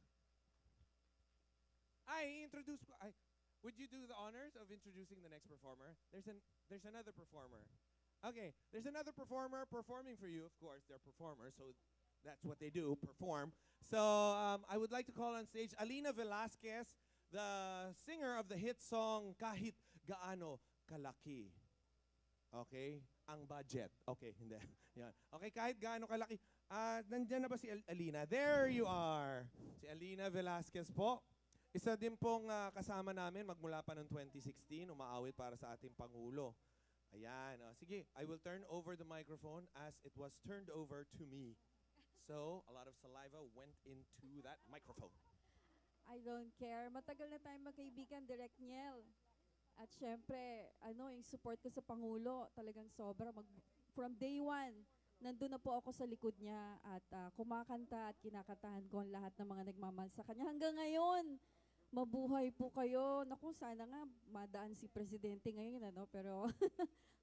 Would you do the honors of introducing the next performer? There's another performer. Okay, there's another performer performing for you. Of course, they're performers, so that's what they do, perform. So I would like to call on stage Alina Velasquez, the singer of the hit song Kahit Gaano Kalaki. Okay, ang budget. Okay, hindi. Yan. Okay, kahit gaano kalaki. Nandiyan na ba si Alina? There you are. Si Alina Velasquez po. Isa din pong kasama namin magmula pa noong 2016, umaawit para sa ating Pangulo. Ayan. Sige, I will turn over the microphone as it was turned over to me. So, a lot of saliva went into that microphone. I don't care. Matagal na tayong magkaibigan, Direk Niel. At syempre, yung support ko sa Pangulo, talagang sobra. From day one, nandun na po ako sa likod niya at kumakanta at kinakantahan ko ang lahat ng mga nagmamahal sa kanya. Hanggang ngayon, mabuhay po kayo. Naku, sana nga madaan si Presidente ngayon, pero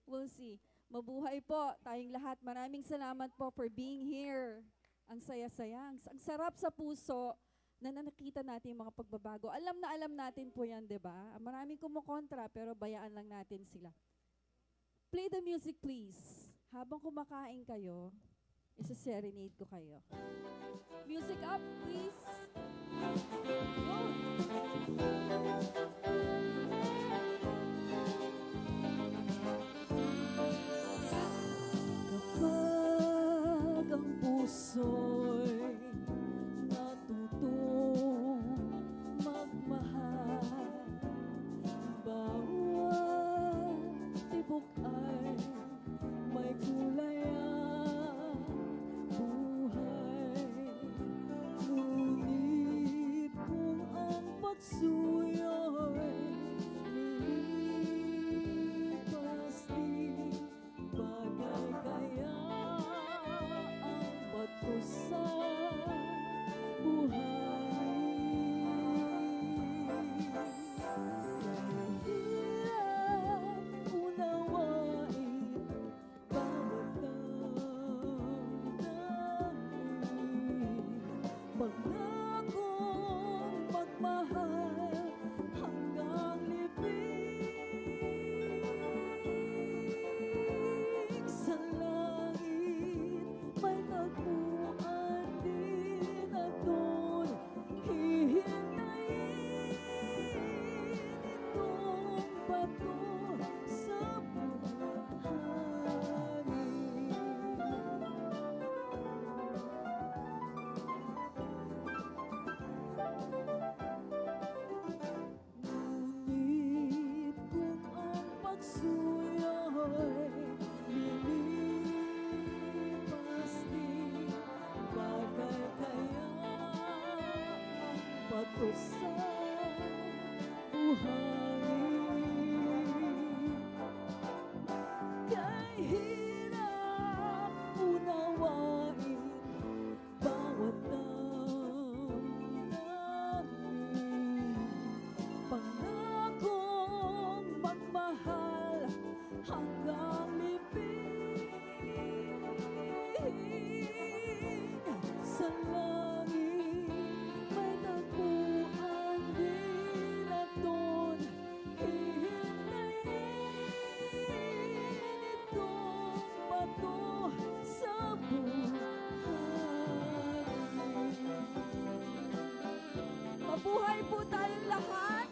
we'll see. Mabuhay po tayong lahat. Maraming salamat po for being here. Ang saya-saya. Ang sarap sa puso na nakita natin yung mga pagbabago. Alam na alam natin po yan, di ba? Maraming kumukontra, pero bayaan lang natin sila. Play the music, please. Habang kumakain kayo, isa-serenade ko kayo. Music up, please. Go! Kapag ang puso'y natutong magmahal, bawat tibok ay may kulay ang buhay. Ngunit kung ang pagsuyo'y lilipas din, bagay kaya ang bato sa buhay. Kahirap unawain bawat damdamin, pangakong magmahal hanggang libing. Sa langit may tagpuan din at doon hihintayin itong bato sa buhangin. Ngunit kung ang pagsuyo'y lilipas din, bagay kaya ang bato sa buhangin. Kahirap unawain bawat damdamin, pangakong magmahal hanggang libing. Sa langit may tagpuan din at doon hihintayin itong bato sa buhangin. Mabuhay po tayong lahat.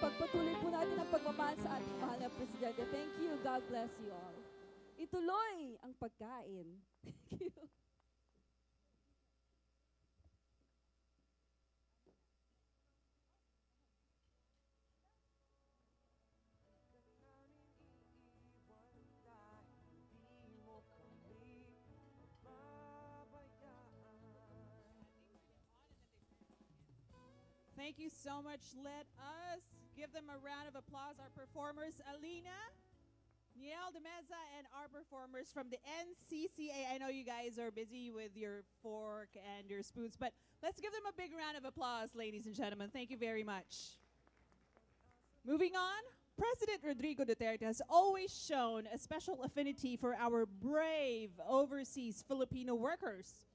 Pagpatuloy po natin ang pagmamahal sa ating mahal na Presidente. Thank you. God bless you all. Ituloy ang pagkain. Thank you. Thank you so much. Let us give them a round of applause. Our performers, Alina, Niel de Meza, and our performers from the NCCA. I know you guys are busy with your fork and your spoons, but let's give them a big round of applause, ladies and gentlemen. Thank you very much. Moving on, President Rodrigo Duterte has always shown a special affinity for our brave overseas Filipino workers,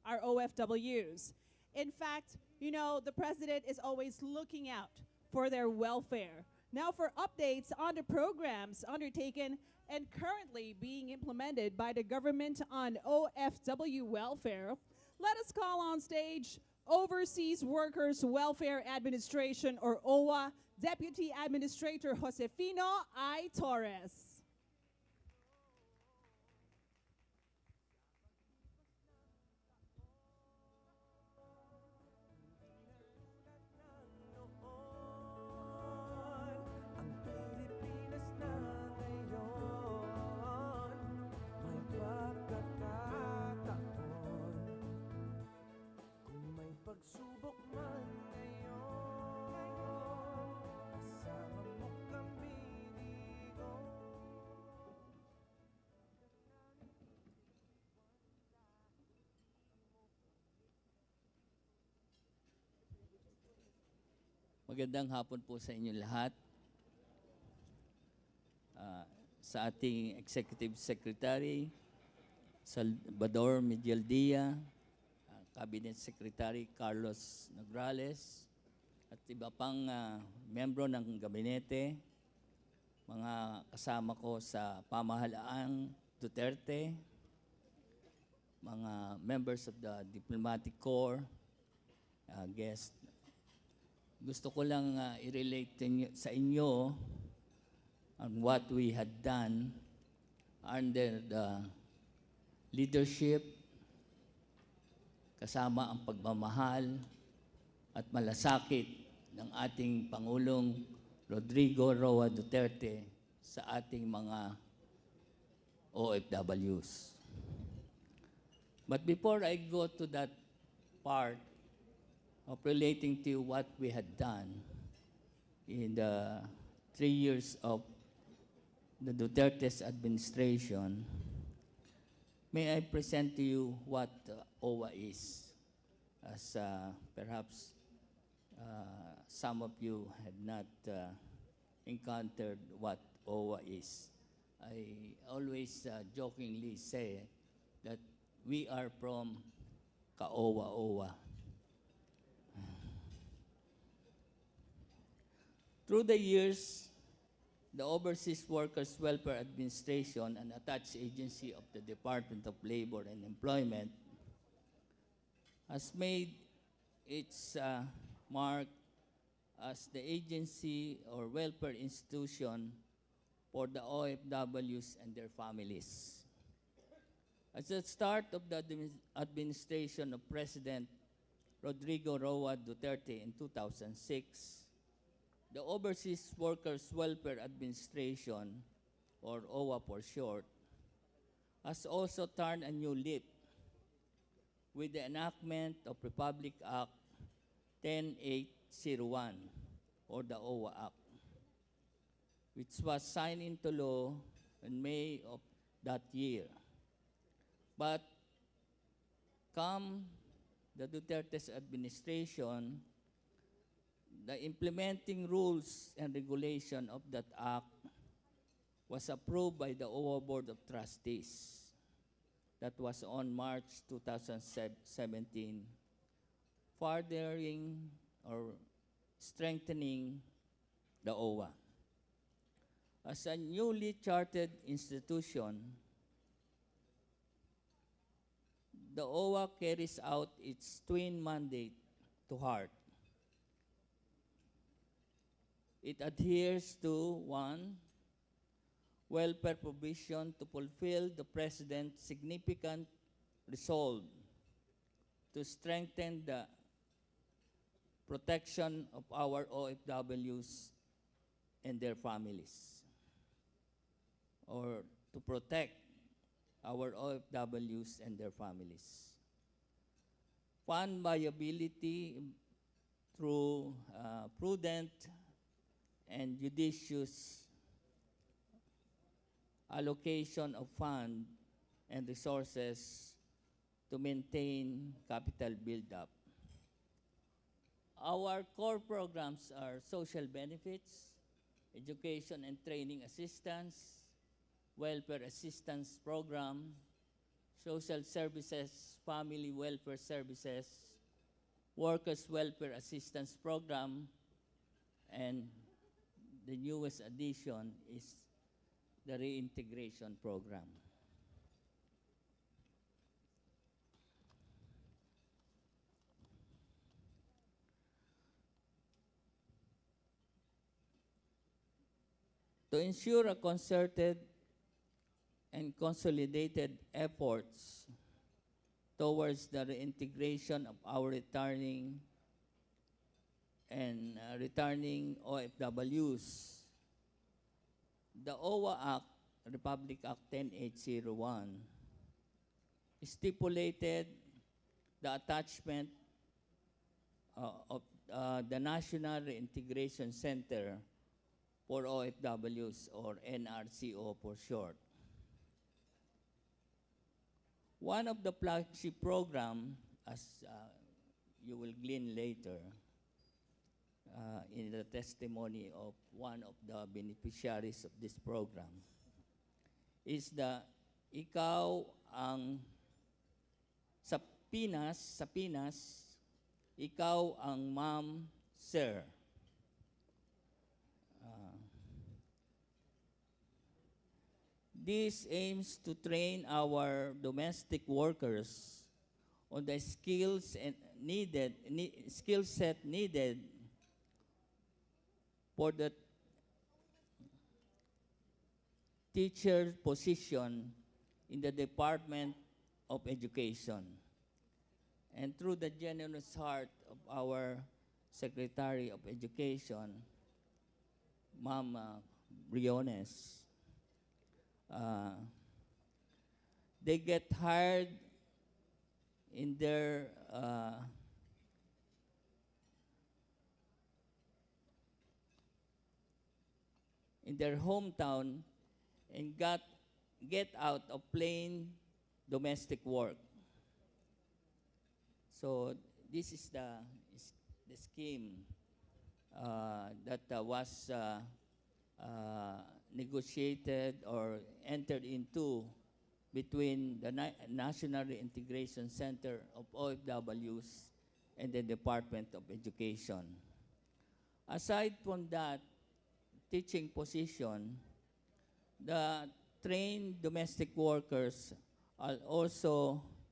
our OFWs. In fact, the president is always looking out for their welfare. Now for updates on the programs undertaken and currently being implemented by the government on OFW welfare, let us call on stage Overseas Workers Welfare Administration, or OWA, Deputy Administrator Josefino I. Torres. Magandang hapon po sa inyo lahat. Sa ating Executive Secretary, Salvador Medialdia, Cabinet Secretary Carlos Nograles, at iba pang membro ng gabinete, mga kasama ko sa pamahalaang Duterte, mga members of the Diplomatic Corps, guest. Gusto ko lang i-relate sa inyo on what we had done under the leadership, kasama ang pagmamahal at malasakit ng ating Pangulong Rodrigo Roa Duterte sa ating mga OFWs. But before I go to that part of relating to what we had done in the 3 years of the Duterte's administration, may I present to you what OWA is, as perhaps some of you had not encountered what OWA is. I always jokingly say that we are from Ka-OWA-OWA. Through the years, the Overseas Workers Welfare Administration, an attached agency of the Department of Labor and Employment, has made its mark as the agency or welfare institution for the OFWs and their families. At the start of the administration of President Rodrigo Roa Duterte in 2006, the Overseas Workers Welfare Administration, or OWA for short, has also turned a new leaf with the enactment of Republic Act 10801, or the OWA Act, which was signed into law in May of that year. But come the Duterte's administration, the implementing rules and regulation of that act was approved by the OWA Board of Trustees. That was on March 2017, furthering or strengthening the OWA. As a newly chartered institution, the OWA carries out its twin mandate to heart. It adheres to, 1, welfare provision to fulfill the President's significant resolve to strengthen the protection of our OFWs and their families, or to protect our OFWs and their families. Fund viability through prudent and judicious allocation of fund and resources to maintain capital build-up. Our core programs are social benefits, education and training assistance, welfare assistance program, social services, family welfare services, workers' welfare assistance program, and the newest addition is the reintegration program. To ensure a concerted and consolidated efforts towards the reintegration of our returning OFWs, the OWA Act, Republic Act 10801, stipulated the attachment of the National Reintegration Center for OFWs, or NRCO for short. One of the flagship program, as you will glean later, in the testimony of one of the beneficiaries of this program is ikaw ang sa Pinas, ikaw ang ma'am, sir. This aims to train our domestic workers on the skills and skill set needed for the teacher position in the Department of Education. And through the generous heart of our Secretary of Education, Ma'am Briones, they get hired in their hometown and get out of plain domestic work. So this is the scheme that was negotiated or entered into between the National Reintegration Center of OFWs and the Department of Education. Aside from that teaching position, the trained domestic workers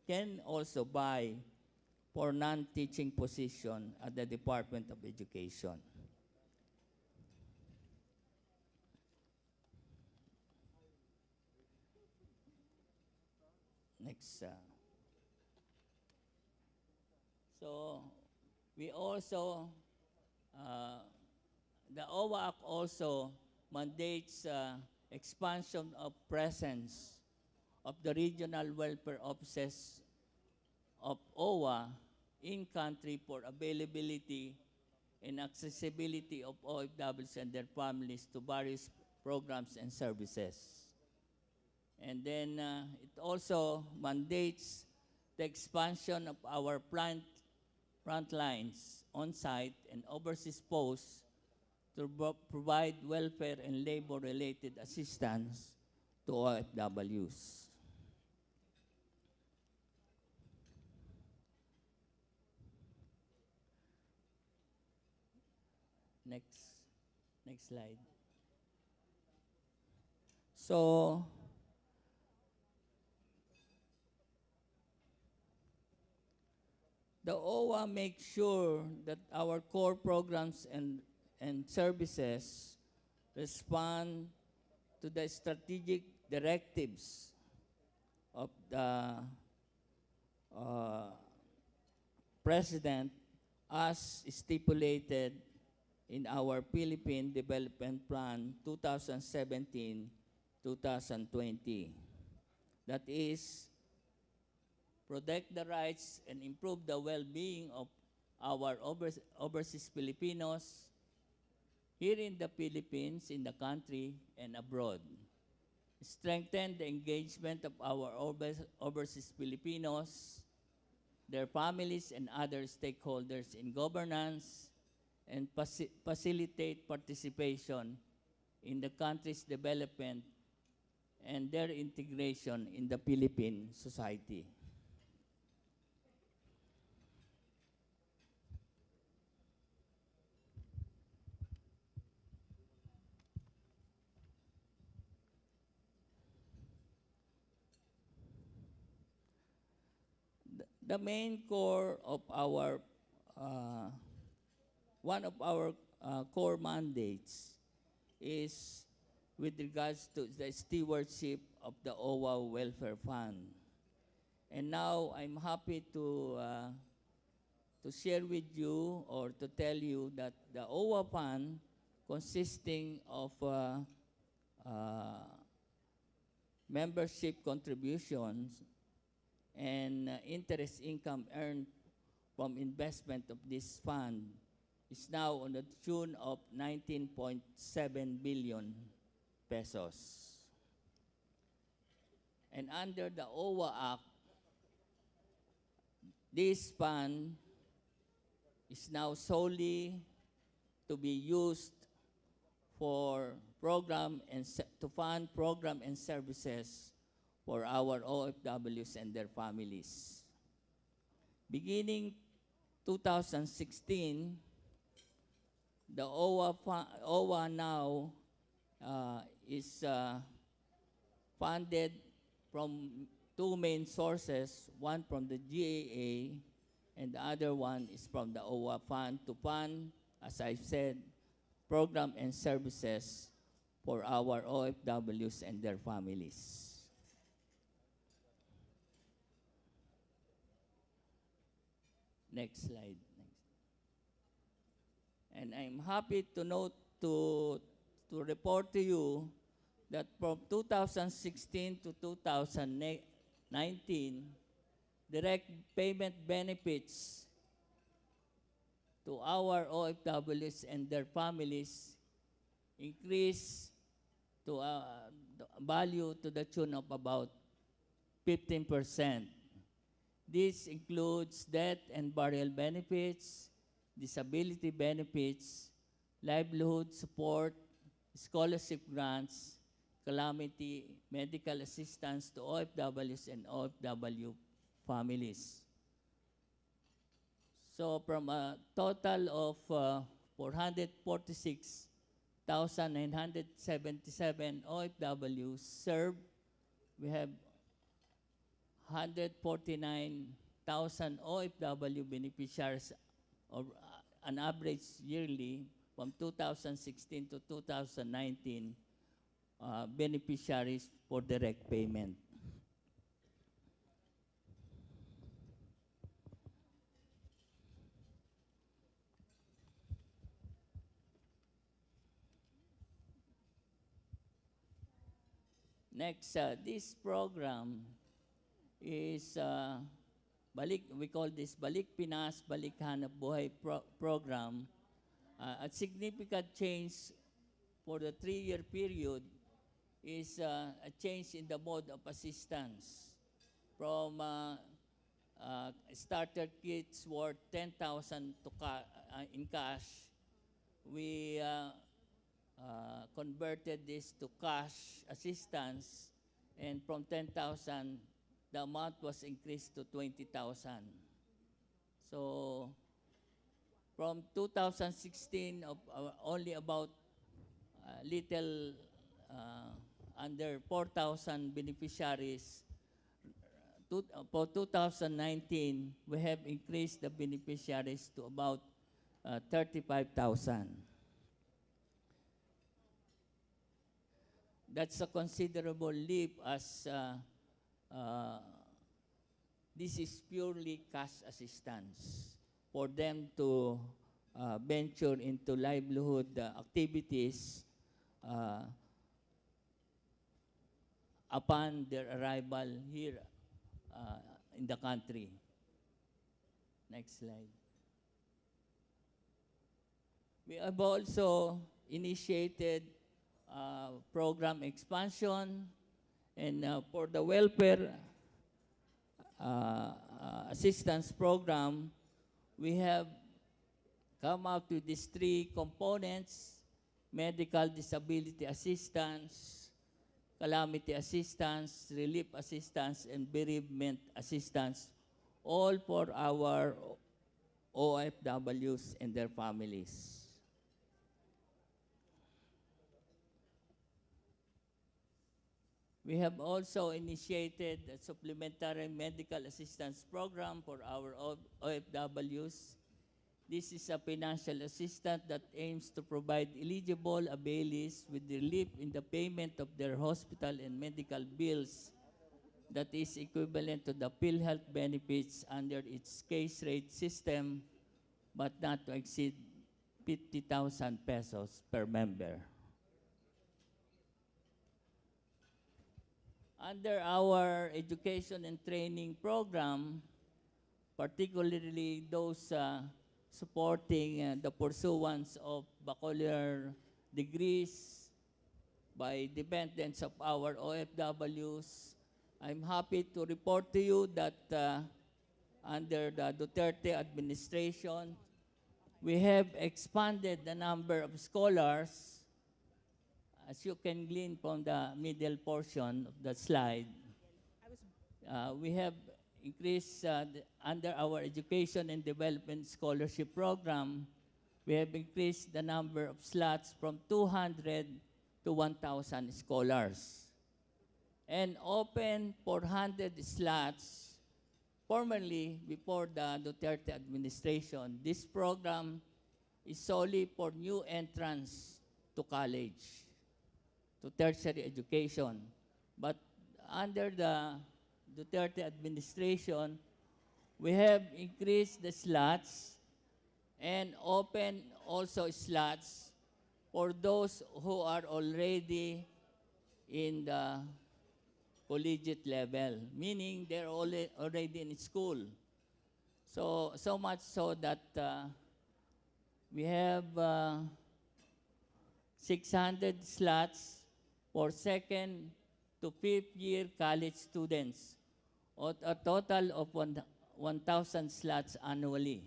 can also buy for non-teaching position at the Department of Education. Next. So we also, the OWA also mandates expansion of presence of the regional welfare offices of OWA in country for availability and accessibility of OFWs and their families to various programs and services. And then it also mandates the expansion of our front lines on-site and overseas posts to provide welfare and labor-related assistance to OFWs. Next slide. So, the OWA makes sure that our core programs and services respond to the strategic directives of the President as stipulated in our Philippine Development Plan 2017-2020. That is, protect the rights and improve the well-being of our overseas Filipinos here in the Philippines, in the country, and abroad. Strengthen the engagement of our overseas Filipinos, their families, and other stakeholders in governance, and facilitate participation in the country's development and their integration in the Philippine society. The main core of our one of our core mandates is with regards to the stewardship of the OWA Welfare Fund. And now I'm happy to share with you or to tell you that the OWA Fund, consisting of membership contributions and interest income earned from investment of this fund, is now on the tune of 19.7 billion pesos. And under the OWA Act, this fund is now solely to be used for to fund program and services for our OFWs and their families. Beginning 2016, the OWA now is funded from two main sources, one from the GAA and the other one is from the OWA fund to fund, as I said, program and services for our OFWs and their families. Next slide. And I'm happy to note to report to you that from 2016 to 2019, direct payment benefits to our OFWs and their families increased to a value to the tune of about 15%. This includes death and burial benefits, disability benefits, livelihood support, scholarship grants, calamity medical assistance to OFWs and OFW families. So from a total of 446,977 OFWs served, we have 149,000 OFW beneficiaries of an average yearly from 2016 to 2019 beneficiaries for direct payment. Next, this program is we call this Balik Pinas, Balik Hanap Buhay program. A significant change for the 3-year period is a change in the mode of assistance from starter kits worth 10,000 in cash. We converted this to cash assistance, and from 10,000, the amount was increased to 20,000. So from 2016, only about little under 4,000 beneficiaries. For 2019, we have increased the beneficiaries to about 35,000. That's a considerable leap, as this is purely cash assistance for them to venture into livelihood activities upon their arrival here in the country. Next slide. We have also initiated program expansion, and for the welfare assistance program, we have come out with these 3 components: medical disability assistance, calamity assistance, relief assistance, and bereavement assistance, all for our OFWs and their families. We have also initiated a supplementary medical assistance program for our OFWs. This is a financial assistance that aims to provide eligible availees with relief in the payment of their hospital and medical bills that is equivalent to the PhilHealth benefits under its case rate system, but not to exceed 50,000 pesos per member. Under our education and training program, particularly those supporting the pursuance of baccalaureate degrees by dependents of our OFWs, I'm happy to report to you that under the Duterte administration, we have expanded the number of scholars, as you can glean from the middle portion of the slide. We have increased, under our Education and Development Scholarship Program, we have increased the number of slots from 200 to 1,000 scholars. And open 400 slots formerly before the Duterte administration. This program is solely for new entrants to college, to tertiary education. But under the Duterte administration, we have increased the slots and open also slots for those who are already in the collegiate level, meaning they're already in school. So much so that we have 600 slots for second to fifth year college students, or a total of 1,000 slots annually.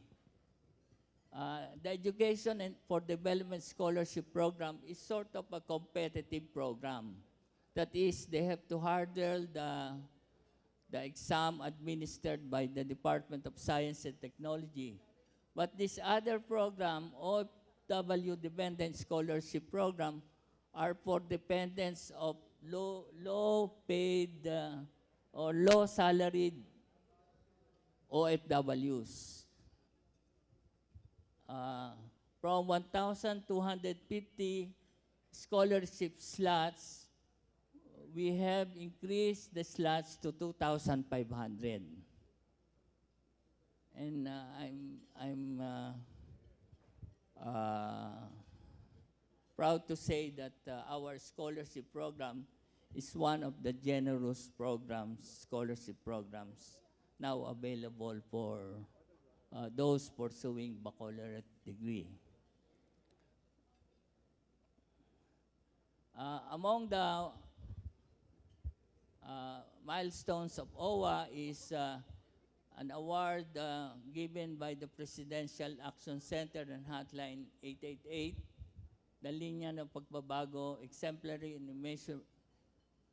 The Education and for Development Scholarship Program is sort of a competitive program. That is, they have to hurdle the exam administered by the Department of Science and Technology. But this other program, OFW Dependent Scholarship Program, are for dependents of low-paid or low-salaried OFWs. From 1,250 scholarship slots, we have increased the slots to 2,500. And I'm proud to say that our scholarship program is one of the generous programs, scholarship programs, now available for those pursuing baccalaureate degree. Among the milestones of OWA is an award given by the Presidential Action Center and Hotline 888, the linya ng pagbabago, exemplary and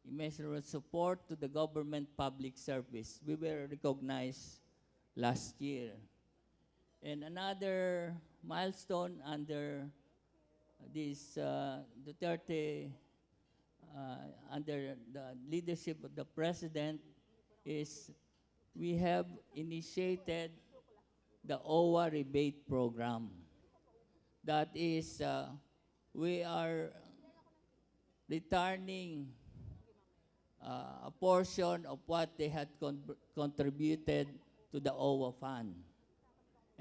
immeasurable support to the government public service. We were recognized last year. And another milestone under this Duterte, under the leadership of the President, is we have initiated the OWA rebate program. That is, we are returning a portion of what they had contributed to the OWA fund.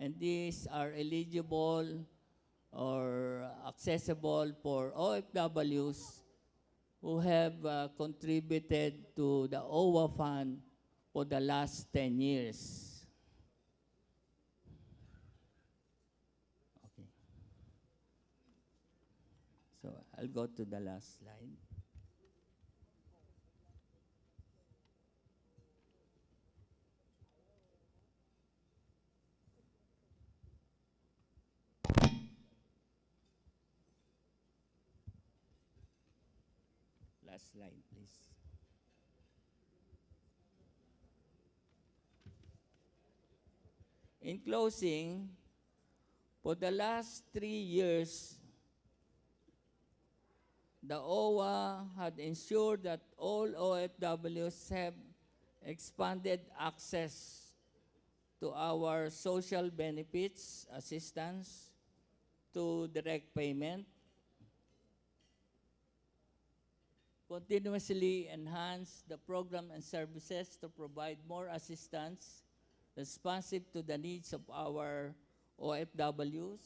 And these are eligible or accessible for OFWs who have contributed to the OWA fund for the last 10 years. Okay. So I'll go to the last slide. Last slide, please. In closing, for the last 3 years, the OWA had ensured that all OFWs have expanded access to our social benefits, assistance, to direct payment, continuously enhance the program and services to provide more assistance responsive to the needs of our OFWs.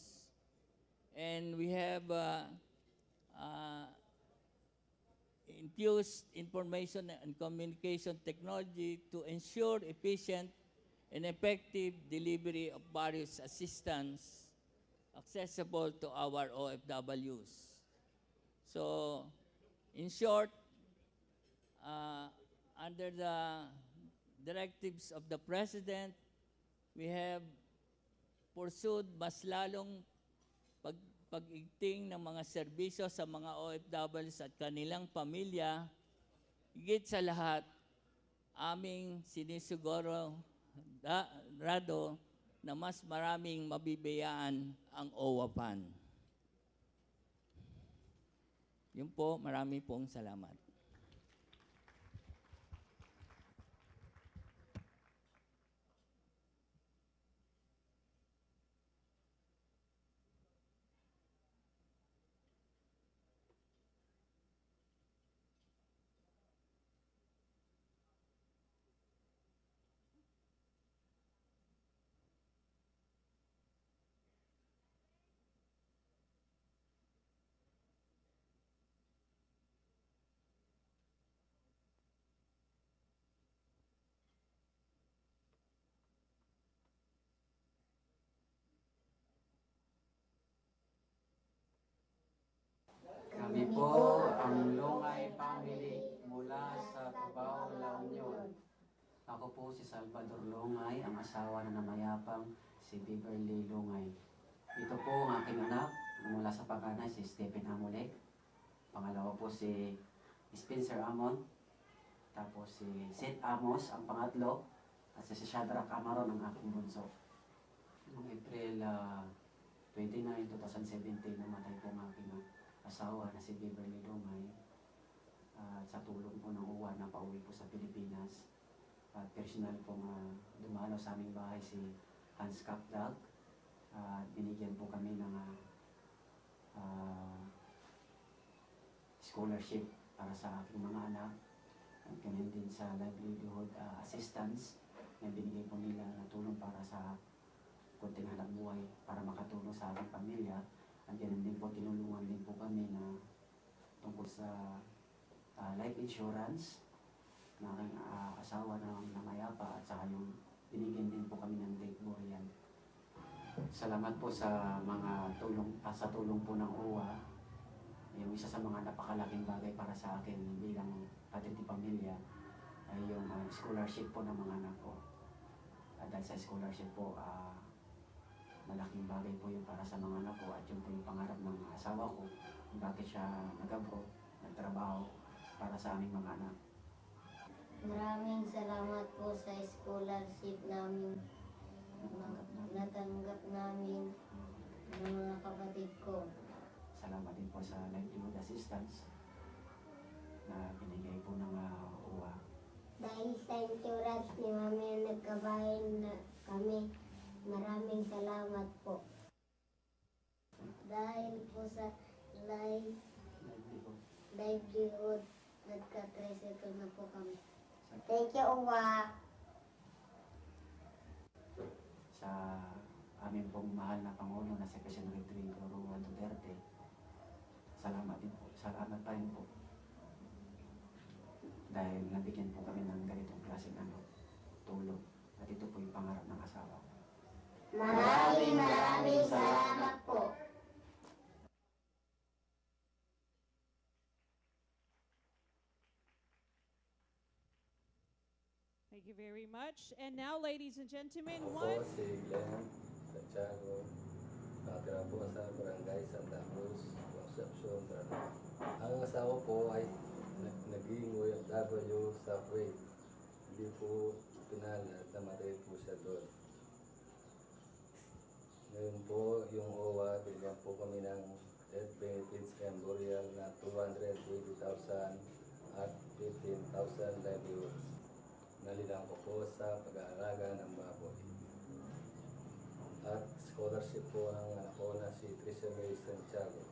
And we have infused information and communication technology to ensure efficient and effective delivery of various assistance accessible to our OFWs. So, in short, under the directives of the President, we have pursued mas lalong pag-igting ng mga serbisyo sa mga OFWs at kanilang pamilya. Higit sa lahat, aming sinisiguro rado na mas maraming mabibigyan ang OWA Fund. Yun po, marami pong salamat. Kami po ang Longay Family mula sa Cubao, La Union. Ako po si Salvador Longay, ang asawa na namayapang si Beverly Longay. Ito po ang aking anak mula sa panganay si Stephen Amulek. Pangalawa po si Spencer Amon. Tapos si Seth Amos ang pangatlo. At si Shadrach Amaron ang aking bunso. Noong April 29, 2017, namatay po ang aking asawa na si Beverly Longay. Sa tulong po ng uwa na pauwi po sa Pilipinas. At personal pong dumalo sa aming bahay si Hans Kapdag. Binigyan po kami ng scholarship para sa aking mga anak. At ganyan din sa livelihood assistance na binigay po nila na tulong para sa kunting hanap buhay para makatulong sa aking pamilya. At ganyan din po tinulungan din po kami na tungkol sa life insurance ng aking asawa na namayapa at saka yung binigyan din po kami ng date burial. Salamat po sa mga tulong, sa tulong po ng OWA. Yung isa sa mga napakalaking bagay para sa akin bilang patid ng pamilya ay yung scholarship po ng mga anak ko. At dahil sa scholarship po, malaking bagay po yun para sa mga anak ko at yun po yung pangarap ng asawa ko kung bakit siya nag-abroad, nagtrabaho para sa aming mga anak. Maraming salamat po sa scholarship namin natanggap namin ng mga kapatid ko. Salamat din po sa livelihood assistance na binigay po ng OWA. Dahil sa insurance ni Mami na nagkabayan na kami, maraming salamat po. Dahil po sa livelihood, nagka-tricycle na po kami. Thank you, OWA. Sa aming pong mahal na Pangulo na si President Rodrigo Duterte, salamat din po. Salamat pa rin po. Dahil nabigyan po kami ng ganitong klaseng tulong. At ito po yung pangarap ng asawa ko. Maraming salamat po. Thank you very much. And now, ladies and gentlemen, Ako si Glenn Santiago. Nakatira po sa Barangay Santa Cruz, Concepcion, Tarlac. Ang asawa po ay naging OFW sa Kuwait. Hindi po pinalat, namatay po siya doon. Ngayon po, yung OWA, binigyan po kami ng death benefits and burial na 220,000 at 15,000 livelihoods. Nalilang ko po sa pag-aalaga ng baboy. At scholarship po ang anak ko na si Tertiary Santiago.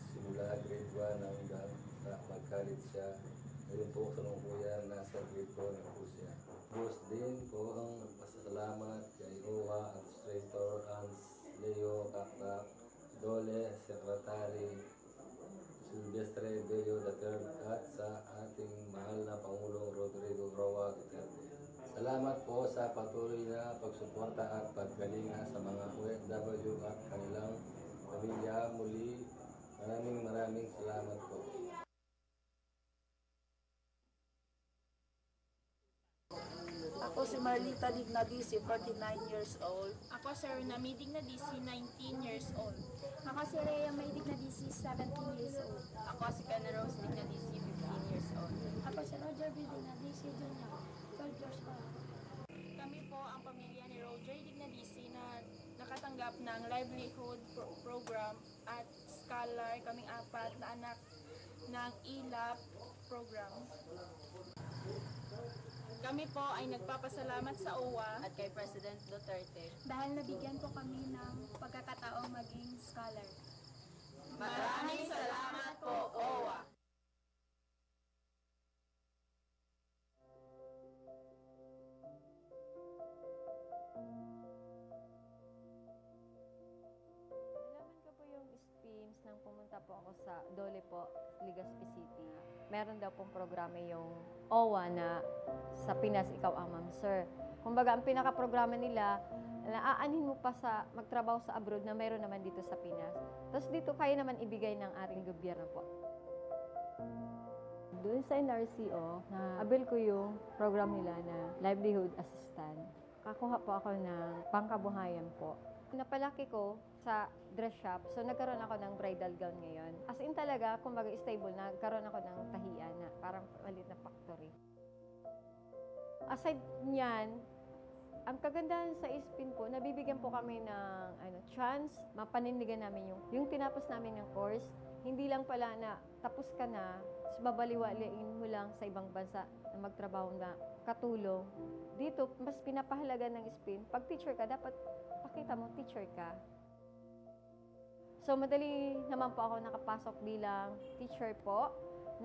Simula grade 1 hanggang mag-college siya. Ngayon po sa kuya, nasa grade 4 na po siya. Tapos din po ang pasasalamat kay OWA Administrator Hans Leo Kakak, Dole Secretary Silvestre Bello III at sa ating mahal na Pangulong Rodrigo Duterte. Salamat po sa patuloy na pagsuporta at paggalinga sa mga OFW at kanilang pamilya. Muli, maraming salamat po. Ako si Marlita Dignadisi, 49 years old. Ako si Renami Dignadisi, 19 years old. Ako si Rhea May Dignadisi, 17 years old. Ako si Ken Rose Dignadisi, 15 years old. Ako si Roger B. Dignadisi Jr., 12 years old. Kami po ang pamilya ni Roger Dignadisi na nakatanggap ng livelihood program at scholar, kaming apat na anak ng ILAP program. Kami po ay nagpapasalamat sa OWA at kay President Duterte dahil nabigyan po kami ng pagkakataong maging scholar. Maraming salamat po, OWA! Nalaman ko po yung schemes nang pumunta po ako sa Dole po, Legazpi City. Meron daw pong programa yung OWA na sa Pinas, ikaw ang ma'am, sir. Kumbaga, ang pinaka-programa nila, naaanin mo pa sa magtrabaho sa abroad na mayroon naman dito sa Pinas. Tapos dito kayo naman ibigay ng ating gobyerno po. Doon sa NRCO, na-avail ko yung program nila na livelihood assistant. Kakuha po ako ng pangkabuhayan po. Napalaki ko sa dress shop, so nagkaroon ako ng bridal gown ngayon. As in talaga, kumbaga stable, nagkaroon ako ng tahian na parang malit na factory. Aside niyan, ang kagandahan sa ISPIN po, nabibigyan po kami ng chance, mapanindigan namin yung tinapos namin ng course. Hindi lang pala na tapos ka na, tapos babaliwalain mo lang sa ibang bansa na magtrabaho na katulong. Dito, mas pinapahalaga ng ISPIN. Pag teacher ka, dapat pakita mo teacher ka. So, madali naman po ako nakapasok bilang teacher po.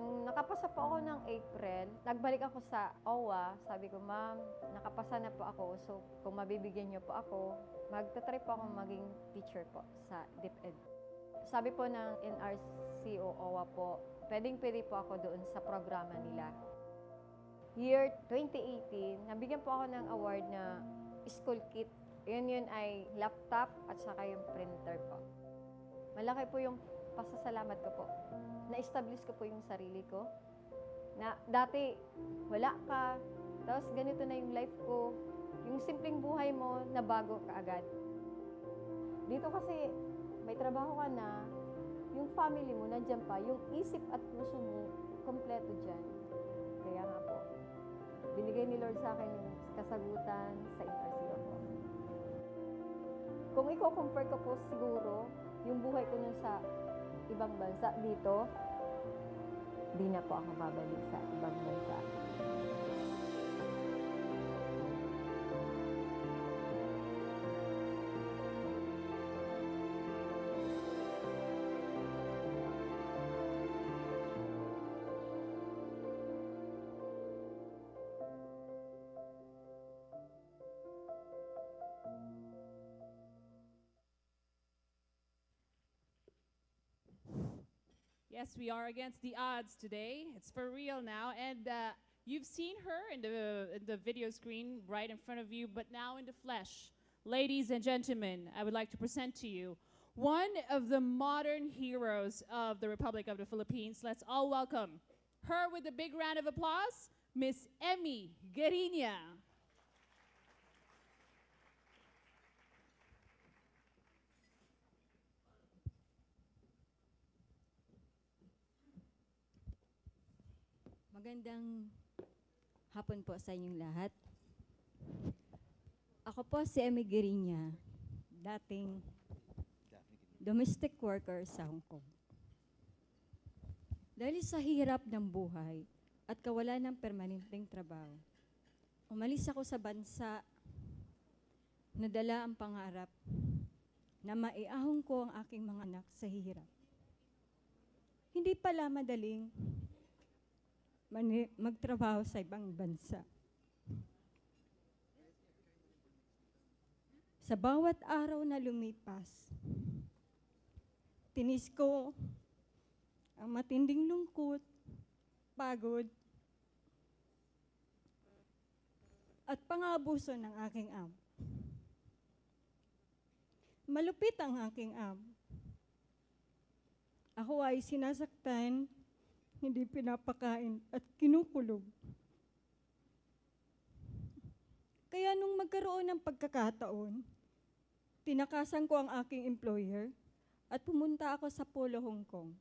Nung nakapasa po ako ng April, nagbalik ako sa OWA. Sabi ko, ma'am, nakapasa na po ako. So, kung mabibigyan niyo po ako, magtatry po ako maging teacher po sa DepEd. Sabi po ng NRCO OWA po, pwedeng-pwede po ako doon sa programa nila. Year 2018, nabigyan po ako ng award na school kit. Yun ay laptop at saka yung printer po. Malaki po yung pasasalamat ko po. Na-establish ko po yung sarili ko. Na dati, wala ka. Tapos ganito na yung life ko. Yung simpleng buhay mo, nabago ka agad. Dito kasi, may trabaho ka na, yung family mo, nandyan pa, yung isip at puso mo, kompleto dyan. Kaya nga po, binigay ni Lord sa akin yung kasagutan sa NRCO po. Kung i-compare ko po siguro, yung buhay ko nun sa ibang bansa dito, di na po ako babalik sa ibang bansa. Yes, we are against the odds today. It's for real now. And you've seen her in the video screen right in front of you, but now in the flesh. Ladies and gentlemen, I would like to present to you one of the modern heroes of the Republic of the Philippines. Let's all welcome her with a big round of applause, Miss Emmy Gueriña. Magandang hapon po sa inyong lahat. Ako po si Emmy Gueriña, dating domestic worker sa Hong Kong. Dahil sa hirap ng buhay at kawalan ng permanenteng trabaho, umalis ako sa bansa na dala ang pangarap na maiahon ko ang aking mga anak sa hirap. Hindi pala madaling magtrabaho sa ibang bansa. Sa bawat araw na lumipas, tinis ko ang matinding lungkot, pagod, at pang-aabuso ng aking amo. Malupit ang aking amo. Ako ay sinasaktan, hindi pinapakain at kinukulog. Kaya nung magkaroon ng pagkakataon, tinakasan ko ang aking employer at pumunta ako sa Polo, Hong Kong.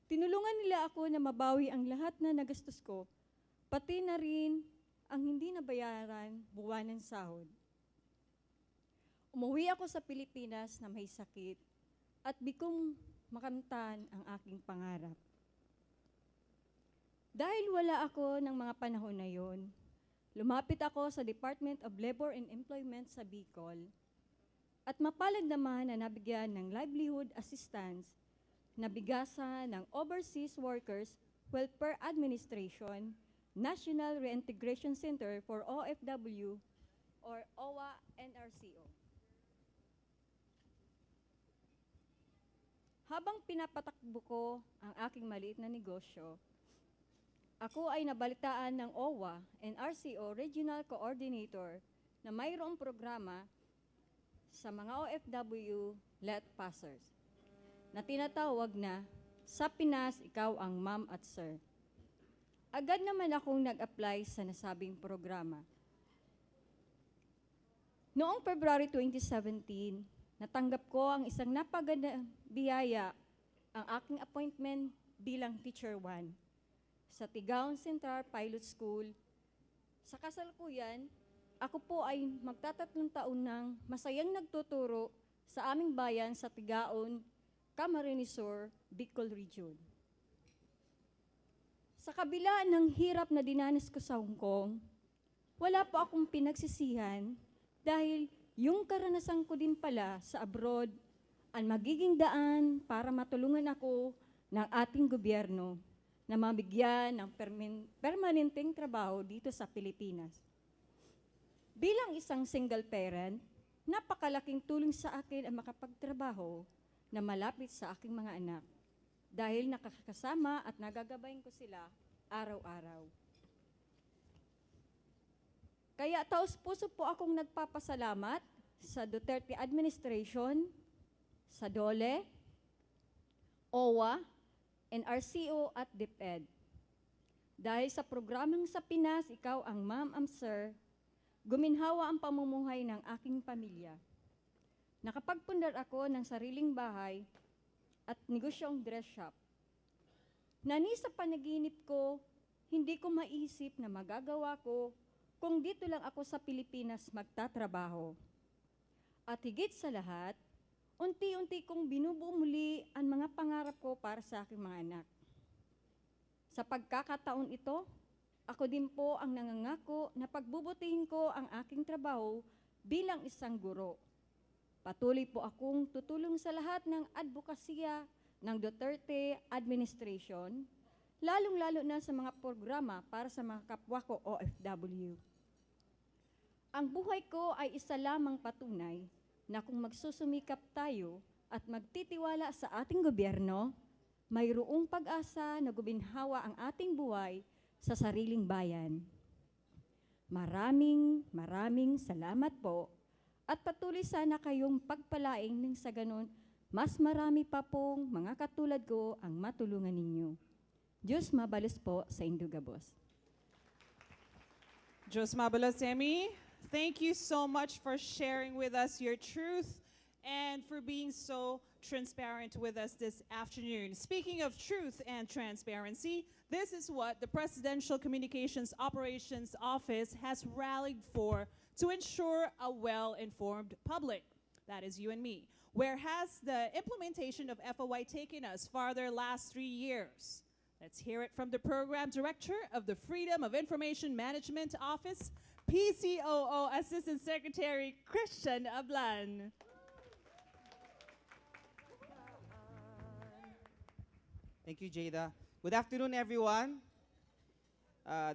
Tinulungan nila ako na mabawi ang lahat na nagastos ko, pati na rin ang hindi nabayaran buwanan sahod. Umuwi ako sa Pilipinas na may sakit at bigong makamtan ang aking pangarap. Dahil wala ako ng mga panahon na yon, lumapit ako sa Department of Labor and Employment sa Bicol at mapalad naman na nabigyan ng livelihood assistance na bigasan ng Overseas Workers Welfare Administration National Reintegration Center for OFW or OWA-NRCO. Habang pinapatakbo ko ang aking maliit na negosyo, ako ay nabalitaan ng OWA and RCO Regional Coordinator na mayroong programa sa mga OFW let passers na tinatawag na Sa Pinas, Ikaw ang Ma'am at Sir. Agad naman akong nag-apply sa nasabing programa. Noong February 2017, natanggap ko ang isang napagandang biyaya, ang aking appointment bilang Teacher 1 sa Tigaon Central Pilot School. Sa kasalukuyan, ako po ay magtatatlong taon nang masayang nagtuturo sa aming bayan sa Tigaon, Camarines Sur, Bicol Region. Sa kabila ng hirap na dinanas ko sa Hong Kong, wala po akong pinagsisihan dahil yung karanasan ko din pala sa abroad ang magiging daan para matulungan ako ng ating gobyerno na mabigyan ng permanenteng trabaho dito sa Pilipinas. Bilang isang single parent, napakalaking tulong sa akin ang makapagtrabaho na malapit sa aking mga anak dahil nakakasama at nagagabayan ko sila araw-araw. Kaya taos-puso po akong nagpapasalamat sa Duterte Administration, sa DOLE, OWA, NRCO at DepEd. Dahil sa programang Sa Pinas, Ikaw ang Ma'am am Sir, guminhawa ang pamumuhay ng aking pamilya. Nakapagpundar ako ng sariling bahay at negosyong dress shop. Nani sa panaginip ko, hindi ko maisip na magagawa ko kung dito lang ako sa Pilipinas magtatrabaho. At higit sa lahat, unti-unti kong binubuo muli ang mga pangarap ko para sa aking mga anak. Sa pagkakataon ito, ako din po ang nangangako na pagbubutihin ko ang aking trabaho bilang isang guro. Patuloy po akong tutulong sa lahat ng advokasya ng Duterte Administration, lalong-lalo na sa mga programa para sa mga kapwa ko OFW. Ang buhay ko ay isa lamang patunay na kung magsusumikap tayo at magtitiwala sa ating gobyerno, mayroong pag-asa na guminhawa ang ating buhay sa sariling bayan. Maraming salamat po at patuloy sana kayong pagpalaing nang sa ganon, mas marami pa pong mga katulad ko ang matulungan ninyo. Diyos mabalos po sa Indugabos. Diyos mabalos, Emmy. Thank you so much for sharing with us your truth and for being so transparent with us this afternoon. Speaking of truth and transparency, this is what the Presidential Communications Operations Office has rallied for to ensure a well-informed public. That is you and me. Where has the implementation of FOI taken us farther last 3 years? Let's hear it from the Program Director of the Freedom of Information Management Office, PCOO Assistant Secretary Christian Ablan. Thank you, Jada. Good afternoon, everyone.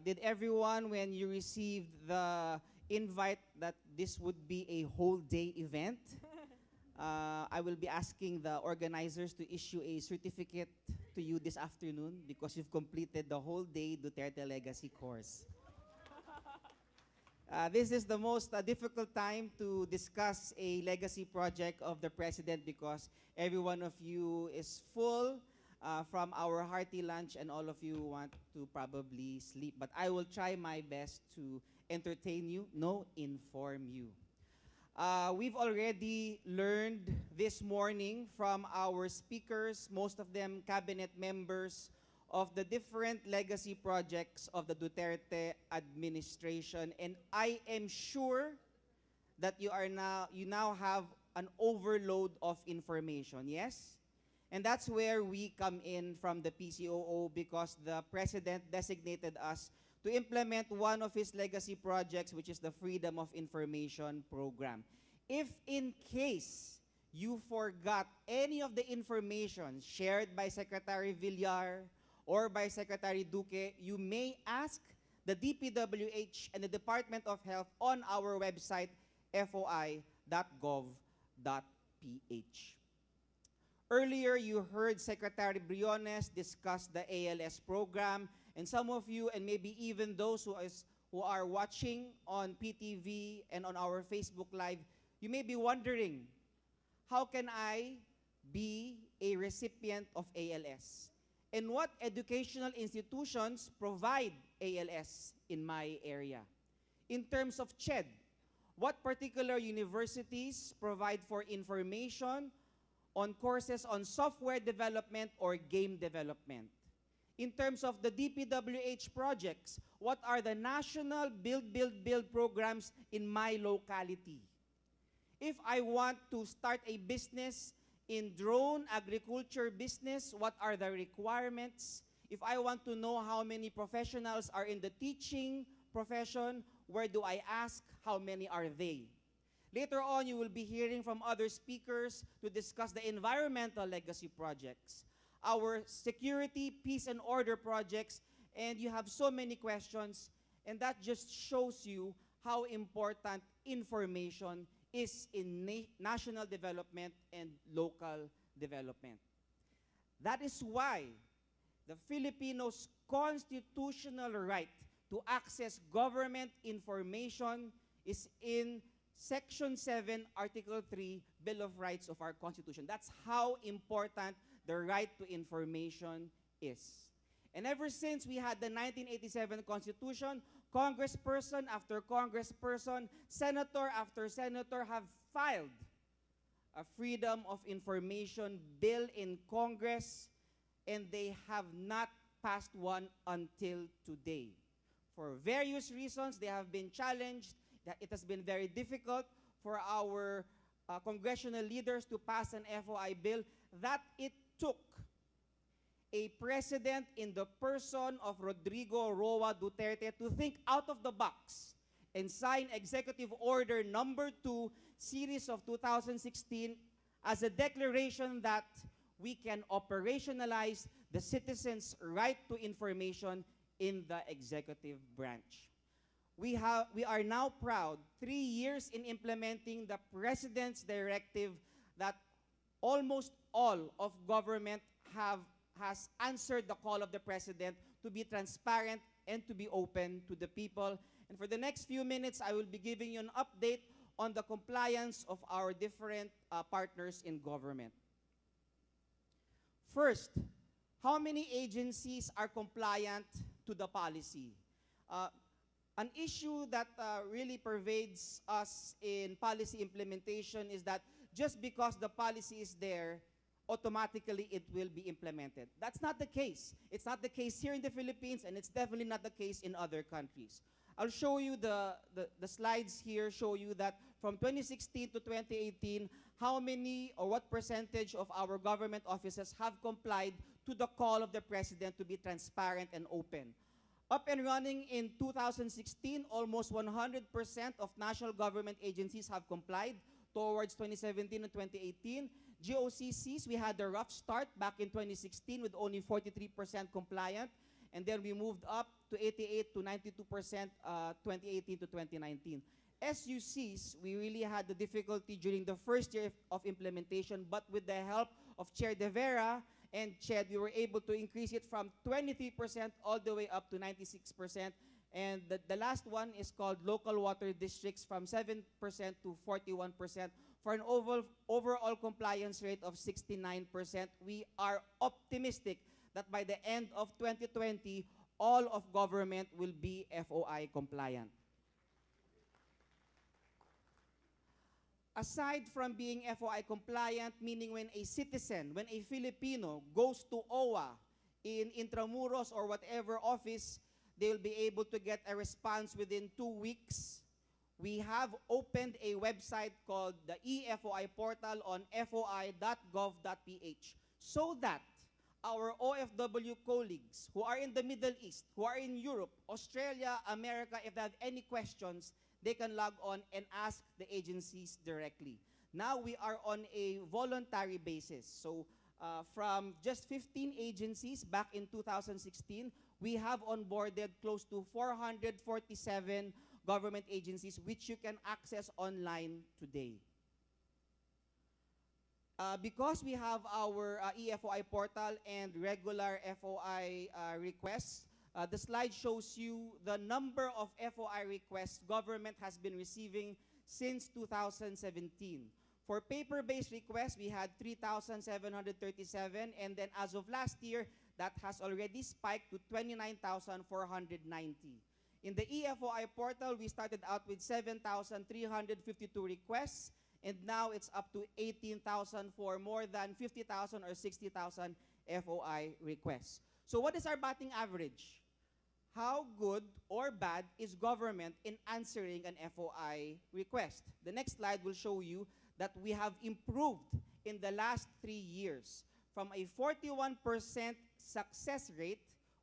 Did everyone, when you received the invite that this would be a whole day event, I will be asking the organizers to issue a certificate to you this afternoon because you've completed the whole day Duterte Legacy course. This is the most difficult time to discuss a legacy project of the President because every one of you is full from our hearty lunch, and all of you want to probably sleep. But I will try my best to entertain you, no, inform you. We've already learned this morning from our speakers, most of them cabinet members, of the different legacy projects of the Duterte administration. And I am sure that you now have an overload of information, yes? And that's where we come in from the PCOO, because the President designated us to implement one of his legacy projects, which is the Freedom of Information Program. If in case you forgot any of the information shared by Secretary Villar or by Secretary Duque, you may ask the DPWH and the Department of Health on our website, foi.gov.ph. Earlier, you heard Secretary Briones discuss the ALS program, and some of you, and maybe even those who are watching on PTV and on our Facebook Live, you may be wondering, how can I be a recipient of ALS? And what educational institutions provide ALS in my area? In terms of CHED, what particular universities provide for information on courses on software development or game development? In terms of the DPWH projects, what are the national build programs in my locality? If I want to start a business in drone agriculture business, what are the requirements? If I want to know how many professionals are in the teaching profession, where do I ask? How many are they? Later on, you will be hearing from other speakers to discuss the environmental legacy projects, our security, peace, and order projects, and you have so many questions, and that just shows you how important information is in national development and local development. That is why the Filipinos' constitutional right to access government information is in Section 7, Article 3, Bill of Rights of our Constitution. That's how important the right to information is. And ever since we had the 1987 Constitution, congressperson after congressperson, senator after senator have filed a Freedom of Information bill in Congress, and they have not passed one until today. For various reasons, they have been challenged. That it has been very difficult for our congressional leaders to pass an FOI bill, that it took a president in the person of Rodrigo Roa Duterte to think out of the box and sign Executive Order Number 2, Series of 2016, as a declaration that we can operationalize the citizens' right to information in the executive branch. We are now proud, 3 years in implementing the President's directive, that almost all of government has answered the call of the President to be transparent and to be open to the people. And for the next few minutes, I will be giving you an update on the compliance of our different partners in government. First, how many agencies are compliant to the policy? An issue that really pervades us in policy implementation is that just because the policy is there, automatically it will be implemented. That's not the case. It's not the case here in the Philippines, and it's definitely not the case in other countries. I'll show you the slides here, show you that from 2016 to 2018, how many or what percentage of our government offices have complied to the call of the President to be transparent and open. Up and running in 2016, almost 100% of national government agencies have complied. Towards 2017 and 2018, GOCCs, we had a rough start back in 2016 with only 43% compliant, and then we moved up to 88 to 92% 2018 to 2019. SUCs, we really had the difficulty during the first year of implementation, but with the help of Chair De Vera and CHED, we were able to increase it from 23% all the way up to 96%, And the last one is called local water districts from 7% to 41% for an overall compliance rate of 69%. We are optimistic that by the end of 2020, all of government will be FOI compliant. Aside from being FOI compliant, meaning when a citizen, when a Filipino goes to OWA in Intramuros or whatever office, they will be able to get a response within 2 weeks. We have opened a website called the eFOI portal on foi.gov.ph so that our OFW colleagues who are in the Middle East, who are in Europe, Australia, America, if they have any questions, they can log on and ask the agencies directly. Now we are on a voluntary basis. So from just 15 agencies back in 2016, we have onboarded close to 447 government agencies which you can access online today. Because we have our eFOI portal and regular FOI requests, the slide shows you the number of FOI requests government has been receiving since 2017. For paper-based requests, we had 3,737, and then as of last year, that has already spiked to 29,490. In the eFOI portal, we started out with 7,352 requests, and now it's up to 18,000 for more than 50,000 or 60,000 FOI requests. So what is our batting average? How good or bad is government in answering an FOI request? The next slide will show you that we have improved in the last 3 years. From a 41% success rate,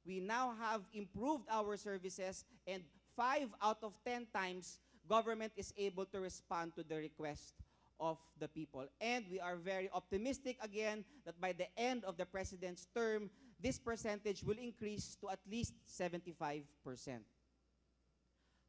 we now have improved our services, and 5 out of 10 times, government is able to respond to the request of the people. And we are very optimistic again that by the end of the President's term, this percentage will increase to at least 75%.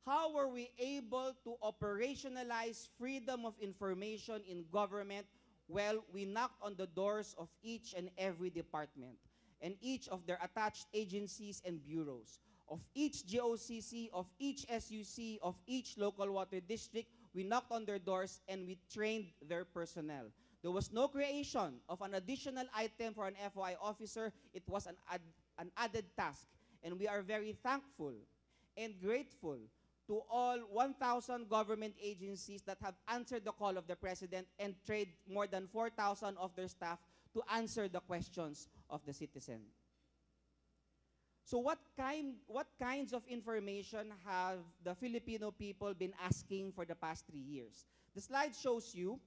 How were we able to operationalize freedom of information in government? Well, we knocked on the doors of each and every department and each of their attached agencies and bureaus, of each GOCC, of each SUC, of each local water district. We knocked on their doors and we trained their personnel. There was no creation of an additional item for an FOI officer. It was an added task. And we are very thankful and grateful to all 1,000 government agencies that have answered the call of the President and trained more than 4,000 of their staff to answer the questions of the citizen. So what kinds of information have the Filipino people been asking for the past 3 years? The slide shows you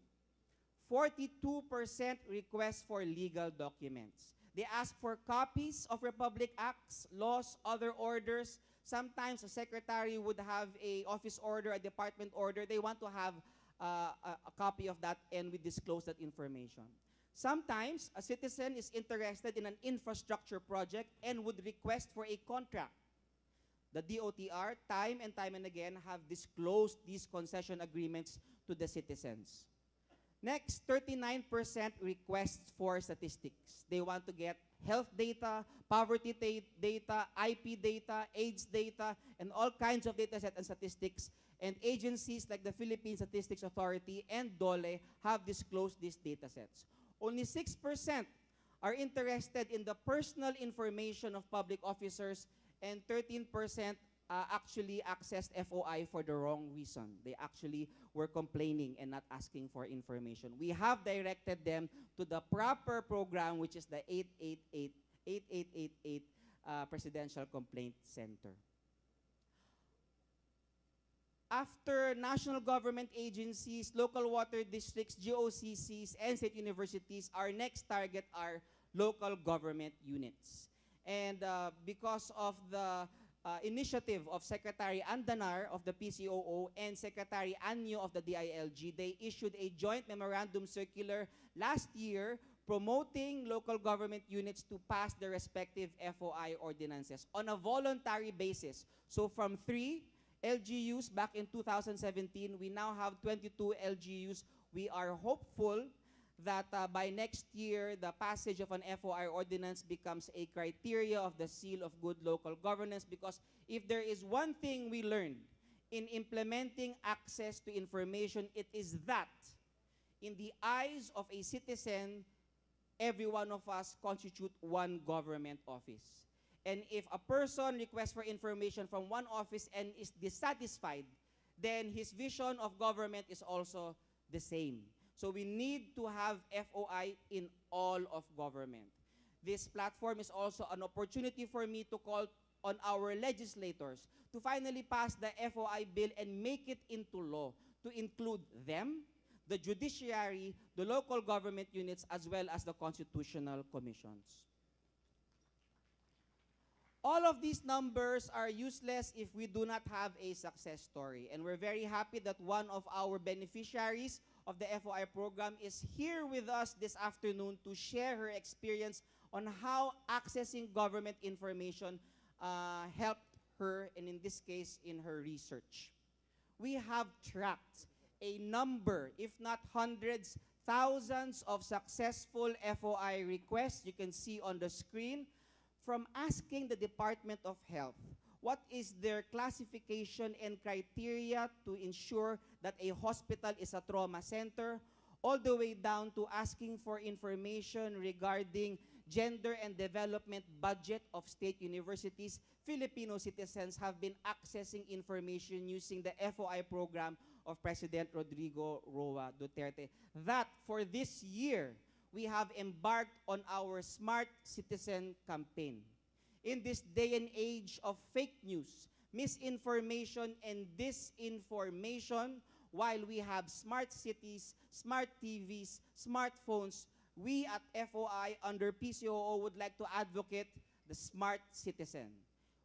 42% requests for legal documents. They ask for copies of Republic Acts, laws, other orders. Sometimes a secretary would have an office order, a department order. They want to have a copy of that, and we disclose that information. Sometimes a citizen is interested in an infrastructure project and would request for a contract. The DOTR, time and again, have disclosed these concession agreements to the citizens. Next, 39% requests for statistics. They want to get health data, poverty data, IP data, AIDS data, and all kinds of data sets and statistics. And agencies like the Philippine Statistics Authority and DOLE have disclosed these data sets. Only 6% are interested in the personal information of public officers, and 13% actually accessed FOI for the wrong reason. They actually were complaining and not asking for information. We have directed them to the proper program, which is the 8888 Presidential Complaint Center. After national government agencies, local water districts, GOCCs, and state universities, our next target are local government units. And because of the initiative of Secretary Andanar of the PCOO and Secretary Anyo of the DILG, they issued a joint memorandum circular last year promoting local government units to pass their respective FOI ordinances on a voluntary basis. So from 3 LGUs back in 2017, we now have 22 LGUs. We are hopeful that by next year, the passage of an FOI ordinance becomes a criteria of the seal of good local governance, because if there is one thing we learned in implementing access to information, it is that in the eyes of a citizen, every one of us constitute one government office. And if a person requests for information from one office and is dissatisfied, then his vision of government is also the same. So we need to have FOI in all of government. This platform is also an opportunity for me to call on our legislators to finally pass the FOI bill and make it into law, to include them, the judiciary, the local government units, as well as the constitutional commissions. All of these numbers are useless if we do not have a success story. And we're very happy that one of our beneficiaries of the FOI program is here with us this afternoon to share her experience on how accessing government information helped her, and in this case, in her research. We have tracked a number, if not hundreds, thousands of successful FOI requests, you can see on the screen, from asking the Department of Health what is their classification and criteria to ensure that a hospital is a trauma center, all the way down to asking for information regarding gender and development budget of state universities. Filipino citizens have been accessing information using the FOI program of President Rodrigo Roa Duterte. That for this year, we have embarked on our Smart Citizen campaign. In this day and age of fake news, misinformation, and disinformation, while we have smart cities, smart TVs, smartphones, we at FOI under PCOO would like to advocate the smart citizen.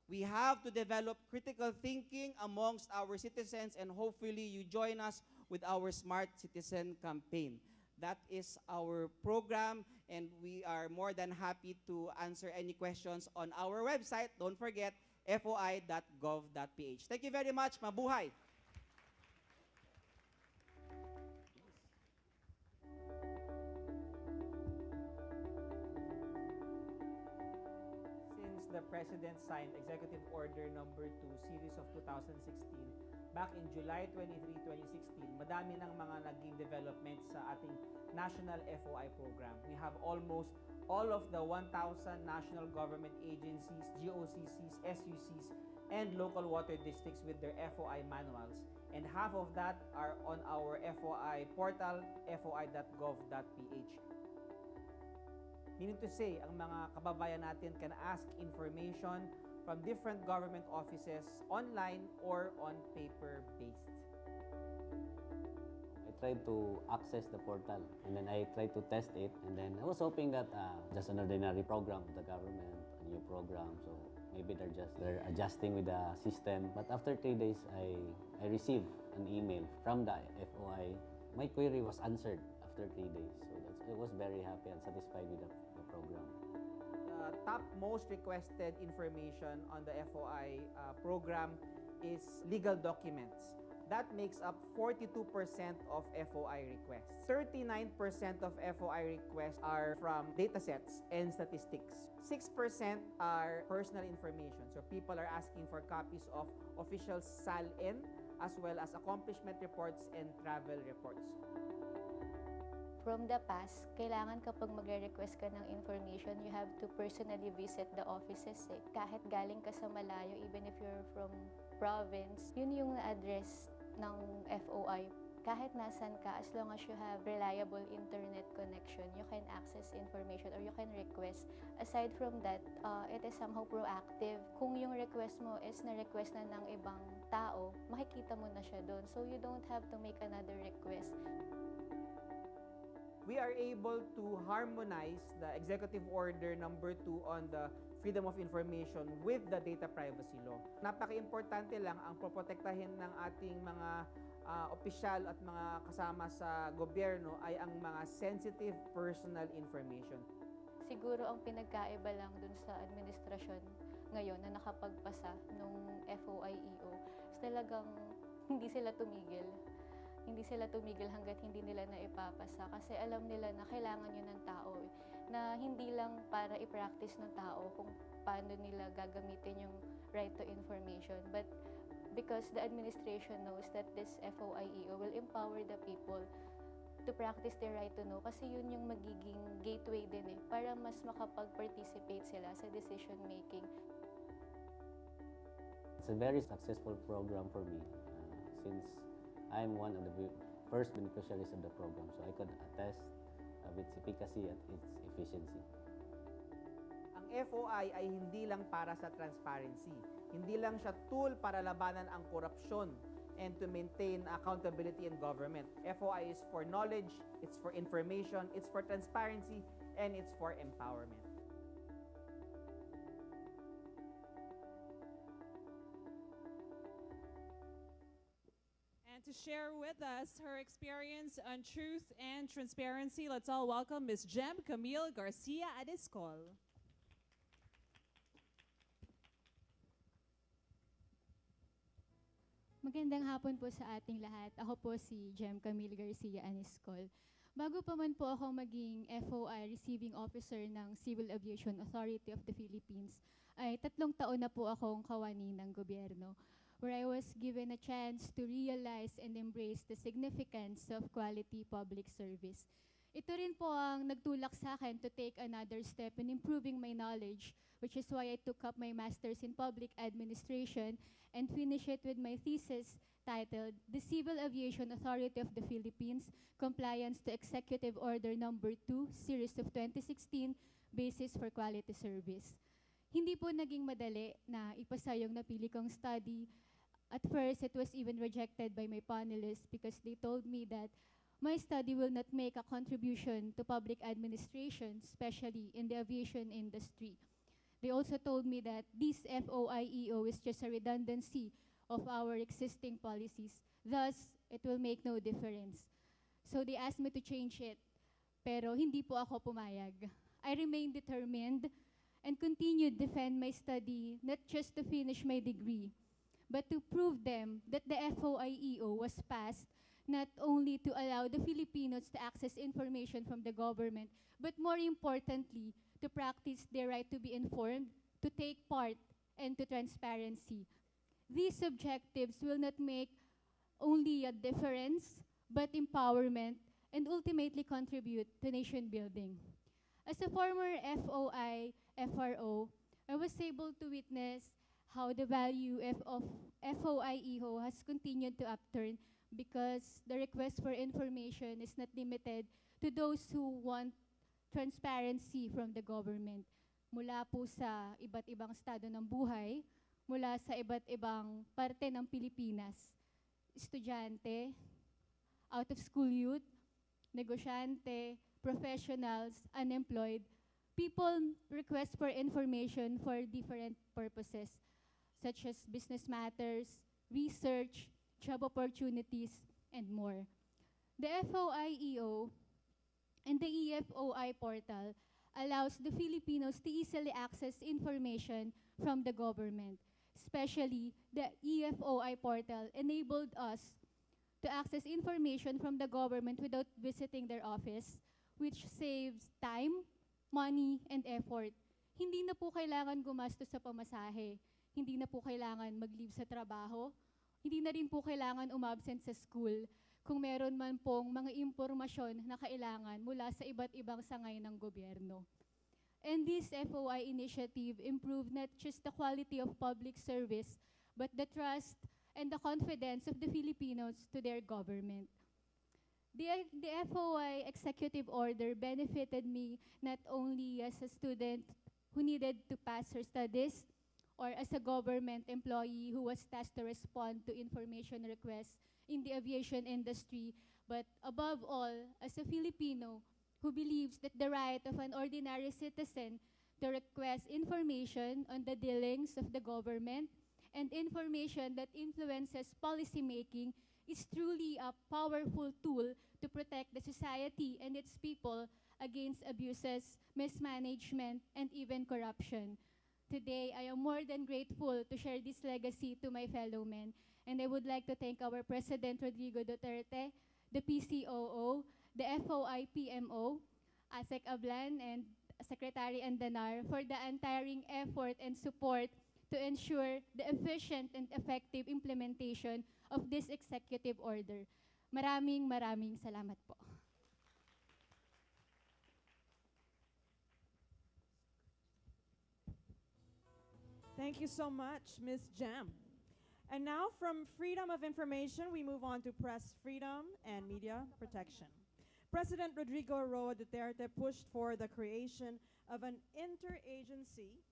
We have to develop critical thinking amongst our citizens, and hopefully you join us with our Smart Citizen campaign. That is our program, and we are more than happy to answer any questions on our website. Don't forget, foi.gov.ph. Thank you very much. Mabuhay! Since the President signed Executive Order Number 2, Series of 2016, back in July 23, 2016, madami ng mga naging development sa ating National FOI program. We have almost all of the 1,000 national government agencies, GOCCs, SUCs, and local water districts with their FOI manuals. And half of that are on our FOI portal, foi.gov.ph. Meaning to say, ang mga kababayan natin can ask information from different government offices online or on paper-based. I tried to access the portal, and then I tried to test it, and then I was hoping that just an ordinary program of the government, a new program, so maybe they're adjusting with the system. But after 3 days, I received an email from the FOI. My query was answered after 3 days, so I was very happy and satisfied with the program. The top most requested information on the FOI program is legal documents. That makes up 42% of FOI requests. 39% of FOI requests are from datasets and statistics. 6% are personal information. So people are asking for copies of official SALN as well as accomplishment reports and travel reports. From the past, kailangan kapag magre-request ka ng information, you have to personally visit the offices. Kahit galing ka sa malayo, even if you're from province, yun yung address ng FOI. Kahit nasan ka, as long as you have reliable internet connection, you can access information or you can request. Aside from that, it is somehow proactive. Kung yung request mo is na-request na ng ibang tao, makikita mo na siya doon. So you don't have to make another request. We are able to harmonize the Executive Order Number 2 on the Freedom of Information with the Data Privacy Law. Napaka-importante lang ang poprotektahin ng ating mga opisyal at mga kasama sa gobyerno ay ang mga sensitive personal information. Siguro ang pinagkaiba lang dun sa administrasyon ngayon na nakapagpasa nung FOI-EO is talagang hindi sila tumigil. hindi sila tumigil hanggat hindi nila na ipapasa kasi alam nila na kailangan yun ng tao na hindi lang para i-practice ng tao kung paano nila gagamitin yung right to information, but because the administration knows that this FOIEO will empower the people to practice their right to know kasi yun yung magiging gateway din para mas makapag-participate sila sa decision making. It's a very successful program for me since I'm one of the first beneficiaries of the program, so I could attest with its efficacy and its efficiency. Ang FOI ay hindi lang para sa transparency. Hindi lang siya tool para labanan ang korupsyon and to maintain accountability in government. FOI is for knowledge, it's for information, it's for transparency, and it's for empowerment. And to share with us her experience on truth and transparency, let's all welcome Ms. Jem Camille Garcia Adescol. Magandang hapon po sa ating lahat. Ako po si Jem Camille Garcia Adescol. Bago pa man po ako maging FOI Receiving Officer ng Civil Aviation Authority of the Philippines, ay 3 taon na po akong kawani ng gobyerno, where I was given a chance to realize and embrace the significance of quality public service. Ito rin po ang nagtulak sa akin to take another step in improving my knowledge, which is why I took up my Master's in Public Administration and finished it with my thesis titled The Civil Aviation Authority of the Philippines, Compliance to Executive Order No. 2, Series of 2016, Basis for Quality Service. Hindi po naging madali na ipasa yung napili kong study. At first, it was even rejected by my panelists because they told me that my study will not make a contribution to public administration, especially in the aviation industry. They also told me that this FOIEO is just a redundancy of our existing policies. Thus, it will make no difference. So they asked me to change it, pero hindi po ako pumayag. I remained determined and continued to defend my study, not just to finish my degree, but to prove them that the FOIEO was passed not only to allow the Filipinos to access information from the government, but more importantly, to practice their right to be informed, to take part, and to transparency. These objectives will not make only a difference, but empowerment, and ultimately contribute to nation building. As a former FOI, FRO, I was able to witness how the value of FOIEO has continued to upturn because the request for information is not limited to those who want transparency from the government. Mula po sa iba't ibang estado ng buhay, mula sa iba't ibang parte ng Pilipinas, estudyante, out-of-school youth, negosyante, professionals, unemployed, people request for information for different purposes, such as business matters, research, job opportunities, and more. The FOIEO and the EFOI portal allows the Filipinos to easily access information from the government. Especially, the EFOI portal enabled us to access information from the government without visiting their office, which saves time, money, and effort. Hindi na po kailangan gumastos sa pamasahe. Hindi na po kailangan mag-leave sa trabaho. Hindi na rin po kailangan umabsent sa school kung meron man pong mga impormasyon na kailangan mula sa iba't ibang sangay ng gobyerno. And this FOI initiative improved not just the quality of public service, but the trust and the confidence of the Filipinos to their government. The FOI executive order benefited me not only as a student who needed to pass her studies, or as a government employee who was tasked to respond to information requests in the aviation industry, but above all, as a Filipino who believes that the right of an ordinary citizen to request information on the dealings of the government and information that influences policymaking is truly a powerful tool to protect the society and its people against abuses, mismanagement, and even corruption. Today, I am more than grateful to share this legacy to my fellow men, And I would like to thank our President Rodrigo Duterte, the PCOO, the FOI PMO, ASEC Ablan, and Secretary Andanar for the untiring effort and support to ensure the efficient and effective implementation of this executive order. Maraming salamat po. Thank you so much, Ms. Jam. And now from freedom of information, we move on to press freedom and media protection. President Rodrigo Roa Duterte pushed for the creation of an interagency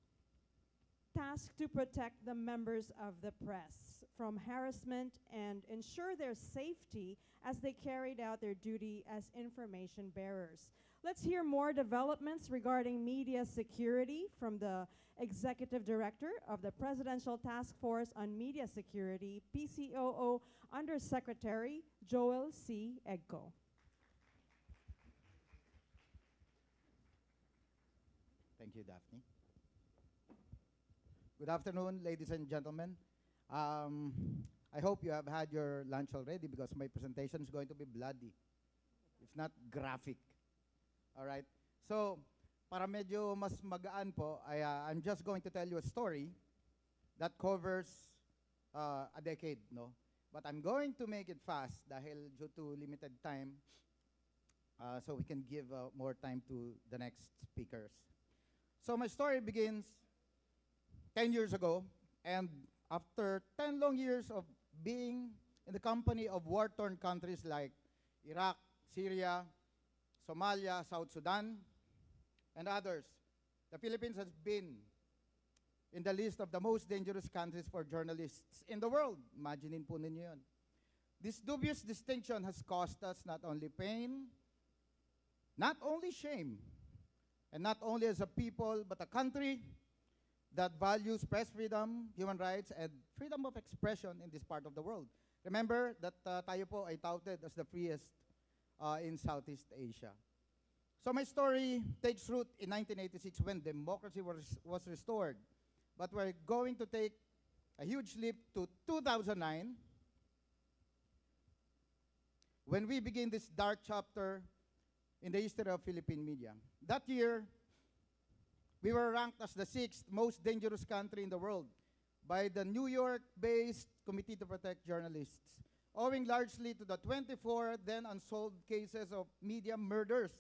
tasked to protect the members of the press from harassment and ensure their safety as they carried out their duty as information bearers. Let's hear more developments regarding media security from the Executive Director of the Presidential Task Force on Media Security, PCOO Undersecretary Joel C. Egco. Thank you, Daphne. Good afternoon, ladies and gentlemen. I hope you have had your lunch already because my presentation is going to be bloody, if not graphic. All right? So, para medyo mas magaan po, I'm just going to tell you a story that covers a decade, no? But I'm going to make it fast dahil due to limited time, so we can give more time to the next speakers. So my story begins 10 years ago, and after 10 long years of being in the company of war-torn countries like Iraq, Syria, Somalia, South Sudan, and others, the Philippines has been in the list of the most dangerous countries for journalists in the world. Imaginin po ninyo yun. This dubious distinction has cost us not only pain, not only shame, and not only as a people, but a country that values press freedom, human rights, and freedom of expression in this part of the world. Remember that tayo po ay touted as the freest in Southeast Asia. So my story takes root in 1986 when democracy was restored. But we're going to take a huge leap to 2009 when we begin this dark chapter in the history of Philippine media. That year, we were ranked as the 6th most dangerous country in the world by the New York-based Committee to Protect Journalists, owing largely to the 24 then unsolved cases of media murders.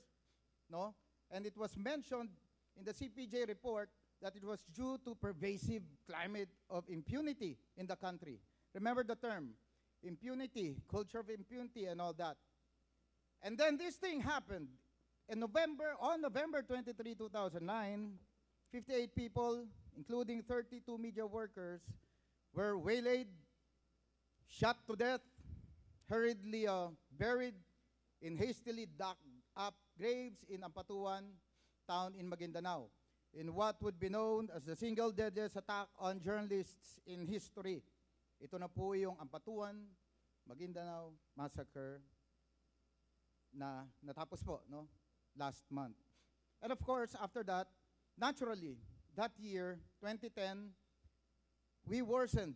No? And it was mentioned in the CPJ report that it was due to pervasive climate of impunity in the country. Remember the term, impunity, culture of impunity and all that. And then this thing happened. On November 23, 2009, 58 people, including 32 media workers, were waylaid, shot to death, hurriedly buried in hastily dug up graves in Ampatuan town in Maguindanao, in what would be known as the single deadliest attack on journalists in history. Ito na po yung Ampatuan, Maguindanao massacre na natapos po, no, last month. And of course, after that, naturally, that year, 2010, we worsened.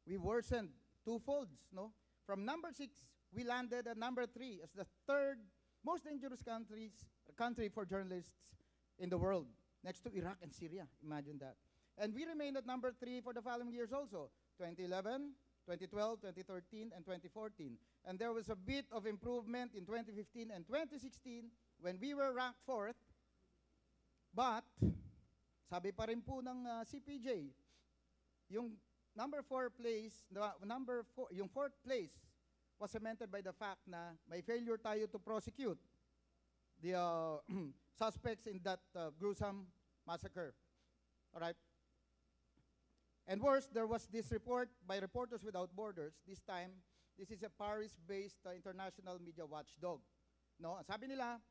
We worsened twofolds, no? From number 6, we landed at number 3 as the 3rd most dangerous country for journalists in the world, next to Iraq and Syria. Imagine that. And we remained at number 3 for the following years also, 2011, 2012, 2013, and 2014. And there was a bit of improvement in 2015 and 2016 when we were ranked 4th. But, sabi pa rin po ng CPJ, yung number 4 place, yung 4th place was cemented by the fact na may failure tayo to prosecute the suspects in that gruesome massacre. All right? And worse, there was this report by Reporters Without Borders. This time, this is a Paris-based international media watchdog. No, sabi nila,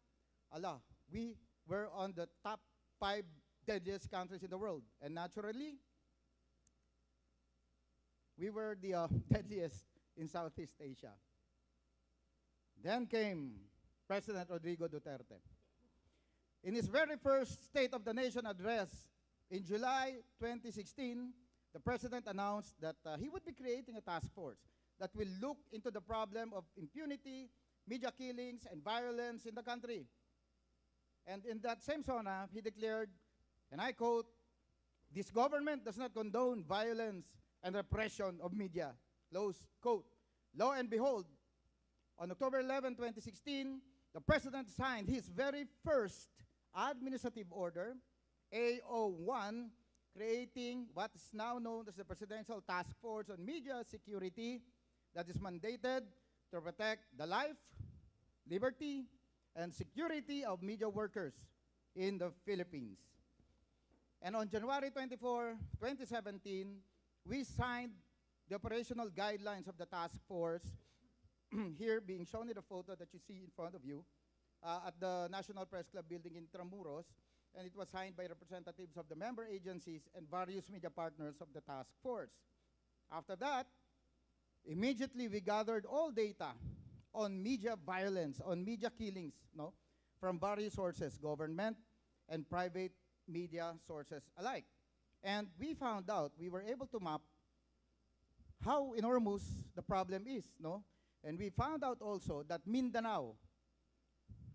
we were on the top 5 deadliest countries in the world. And naturally, we were the deadliest in Southeast Asia. Then came President Rodrigo Duterte. In his very first State of the Nation address in July 2016, the President announced that he would be creating a task force that will look into the problem of impunity, media killings, and violence in the country. And in that same SONA, he declared, and I quote, "This government does not condone violence and repression of media." Close quote. Lo and behold, on October 11, 2016, the President signed his very first administrative order, A01, creating what is now known as the Presidential Task Force on Media Security that is mandated to protect the life, liberty, and security of media workers in the Philippines. And on January 24, 2017, we signed the operational guidelines of the task force, here being shown in the photo that you see in front of you, at the National Press Club building in Intramuros, and it was signed by representatives of the member agencies and various media partners of the task force. After that, immediately we gathered all data on media violence, on media killings, no, from various sources, government and private media sources alike. And we found out, we were able to map how enormous the problem is, no? And we found out also that Mindanao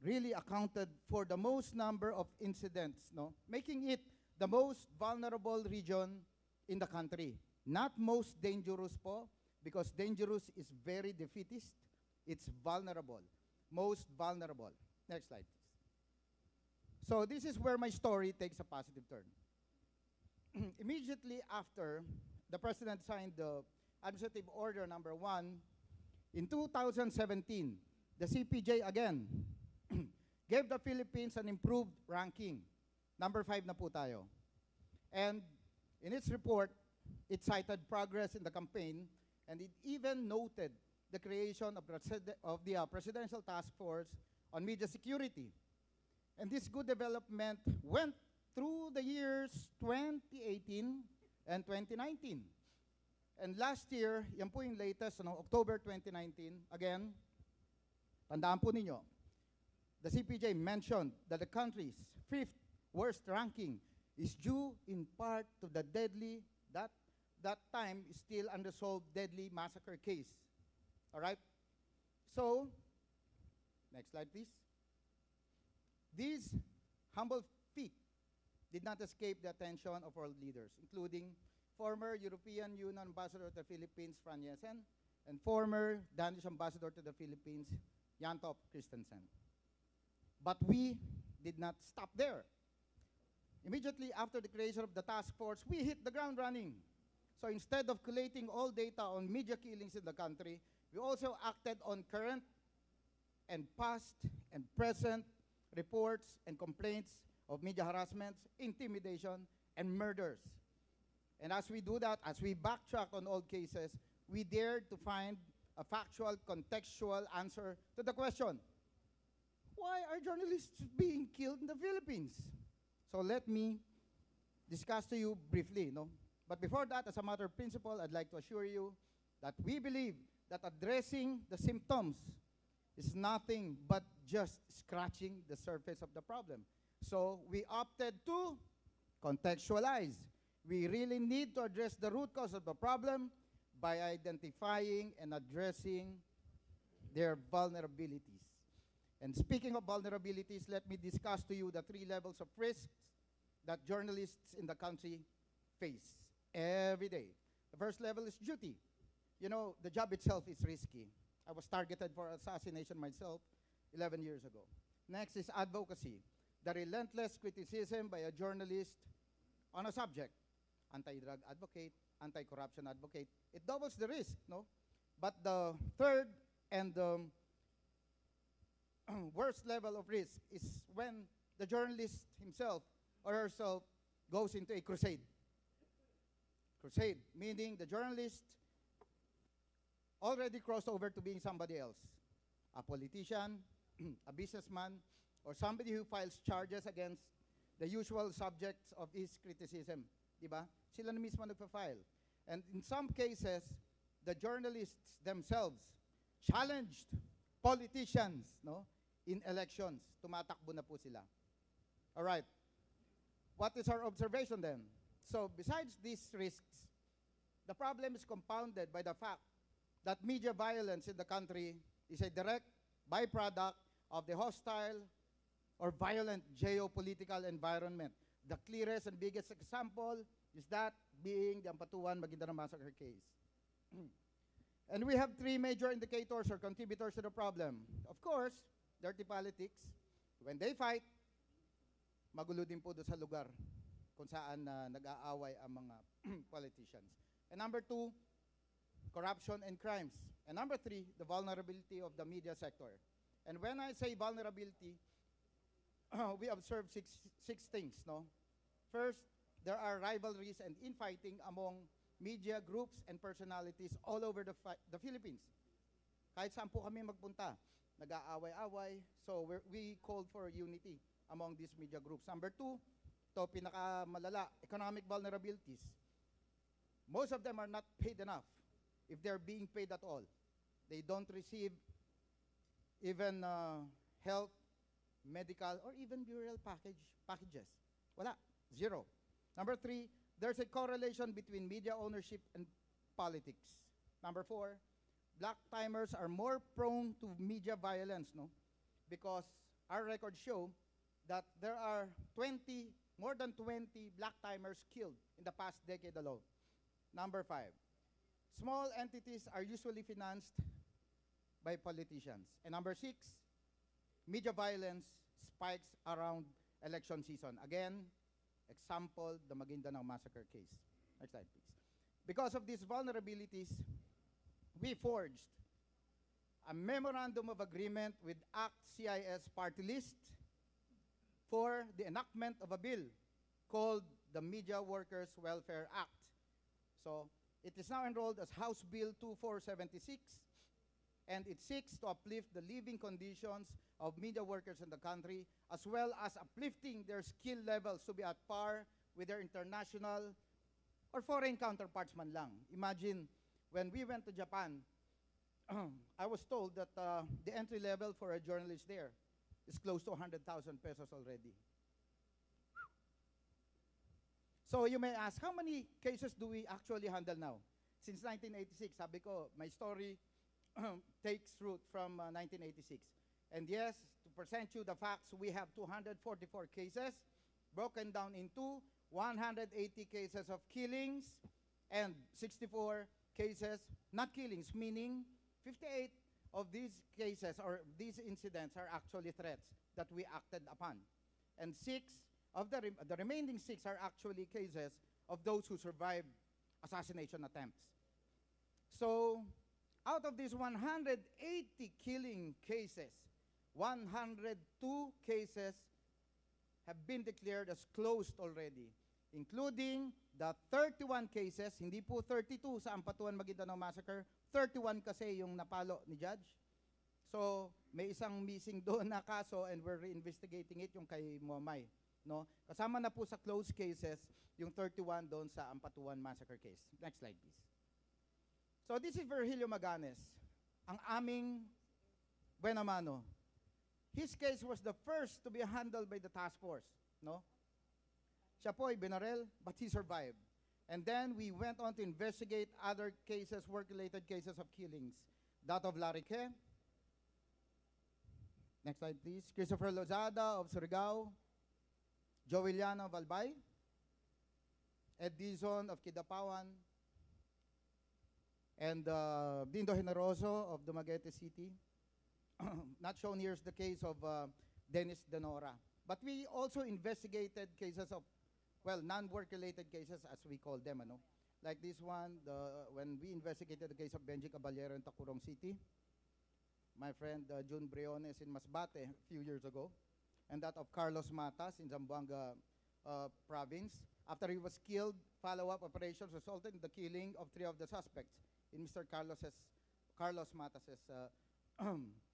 really accounted for the most number of incidents, no? Making it the most vulnerable region in the country. Not most dangerous po, because dangerous is very defeatist. It's vulnerable, most vulnerable. Next slide, please. So this is where my story takes a positive turn. Immediately after the President signed the Administrative Order number 1, in 2017, the CPJ again gave the Philippines an improved ranking. Number 5 na po tayo. And in its report, it cited progress in the campaign, and it even noted the creation of the Presidential Task Force on Media Security. And this good development went through the years 2018 and 2019. And last year, yan po yung latest, October 2019, again, tandaan po ninyo, the CPJ mentioned that the country's 5th worst ranking is due in part to the deadly, that time is still unresolved deadly massacre case. All right? So, next slide, please. These humble feat did not escape the attention of world leaders, including former European Union Ambassador to the Philippines, Fran Yesen, and former Danish Ambassador to the Philippines, Jan Top Christensen. But we did not stop there. Immediately after the creation of the task force, we hit the ground running. So instead of collating all data on media killings in the country, we also acted on current and past and present reports and complaints of media harassments, intimidation, and murders. And as we do that, as we backtrack on old cases, we dared to find a factual, contextual answer to the question, why are journalists being killed in the Philippines? So let me discuss to you briefly, no? But before that, as a matter of principle, I'd like to assure you that we believe that addressing the symptoms is nothing but just scratching the surface of the problem. So we opted to contextualize. We really need to address the root cause of the problem by identifying and addressing their vulnerabilities. And speaking of vulnerabilities, let me discuss to you the 3 levels of risks that journalists in the country face every day. The first level is duty. You know, the job itself is risky. I was targeted for assassination myself 11 years ago. Next is advocacy, the relentless criticism by a journalist on a subject. Anti-drug advocate, anti-corruption advocate. It doubles the risk, no? But the third and worst level of risk is when the journalist himself or herself goes into a crusade. Crusade, meaning the journalist already crossed over to being somebody else. A politician, a businessman, or somebody who files charges against the usual subjects of his criticism. Diba? Sila na mismo nagpa-file. And in some cases, the journalists themselves challenged politicians, no, in elections. Tumatakbo na po sila. All right. What is our observation then? So besides these risks, the problem is compounded by the fact that media violence in the country is a direct byproduct of the hostile or violent geopolitical environment. The clearest and biggest example is that being the Ampatuan Maguindanao massacre case. And we have three major indicators or contributors to the problem. Of course, dirty politics. When they fight, magulo din po doon sa lugar kung saan nag-aaway ang mga politicians. And number two, corruption and crimes. And number three, the vulnerability of the media sector. And when I say vulnerability, we observe six things, no? First, there are rivalries and infighting among media groups and personalities all over the Philippines. Kahit saan po kami magpunta, nag-aaway-away. So we called for unity among these media groups. Number two, to pinakamalala, economic vulnerabilities. Most of them are not paid enough, if they're being paid at all. They don't receive even health, medical, or even burial packages. Wala, zero. Number three, there's a correlation between media ownership and politics. Number four, black timers are more prone to media violence, no? Because our records show that there are more than 20 black timers killed in the past decade alone. Number five, small entities are usually financed by politicians. And number six, media violence spikes around election season. Again, example, the Maguindanao massacre case. Next slide, please. Because of these vulnerabilities, we forged a memorandum of agreement with ACT-CIS party list for the enactment of a bill called the Media Workers Welfare Act. So it is now enrolled as House Bill 2476, and it seeks to uplift the living conditions of media workers in the country, as well as uplifting their skill levels to be at par with their international or foreign counterparts man lang. Imagine, when we went to Japan, I was told that the entry level for a journalist there is close to 100,000 pesos already. So you may ask, how many cases do we actually handle now? Since 1986, sabi ko, my story takes root from 1986. And yes, to present you the facts, we have 244 cases broken down into 180 cases of killings and 64 cases, not killings, meaning 58 of these cases or these incidents are actually threats that we acted upon. And six of the remaining six are actually cases of those who survived assassination attempts. So out of these 180 killing cases, 102 cases have been declared as closed already, including the 31 cases, hindi po 32 sa Ampatuan Maguindanao Massacre, 31 kasi yung napalo ni Judge. So, may isang missing doon na kaso and we're reinvestigating it, yung kay Muamay. No? Kasama na po sa closed cases, yung 31 doon sa Ampatuan Massacre case. Next slide, please. So, this is Virgilio Maganes, ang aming Buenamano. His case was the first to be handled by the task force. No? Siya po ay binarel, but he survived. And then we went on to investigate other cases, work-related cases of killings. That of Larique. Next slide, please. Christopher Lozada of Surigao. Joeliano of Albay. Ed Dizon of Kidapawan. And Dindo Generoso of Dumaguete City. Not shown here is the case of Dennis Denora. But we also investigated cases of, well, non-work-related cases, as we call them, ano? Like this one, when we investigated the case of Benji Caballero in Tacurong City, my friend June Briones in Masbate a few years ago, and that of Carlos Matas in Zamboanga province. After he was killed, follow-up operations resulted in the killing of 3 of the suspects in Mr. Carlos Matas'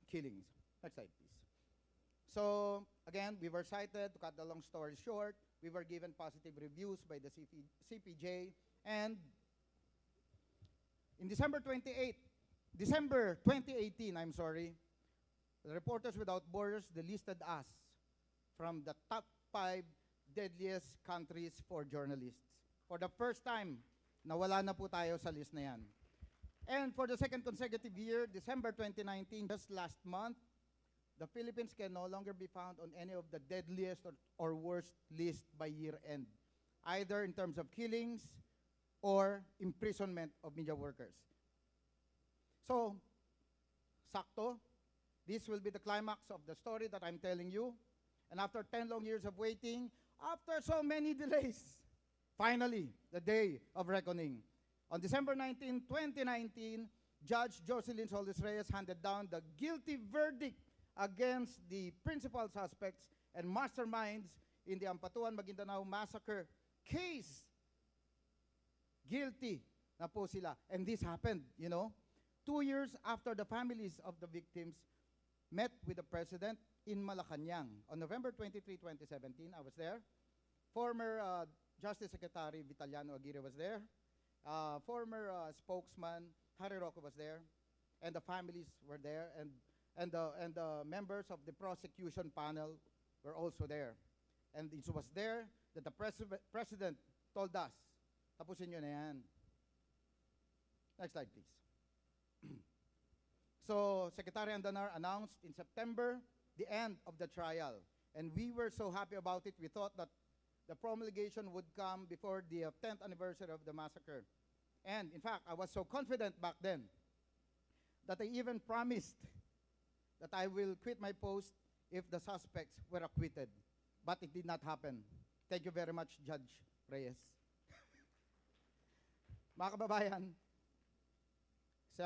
killings. Next slide, please. So, again, we were cited, to cut the long story short, we were given positive reviews by the CPJ, and in December 2018, I'm sorry, the Reporters Without Borders delisted us from the top 5 deadliest countries for journalists. For the first time, nawala na po tayo sa list na yan. And for the second consecutive year, December 2019, just last month, the Philippines can no longer be found on any of the deadliest or worst list by year end, either in terms of killings or imprisonment of media workers. So, sakto, this will be the climax of the story that I'm telling you. And after 10 long years of waiting, after so many delays, finally, the day of reckoning. On December 19, 2019, Judge Jocelyn Solis-Reyes handed down the guilty verdict against the principal suspects and masterminds in the Ampatuan, Maguindanao massacre case. Guilty na po sila. And this happened, 2 years after the families of the victims met with the president in Malacanang. On November 23, 2017, I was there. Former Justice Secretary Vitaliano Aguirre was there. Former spokesman Harry Rocco was there. And the families were there. And the members of the prosecution panel were also there. And it was there that the president told us, tapusin nyo na yan. Next slide, please. So, Secretary Andanar announced in September the end of the trial. And we were so happy about it, we thought that the promulgation would come before the 10th anniversary of the massacre. And, in fact, I was so confident back then that I even promised that I will quit my post if the suspects were acquitted. But it did not happen. Thank you very much, Judge Reyes. Mga kababayan,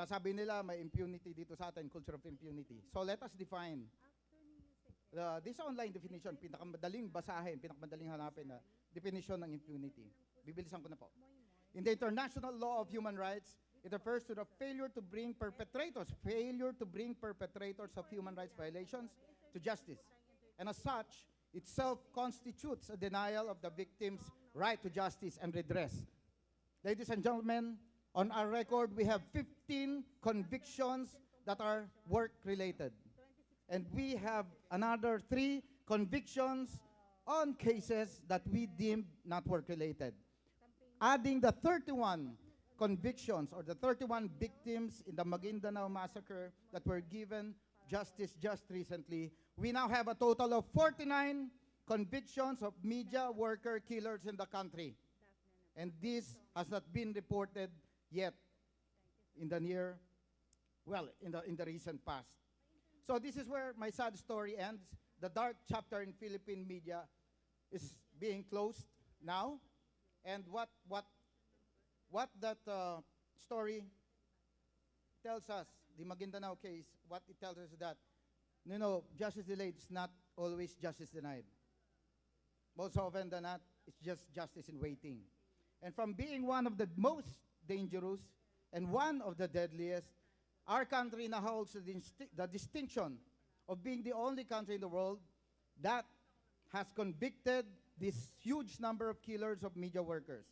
sabi nila may impunity dito sa atin, culture of impunity. So let us define this online definition, pinakamadaling basahin, pinakamadaling hanapin na definition ng impunity. Bibilisan ko na po. In the international law of human rights, it refers to the failure to bring perpetrators of human rights violations to justice. And as such, itself constitutes a denial of the victim's right to justice and redress. Ladies and gentlemen, on our record, we have 15 convictions that are work-related. And we have another 3 convictions on cases that we deemed not work-related. Adding the 31 convictions or the 31 victims in the Maguindanao massacre that were given justice just recently, we now have a total of 49 convictions of media worker killers in the country. And this has not been reported yet in the in the recent past. So this is where my sad story ends. The dark chapter in Philippine media is being closed now. And what that story tells us, the Maguindanao case, what it tells us is that, justice delayed is not always justice denied. Most often than not, it's just justice in waiting. And from being one of the most dangerous and one of the deadliest, our country now holds the distinction of being the only country in the world that has convicted this huge number of killers of media workers.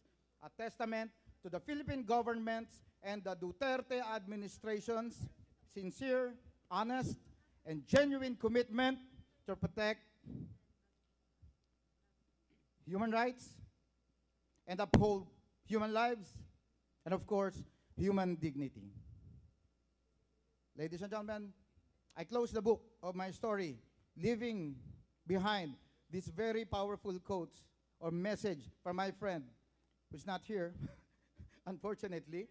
A testament to the Philippine government's and the Duterte administration's sincere, honest, and genuine commitment to protect human rights and uphold human lives and, of course, human dignity. Ladies and gentlemen, I close the book of my story, leaving behind these very powerful quotes or message from my friend, who's not here, unfortunately,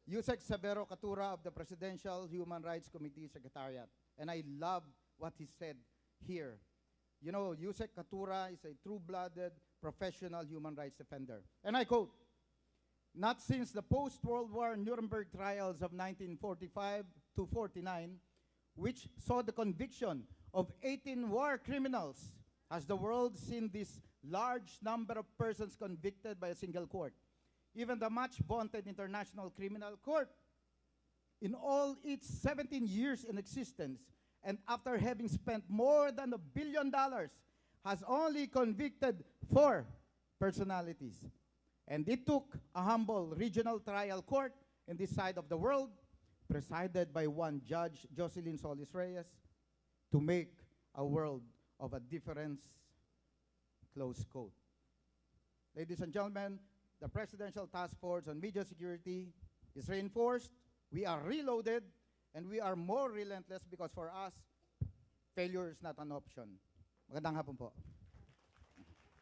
Yusek Severo Catura of the Presidential Human Rights Committee Secretariat. And I love what he said here. Yusek Catura is a true-blooded professional human rights defender. And I quote, "Not since the post-World War Nuremberg trials of 1945 to 49, which saw the conviction of 18 war criminals, has the world seen this large number of persons convicted by a single court. Even the much-vaunted International Criminal Court, in all its 17 years in existence, and after having spent more than $1 billion, has only convicted 4 personalities. And it took a humble regional trial court in this side of the world, presided by one judge, Jocelyn Solis-Reyes, to make a world of a difference," close quote. Ladies and gentlemen, the Presidential Task Force on Media Security is reinforced, we are reloaded, and we are more relentless because for us, failure is not an option. Magandang hapon po.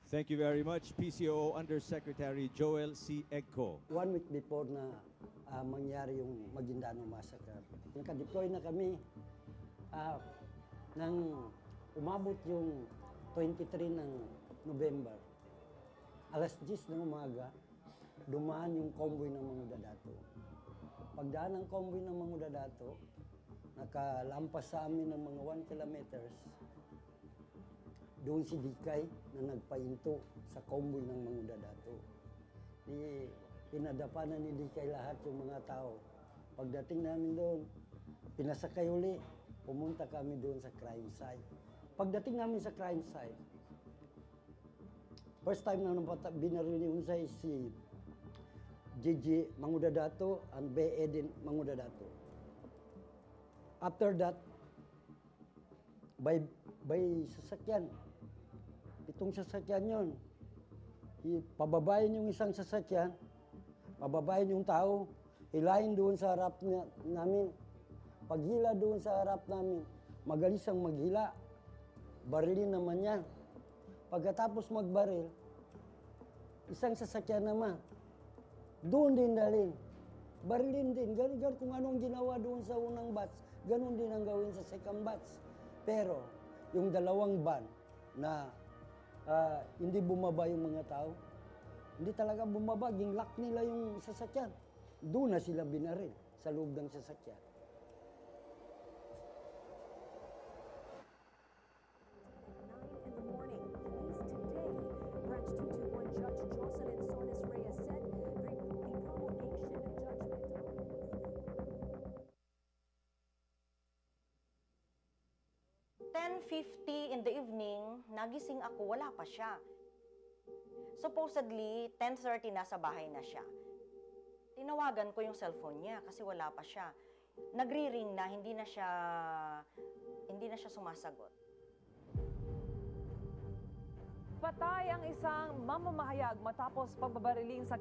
Thank you very much, PCOO Undersecretary Joel C. Egco. 1 week before na mangyari yung Maguindano Massacre, naka-deploy na kami nang umabot yung 23 ng November. Alas 10 ng umaga, dumaan yung convoy ng mga Dadato. Pagdaan ng convoy ng mga Dadato, nakalampas sa amin ng mga 1 kilometers, doon si Dikay na nagpainto sa convoy ng mga Dadato. Pinadapanan ni Dikay lahat yung mga tao. Pagdating namin doon, pinasakay uli, pumunta kami doon sa crime site. Pagdating namin sa crime site, first time na binaril ni Unsay si Gigi Mangudadato and B. Edin Mangudadato. After that, by sasakyan, itong sasakyan yun, pababayin yung isang sasakyan, pababayin yung tao, hilahin doon sa harap namin. Paghila doon sa harap namin, magalis ang maghila. Barilin naman yan. Pagkatapos magbaril, isang sasakyan naman, doon din dalhin. Barilin din. Ganun kung anong ginawa doon sa unang batch, ganun din ang gawin sa second batch. Pero, yung dalawang van na hindi bumaba yung mga tao, hindi talaga bumaba, ginlock nila yung sasakyan. Doon na sila binaril sa loob ng sasakyan. In the evening, nagising ako, wala pa siya. Supposedly, 10:30 nasa bahay na siya. Tinawagan ko yung cellphone niya kasi wala pa siya. Nagri-ring na, hindi na siya sumasagot. Patay ang isang mamamahayag matapos pagbabariling sa